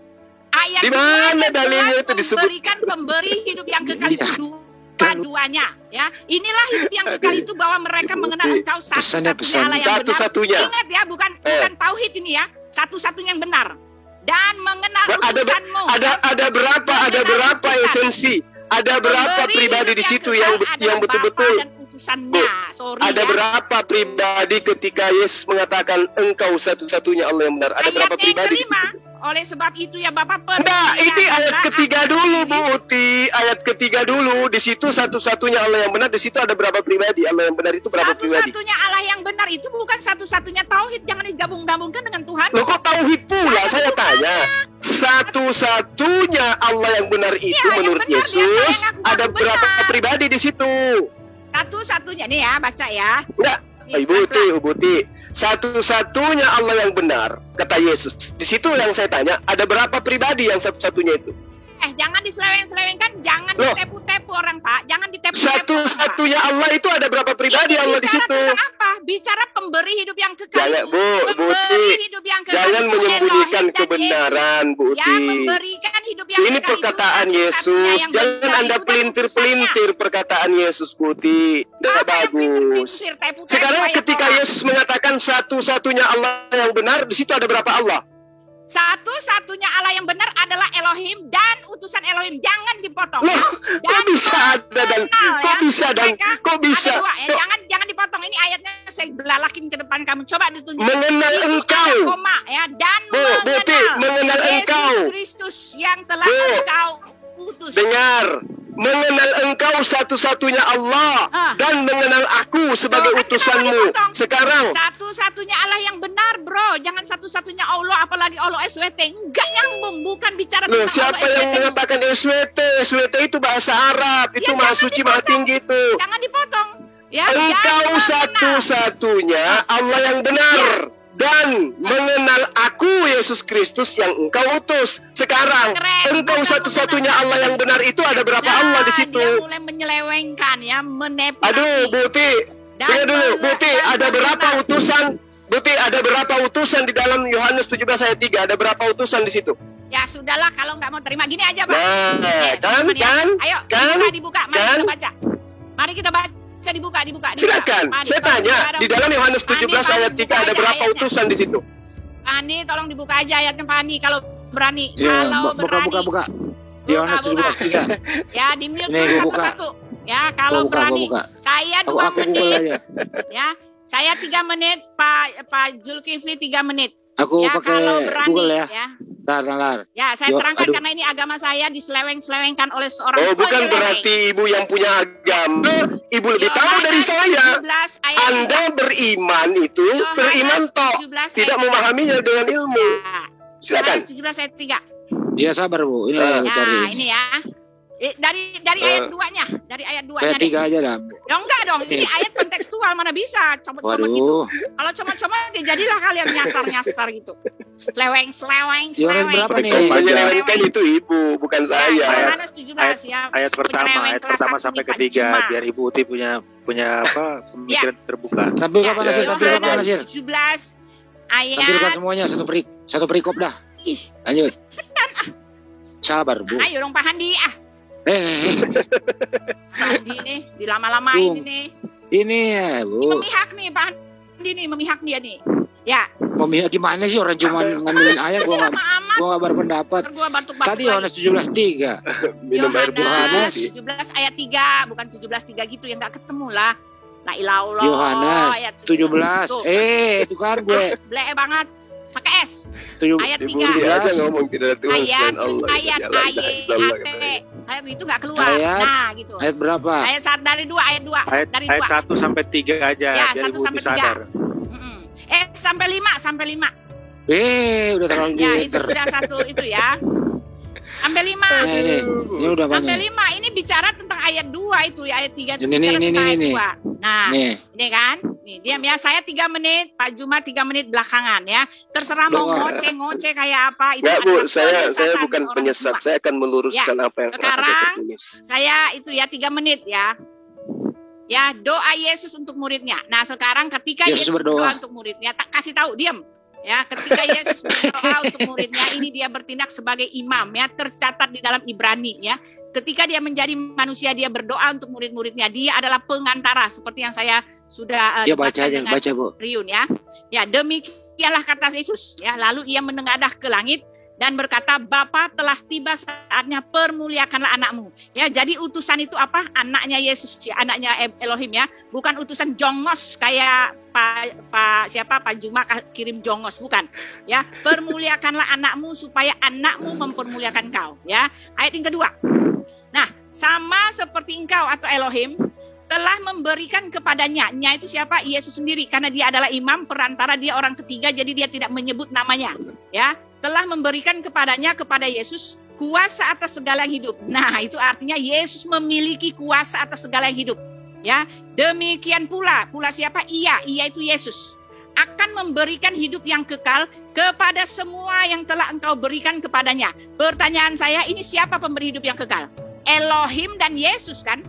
S4: Ayat
S2: di mana dalilnya itu disebut?
S4: Memberikan pemberi hidup yang kekal itu dua-duanya. Ya, inilah hidup yang kekal itu bahwa mereka mengenal Engkau satu-satunya Allah yang benar. Ingat ya, bukan tauhid ini ya, satu-satunya yang benar. Dan mengenal utusanmu.
S2: Ada berapa esensi? Ada berapa pribadi di situ yang betul-betul? Ada berapa pribadi ketika Yesus mengatakan Engkau satu-satunya Allah yang benar? Ada berapa pribadi?
S4: Oleh sebab itu ya Bapak
S2: Nah, itu ayat ketiga dulu, Bu Uti. Ayat ketiga dulu. Di situ satu-satunya Allah yang benar. Di situ ada berapa pribadi? Allah yang benar itu berapa pribadi?
S4: Satu-satunya Allah yang benar itu bukan satu-satunya tauhid. Jangan digabung-gabungkan dengan Tuhan.
S2: Loh, kok tauhid pula? Saya tanya. Satu-satunya Allah yang benar itu menurut Yesus ada berapa pribadi di situ?
S4: Satu-satunya nih ya, baca ya.
S2: Enggak, Ibu Uti. Satu-satunya Allah yang benar, kata Yesus. Di situ yang saya tanya, ada berapa pribadi yang satu-satunya itu?
S4: Jangan diseleweng-selewengkan, jangan ditepu-tepu orang, Pak. Jangan ditepu-tepu.
S2: Satu-satunya Allah itu ada berapa pribadi Allah di situ?
S4: Apa? Bicara pemberi hidup yang kekal.
S2: Jangan, Bu Uti. Jangan menyembunyikan kebenaran, Bu Uti.
S4: Yang memberikan hidup yang
S2: ini perkataan Yesus. Jangan Anda pelintir-pelintir perkataan Yesus, Bu Uti. Tidak bagus. Sekarang ketika Yesus mengatakan satu-satunya Allah yang benar, di situ ada berapa Allah?
S4: Satu-satunya Allah yang benar adalah Elohim dan utusan Elohim. Jangan dipotong.
S2: Loh, kok bisa dan kok bisa?
S4: Jangan dipotong. Ini ayatnya saya belalakin ke depan kamu. Coba ditunjuk.
S2: Mengenal Engkau.
S4: Dan
S2: mengenal Engkau.
S4: Yesus Kristus yang telah Engkau utus.
S2: Dengar. Mengenal Engkau satu-satunya Allah dan mengenal aku sebagai utusanmu. Sekarang
S4: satu-satunya Allah yang benar, bro. Jangan satu-satunya Allah, apalagi Allah SWT. Enggak nyambung, bukan bicara tentang
S2: siapa
S4: Allah
S2: yang mengatakan SWT? SWT itu bahasa Arab, itu maha suci, maha tinggi itu.
S4: Jangan dipotong. Ya,
S2: Engkau satu-satunya Allah yang benar. Dan mengenal aku Yesus Kristus yang Engkau utus. Sekarang Engkau satu-satunya Allah yang benar itu ada berapa Allah di situ?
S4: Dia mulai menyelewengkan ya, menepu.
S2: Aduh, Buti. Dengar dulu, Buti, ada berapa utusan? Buti, ada berapa utusan di dalam Yohanes 17 ayat 3? Ada berapa utusan di situ?
S4: Ya sudahlah, kalau nggak mau terima gini aja, Pak.
S2: Ayo,
S4: dibuka, mari kita baca. Mari kita baca. Dibuka.
S2: Silakan. Saya tanya, di dalam Yohanes 17 ayat 3 ada berapa utusan di situ?
S4: Pani, tolong dibuka aja ayatnya, Pani, kalau berani.
S5: Ya,
S4: kalau berani.
S5: Buka. Yohanes 17 3.
S4: Ya, di mute satu-satu. Ya, kalau berani. Saya 2 menit. Ya, saya 3 menit, Pak Zulkifli 3 menit.
S6: Aku
S4: Ya,
S6: pakai
S4: kalau berani
S6: Google ya.
S4: ya.
S6: Tar.
S4: Ya, saya
S6: Yo,
S4: terangkan
S6: aduh.
S4: karena ini agama saya diseleweng-selewengkan oleh seorang.
S2: Oh, bukan
S4: iya,
S2: berarti ibu yang punya agama, ibu lebih tahu dari saya.
S4: 17 ayat
S2: Anda beriman itu
S4: Yohanes
S2: beriman toh,
S4: 17
S2: tidak
S4: ayat
S2: memahaminya dengan ilmu.
S4: Ya.
S2: Silakan.
S4: Yohanes 17 ayat 3.
S6: Iya sabar Bu, ini aku cari.
S4: Nah, ini ya. Dari ayat 2-nya, dari ayat 2-nya
S6: Ayat
S4: deh.
S6: 3 aja lah.
S4: Ya enggak dong, ini ayat kontekstual mana bisa comot-comot gitu.
S6: Waduh.
S4: Kalau comot-comot ya jadilah kalian nyasar-nyasar gitu. Seleweng.
S6: Yohanes berapa nih?
S2: Menyelewengkan itu ibu, bukan saya.
S4: Yohanes 17 ya.
S5: Ayat pertama sampai ketiga biar Ibu Uti punya apa pemikiran terbuka.
S6: Tampilkan mana sih? Tampilkan mana sih?
S4: Yohanes 17 ayat.
S6: Tampilkan semuanya satu perikop dah.
S4: Ih,
S6: Lanjut. Sabar Bu.
S4: ayo dong Pak Handi Pak Handi nih dilama-lamain
S6: Bung.
S4: ini.
S6: Ini ya Bu.
S4: Memihak nih Pak Handi nih, memihak dia nih. Ya,
S6: Memihak gimana sih orang cuma ngambilin ayat
S4: masih
S6: gua
S4: lama amat.
S6: nggak berpendapat.
S4: Ntar gua batuk-batuk
S6: Tadi Yohanes 17:3.
S2: Minum air
S4: Yohanes
S2: putih.
S4: 17 ayat 3, bukan 17:3 gitu ya, nggak ketemu lah. La ilaha illallah.
S6: Yohanes
S4: ayat
S6: 17.
S4: Tuh.
S6: Itu kan gue.
S4: Blek banget. Pakai S.
S6: 7
S4: Ayat
S2: Ibu
S4: 3.
S2: dia aja ngomong tidak ada Tuhan
S4: Ayat
S2: selain
S4: terus
S2: Allah.
S4: ayat
S2: Ya Allah, ya Allah,
S4: ayat kayak begitu nggak keluar.
S6: Ayat.
S4: Nah, gitu.
S6: Ayat berapa?
S4: Ayat 1 dari 2, ayat 2. Dari 2.
S5: Ayat 1 sampai 3 aja
S4: Ya,
S5: biar
S4: 1
S5: Ibu Uti
S4: sampai 3.
S5: sadar.
S4: Sampai 5.
S6: Udah terlalu
S4: Ya, itu
S6: pinter.
S4: sudah satu itu ya. Sampai 5.
S6: Nah, ini udah
S4: Sampai
S6: banyak.
S4: 5 ini bicara tentang ayat 2 itu ya, ayat 3 itu
S6: Ini,
S4: bicara
S6: ini,
S4: tentang
S6: ini,
S4: ayat
S6: ini.
S4: 2. Nah,
S6: Nih,
S4: ini kan. Nih, diam ya. Saya 3 menit, Pak Juma 3 menit belakangan ya. Terserah mau
S6: Doa.
S4: ngoceh-ngoceh kayak apa itu.
S2: Enggak Bu,
S4: adalah
S2: saya
S4: penyesatan
S2: bukan
S4: seorang
S2: penyesat.
S4: tua.
S2: Saya akan meluruskan apa yang telah
S4: Sekarang,
S2: ada tertulis.
S4: Saya itu ya 3 menit ya. Ya, doa Yesus untuk muridnya. Nah, sekarang ketika
S6: Yesus
S4: Yesus
S6: berdoa.
S4: berdoa untuk muridnya, tak kasih tahu, diam. Ya, ketika Yesus berdoa untuk muridnya, ini dia bertindak sebagai imam ya, tercatat di dalam Ibrani ya. Ketika dia menjadi manusia, dia berdoa untuk murid-muridnya. Dia adalah pengantara seperti yang saya sudah
S6: ya baca
S4: debatkan
S6: aja,
S4: dengan
S6: baca Bu.
S4: Riun ya. Ya, demikianlah kata Yesus ya. Lalu ia menengadah ke langit dan berkata, Bapa telah tiba saatnya, permuliakanlah anakmu. Ya, jadi utusan itu apa? Anaknya Yesus, ya, anaknya Elohim ya. Bukan utusan jongos kayak Pak Juma kirim jongos, bukan. Ya, permuliakanlah anakmu supaya anakmu mempermuliakan kau. Ya, ayat yang kedua. Nah, sama seperti engkau atau Elohim telah memberikan kepadanya. Nya itu siapa? Yesus sendiri, karena dia adalah imam perantara, dia orang ketiga, jadi dia tidak menyebut namanya. Ya, telah memberikan kepadanya, kepada Yesus, kuasa atas segala yang hidup. Nah, itu artinya Yesus memiliki kuasa atas segala yang hidup. Ya, demikian pula siapa? Ia itu Yesus akan memberikan hidup yang kekal kepada semua yang telah engkau berikan kepadanya. Pertanyaan saya, ini siapa pemberi hidup yang kekal? Elohim dan Yesus kan?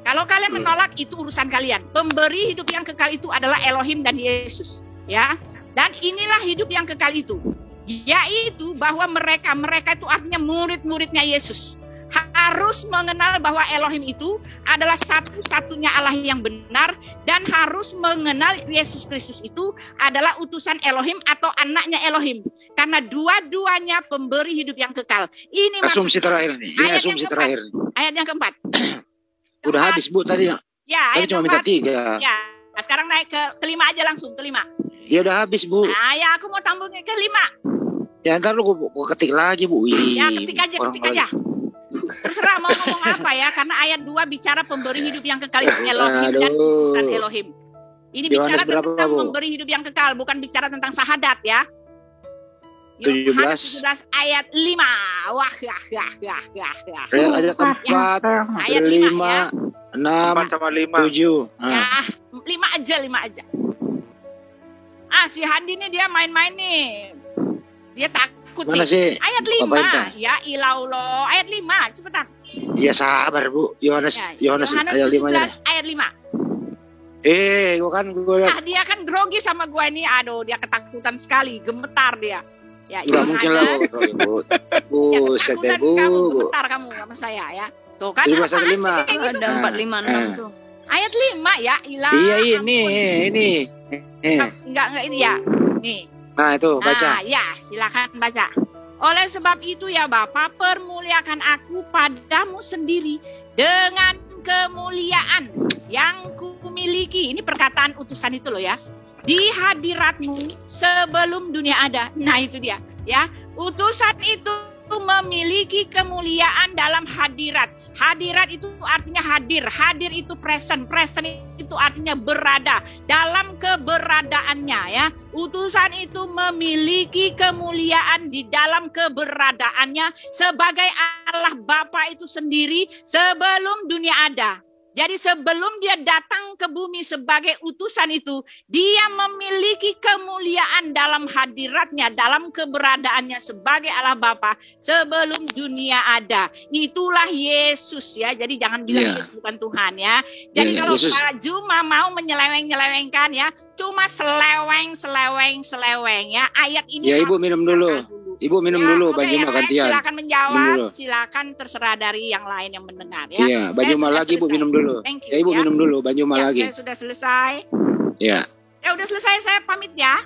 S4: Kalau kalian menolak, itu urusan kalian. Pemberi hidup yang kekal itu adalah Elohim dan Yesus, ya. Dan inilah hidup yang kekal itu, yaitu bahwa mereka itu artinya murid-muridnya Yesus harus mengenal bahwa Elohim itu adalah satu-satunya Allah yang benar, dan harus mengenal Yesus Kristus itu adalah utusan Elohim atau anaknya Elohim, karena dua-duanya pemberi hidup yang kekal. Ini
S6: Asumsi
S4: maksud
S6: terakhir nih. Ini
S4: ayat
S6: asumsi
S4: yang
S6: terakhir.
S4: ayat yang keempat.
S6: Udah habis Bu tadi.
S4: Ya,
S6: Tadi
S4: ayat
S6: cuma minta
S4: keempat.
S6: 3.
S4: Ya, sekarang naik ke kelima aja langsung, kelima.
S6: Ya udah habis Bu.
S4: Nah, ya aku mau tambahnya kelima.
S6: Ya ntar lu gua ketik lagi Bu.
S4: Ya, ketik aja. Terserah mau ngomong apa ya, karena ayat 2 bicara pemberi hidup yang kekal itu Elohim dan utusan Elohim. Ini bicara tentang memberi hidup yang kekal, bukan bicara tentang sahadat ya. 17 ayat 5. Wah.
S6: Ayat 4,
S4: Ayat 5 ya.
S6: 6,
S5: 4 sama 5.
S6: 7.
S4: Ya, 5 aja. Si Handi nih dia main-main nih. Dia takut
S6: Mana
S4: nih.
S6: sih?
S4: Ayat 5. Ya ilallah. Ayat 5, cepetan.
S6: Ya sabar Bu. Yohanes
S4: Yohanes
S6: ayat 5.
S4: 17 ayat 5.
S6: Gua
S4: Dia kan grogi sama gua ini. Aduh, dia ketakutan sekali, gemetar dia. Ya,
S6: nggak mungkin lah Bu. Buset deh Bu.
S4: Kamu gemetar kamu sama saya ya. Tuh kan.
S6: 17 ayat 5.
S4: Ada 4, 5, 6 tuh. Ayat 5 ya, ilah.
S6: Iya ini.
S4: Enggak ini ya. Nih.
S6: Nah itu baca.
S4: Nah, ya, silakan baca. Oleh sebab itu ya Bapa, permuliakan aku padamu sendiri dengan kemuliaan yang kumiliki. Ini perkataan utusan itu loh ya. di hadirat-Mu sebelum dunia ada. Nah itu dia, ya. Utusan itu memiliki kemuliaan dalam hadirat. Hadirat itu artinya hadir. Hadir itu present. Present itu artinya berada. Dalam keberadaannya, ya. Utusan itu memiliki kemuliaan di dalam keberadaannya sebagai Allah Bapa itu sendiri sebelum dunia ada. Jadi sebelum dia datang ke bumi sebagai utusan itu, dia memiliki kemuliaan dalam hadiratnya, dalam keberadaannya sebagai Allah Bapa sebelum dunia ada. Itulah Yesus, ya. Jadi jangan bilang Yesus bukan Tuhan, ya. Jadi kalau
S6: Yesus.
S4: Pak Juma mau menyeleweng-nyelewengkan, ya, cuma seleweng, ya. Ayat ini
S6: Ya, Ibu
S4: harus
S6: minum
S4: disangka
S6: dulu. Ibu minum dulu, Bang Juma gantian.
S4: Silakan
S6: Minum
S4: menjawab,
S6: dulu.
S4: silakan terserah dari yang lain yang mendengar, ya.
S6: Iya, Bang
S4: Saya
S6: Juma
S4: sudah
S6: lagi, Ibu
S4: selesai.
S6: minum dulu.
S4: Thank you,
S6: Ya, Ibu
S4: ya.
S6: minum dulu, Bang Juma
S4: Ya,
S6: lagi.
S4: saya sudah selesai.
S6: Ya.
S4: Ya udah selesai, saya pamit, ya.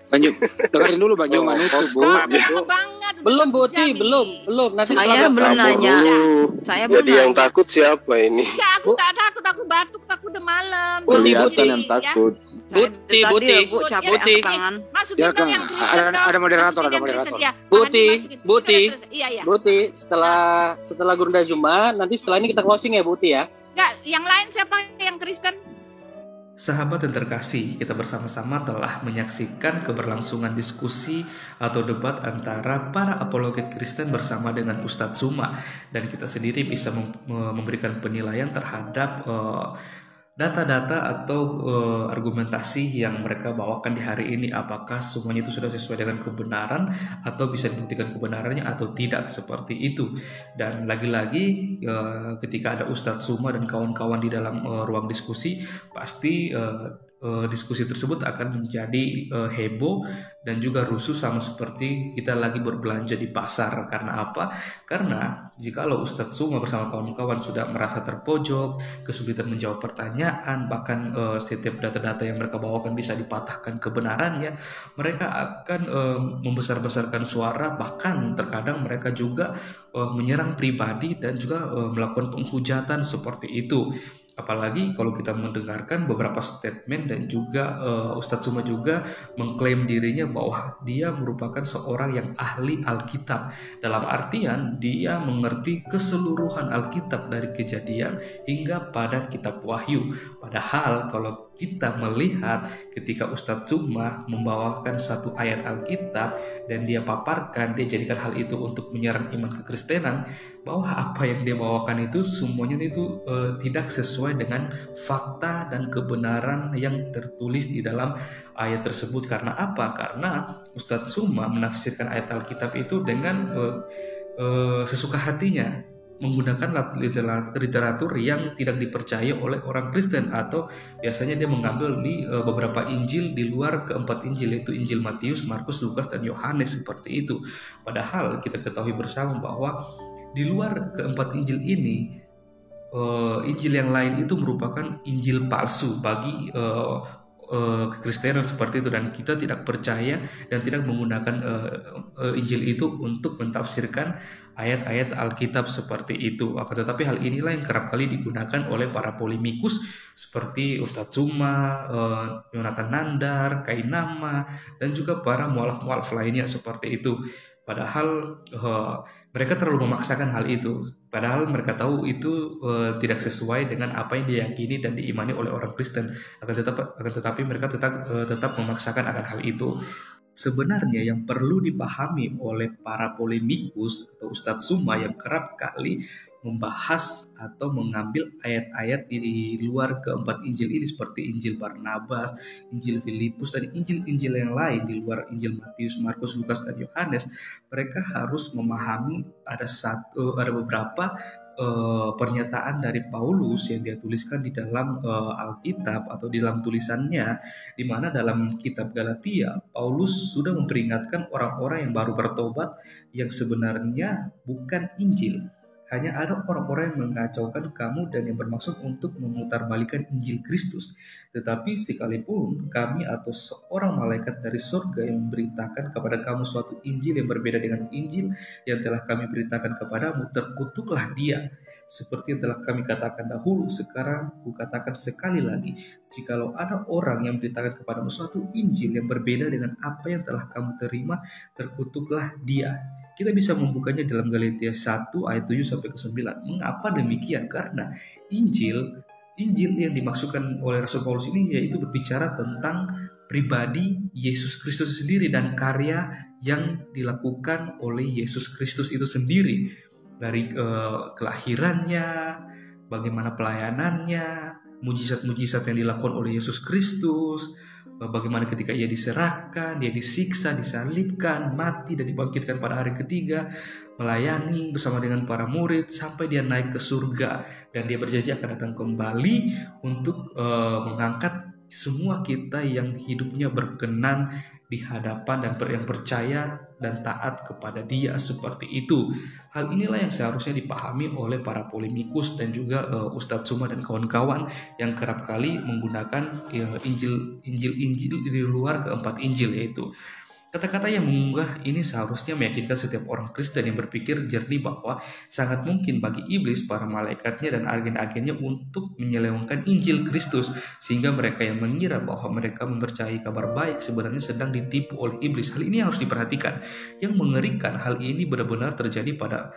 S6: Bang Juma, dengerin dulu Bang Juma nutup, Bu.
S4: Lama banget. udah
S3: Belum,
S4: sejam
S3: Buti,
S4: ini.
S3: belum. Nanti
S7: Saya
S3: setelah
S7: belum
S2: Sabar
S7: nanya.
S2: dulu.
S7: Saya belum
S2: Jadi yang
S7: nanya.
S2: takut siapa ini?
S4: Ya, aku tak takut, aku batuk, aku udah malam.
S2: Kelihatan yang
S4: Ya.
S2: takut.
S7: Buti,
S3: Buti.
S7: Bu, cabut
S3: Buti.
S7: tangan.
S4: Masukin
S6: Ya,
S4: dong
S6: Kang.
S4: yang Kristen
S6: Ada
S4: dong.
S6: moderator,
S4: Masukin
S6: ada
S4: yang Kristen,
S6: moderator.
S4: ya.
S3: Buti,
S4: Tangan dimasukin.
S3: Buti.
S4: Sudah selesai. Iya.
S3: Buti, setelah Gurunda Juma, nanti setelah ini kita closing ya, Buti, ya.
S4: Enggak, yang lain siapa yang Kristen?
S1: Sahabat yang terkasih, kita bersama-sama telah menyaksikan keberlangsungan diskusi atau debat antara para apologet Kristen bersama dengan Ustadz Suma, dan kita sendiri bisa memberikan penilaian terhadap data-data atau argumentasi yang mereka bawakan di hari ini, apakah semuanya itu sudah sesuai dengan kebenaran atau bisa dibuktikan kebenarannya atau tidak, seperti itu. Dan lagi-lagi ketika ada Ustadz Suma dan kawan-kawan di dalam ruang diskusi, pasti diskusi tersebut akan menjadi heboh dan juga rusuh, sama seperti kita lagi berbelanja di pasar. Karena apa? Karena jikalau Ustadz Suma bersama kawan-kawan sudah merasa terpojok, kesulitan menjawab pertanyaan, bahkan setiap data-data yang mereka bawakan bisa dipatahkan kebenarannya, mereka akan membesar-besarkan suara, bahkan terkadang mereka juga menyerang pribadi dan juga melakukan penghujatan seperti itu. Apalagi kalau kita mendengarkan beberapa statement dan juga Ustadz Suma juga mengklaim dirinya bahwa dia merupakan seorang yang ahli Alkitab. Dalam artian dia mengerti keseluruhan Alkitab dari Kejadian hingga pada kitab Wahyu. Padahal kalau kita melihat ketika Ustadz Suma membawakan satu ayat Alkitab dan dia paparkan, dia jadikan hal itu untuk menyerang iman kekristenan, bahwa apa yang dia bawakan itu semuanya itu tidak sesuai dengan fakta dan kebenaran yang tertulis di dalam ayat tersebut. Karena apa? Karena Ustadz Suma menafsirkan ayat Alkitab itu dengan sesuka hatinya, menggunakan literatur yang tidak dipercaya oleh orang Kristen, atau biasanya dia mengambil di beberapa Injil di luar keempat Injil, yaitu Injil Matius, Markus, Lukas, dan Yohanes, seperti itu. Padahal kita ketahui bersama bahwa di luar keempat Injil ini, Injil yang lain itu merupakan Injil palsu bagi kekristenan, seperti itu, dan kita tidak percaya dan tidak menggunakan Injil itu untuk mentafsirkan ayat-ayat Alkitab seperti itu. Akan tetapi hal inilah yang kerap kali digunakan oleh para polemikus seperti Ustadz Suma, Yonatan Nandar, Kainama, dan juga para mualaf-mualaf lainnya seperti itu. Padahal mereka terlalu memaksakan hal itu. Padahal mereka tahu itu tidak sesuai dengan apa yang diyakini dan diimani oleh orang Kristen. Akan tetapi mereka tetap memaksakan akan hal itu. Sebenarnya yang perlu dipahami oleh para polemikus atau Ustadz Suma yang kerap kali membahas atau mengambil ayat-ayat di luar keempat Injil ini, seperti Injil Barnabas, Injil Filipus, dan Injil-Injil yang lain di luar Injil Matius, Markus, Lukas, dan Yohanes, mereka harus memahami ada beberapa pernyataan dari Paulus yang dia tuliskan di dalam Alkitab atau di dalam tulisannya, di mana dalam kitab Galatia Paulus sudah memperingatkan orang-orang yang baru bertobat yang sebenarnya bukan Injil. Hanya ada orang-orang yang mengacaukan kamu dan yang bermaksud untuk memutarbalikkan Injil Kristus. Tetapi sekalipun kami atau seorang malaikat dari surga yang memberitakan kepada kamu suatu Injil yang berbeda dengan Injil yang telah kami beritakan kepadamu, terkutuklah dia. Seperti yang telah kami katakan dahulu, sekarang kukatakan sekali lagi, jikalau ada orang yang memberitakan kepadamu suatu Injil yang berbeda dengan apa yang telah kamu terima, terkutuklah dia. Kita bisa membukanya dalam Galatia 1 ayat 7 sampai ke 9. Mengapa demikian? Karena Injil yang dimaksudkan oleh Rasul Paulus ini yaitu berbicara tentang pribadi Yesus Kristus sendiri dan karya yang dilakukan oleh Yesus Kristus itu sendiri, dari kelahirannya, bagaimana pelayanannya, mujizat-mujizat yang dilakukan oleh Yesus Kristus, bagaimana ketika ia diserahkan, dia disiksa, disalibkan, mati dan dibangkitkan pada hari ketiga, melayani bersama dengan para murid sampai dia naik ke surga, dan dia berjanji akan datang kembali untuk mengangkat semua kita yang hidupnya berkenan di hadapan dan yang percaya dan taat kepada Dia seperti itu. Hal inilah yang seharusnya dipahami oleh para polemikus dan juga Ustadz Suma dan kawan-kawan yang kerap kali menggunakan Injil di luar keempat Injil, yaitu kata-kata yang mengunggah ini seharusnya meyakinkan setiap orang Kristen yang berpikir jernih bahwa sangat mungkin bagi iblis, para malaikatnya, dan agen-agennya untuk menyelewengkan Injil Kristus, sehingga mereka yang mengira bahwa mereka mempercayai kabar baik sebenarnya sedang ditipu oleh iblis. Hal ini harus diperhatikan. Yang mengerikan, hal ini benar-benar terjadi pada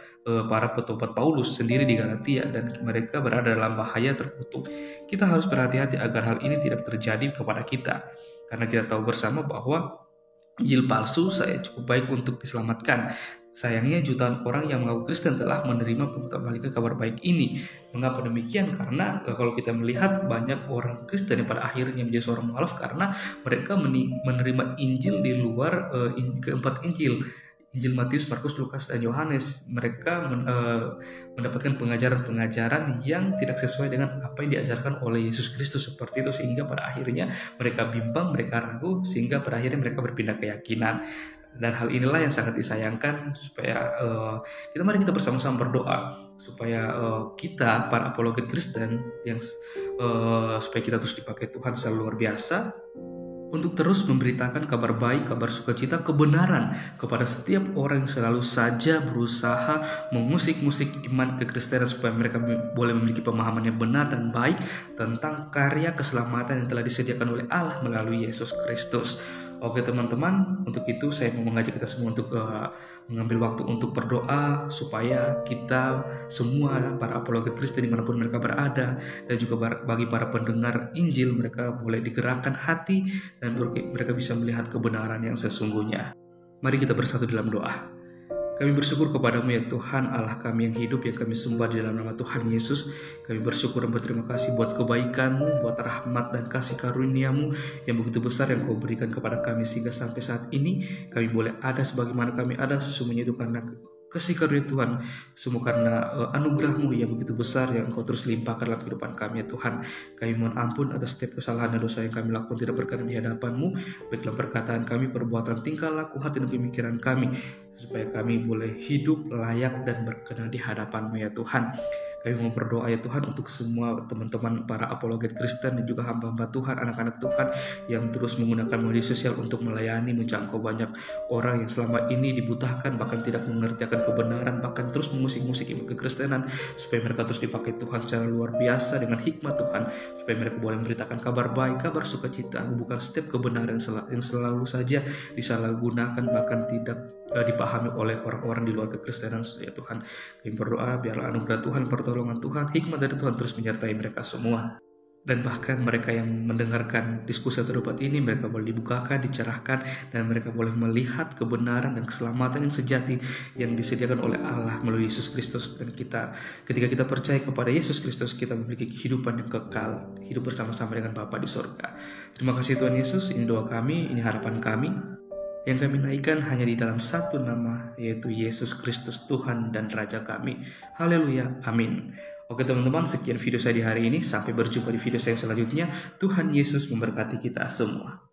S1: para petobat Paulus sendiri di Galatia, dan mereka berada dalam bahaya terkutuk. Kita harus berhati-hati agar hal ini tidak terjadi kepada kita, karena kita tahu bersama bahwa Injil palsu saya cukup baik untuk diselamatkan. Sayangnya jutaan orang yang mengaku Kristen telah menerima pemberitahuan kabar baik ini. Mengapa demikian? Karena kalau kita melihat banyak orang Kristen yang pada akhirnya menjadi seorang mualaf karena mereka menerima Injil di luar keempat Injil. Injil Matius, Markus, Lukas, dan Yohanes. Mereka mendapatkan pengajaran-pengajaran yang tidak sesuai dengan apa yang diajarkan oleh Yesus Kristus seperti itu, sehingga pada akhirnya mereka bimbang, mereka ragu, sehingga pada akhirnya mereka berpindah keyakinan. Dan hal inilah yang sangat disayangkan, supaya mari kita bersama-sama berdoa supaya kita para apologet Kristen yang supaya kita terus dipakai Tuhan secara luar biasa untuk terus memberitakan kabar baik, kabar sukacita, kebenaran kepada setiap orang yang selalu saja berusaha mengusik-musik iman kekristenan, supaya mereka boleh memiliki pemahaman yang benar dan baik tentang karya keselamatan yang telah disediakan oleh Allah melalui Yesus Kristus. Oke teman-teman, untuk itu saya mau mengajak kita semua untuk mengambil waktu untuk berdoa supaya kita semua para apologet Kristen dimanapun mereka berada, dan juga bagi para pendengar Injil, mereka boleh digerakkan hati dan mereka bisa melihat kebenaran yang sesungguhnya. Mari kita bersatu dalam doa. Kami bersyukur kepadamu ya Tuhan, Allah kami yang hidup, yang kami sembah di dalam nama Tuhan Yesus. Kami bersyukur dan berterima kasih buat kebaikan-Mu, buat rahmat dan kasih karunia-Mu yang begitu besar yang Kau berikan kepada kami, sehingga sampai saat ini kami boleh ada sebagaimana kami ada. Semuanya itu karena kasih karunia Tuhan, semua karena anugerah-Mu yang begitu besar yang Engkau terus limpahkan dalam kehidupan kami ya Tuhan. Kami mohon ampun atas setiap kesalahan dan dosa yang kami lakukan tidak berkenan di hadapan-Mu, baik dalam perkataan kami, perbuatan, tingkah laku, hati dan pemikiran kami, supaya kami boleh hidup layak dan berkenan di hadapan-Mu ya Tuhan. Kami mau berdoa ya Tuhan untuk semua teman-teman para apologet Kristen dan juga hamba-hamba Tuhan, anak-anak Tuhan yang terus menggunakan media sosial untuk melayani, menjangkau banyak orang yang selama ini dibutahkan, bahkan tidak mengerti akan kebenaran, bahkan terus mengusik-musik iman kekristenan, supaya mereka terus dipakai Tuhan secara luar biasa dengan hikmat Tuhan, supaya mereka boleh memberitakan kabar baik, kabar sukacita, bukan setiap kebenaran yang selalu saja disalahgunakan, bahkan tidak dipahami oleh orang-orang di luar kekristenan ya Tuhan. Kami berdoa biarlah anugerah Tuhan, pertolongan Tuhan, hikmat dari Tuhan terus menyertai mereka semua. Dan bahkan mereka yang mendengarkan diskusi atau debat ini, mereka boleh dibukakan, dicerahkan, dan mereka boleh melihat kebenaran dan keselamatan yang sejati yang disediakan oleh Allah melalui Yesus Kristus. Dan ketika kita percaya kepada Yesus Kristus, kita memiliki kehidupan yang kekal, hidup bersama-sama dengan Bapa di surga. Terima kasih Tuhan Yesus, ini doa kami, ini harapan kami, yang kami naikkan hanya di dalam satu nama, yaitu Yesus Kristus Tuhan dan Raja kami. Haleluya, amin. Oke teman-teman, sekian video saya di hari ini. Sampai berjumpa di video saya selanjutnya. Tuhan Yesus memberkati kita semua.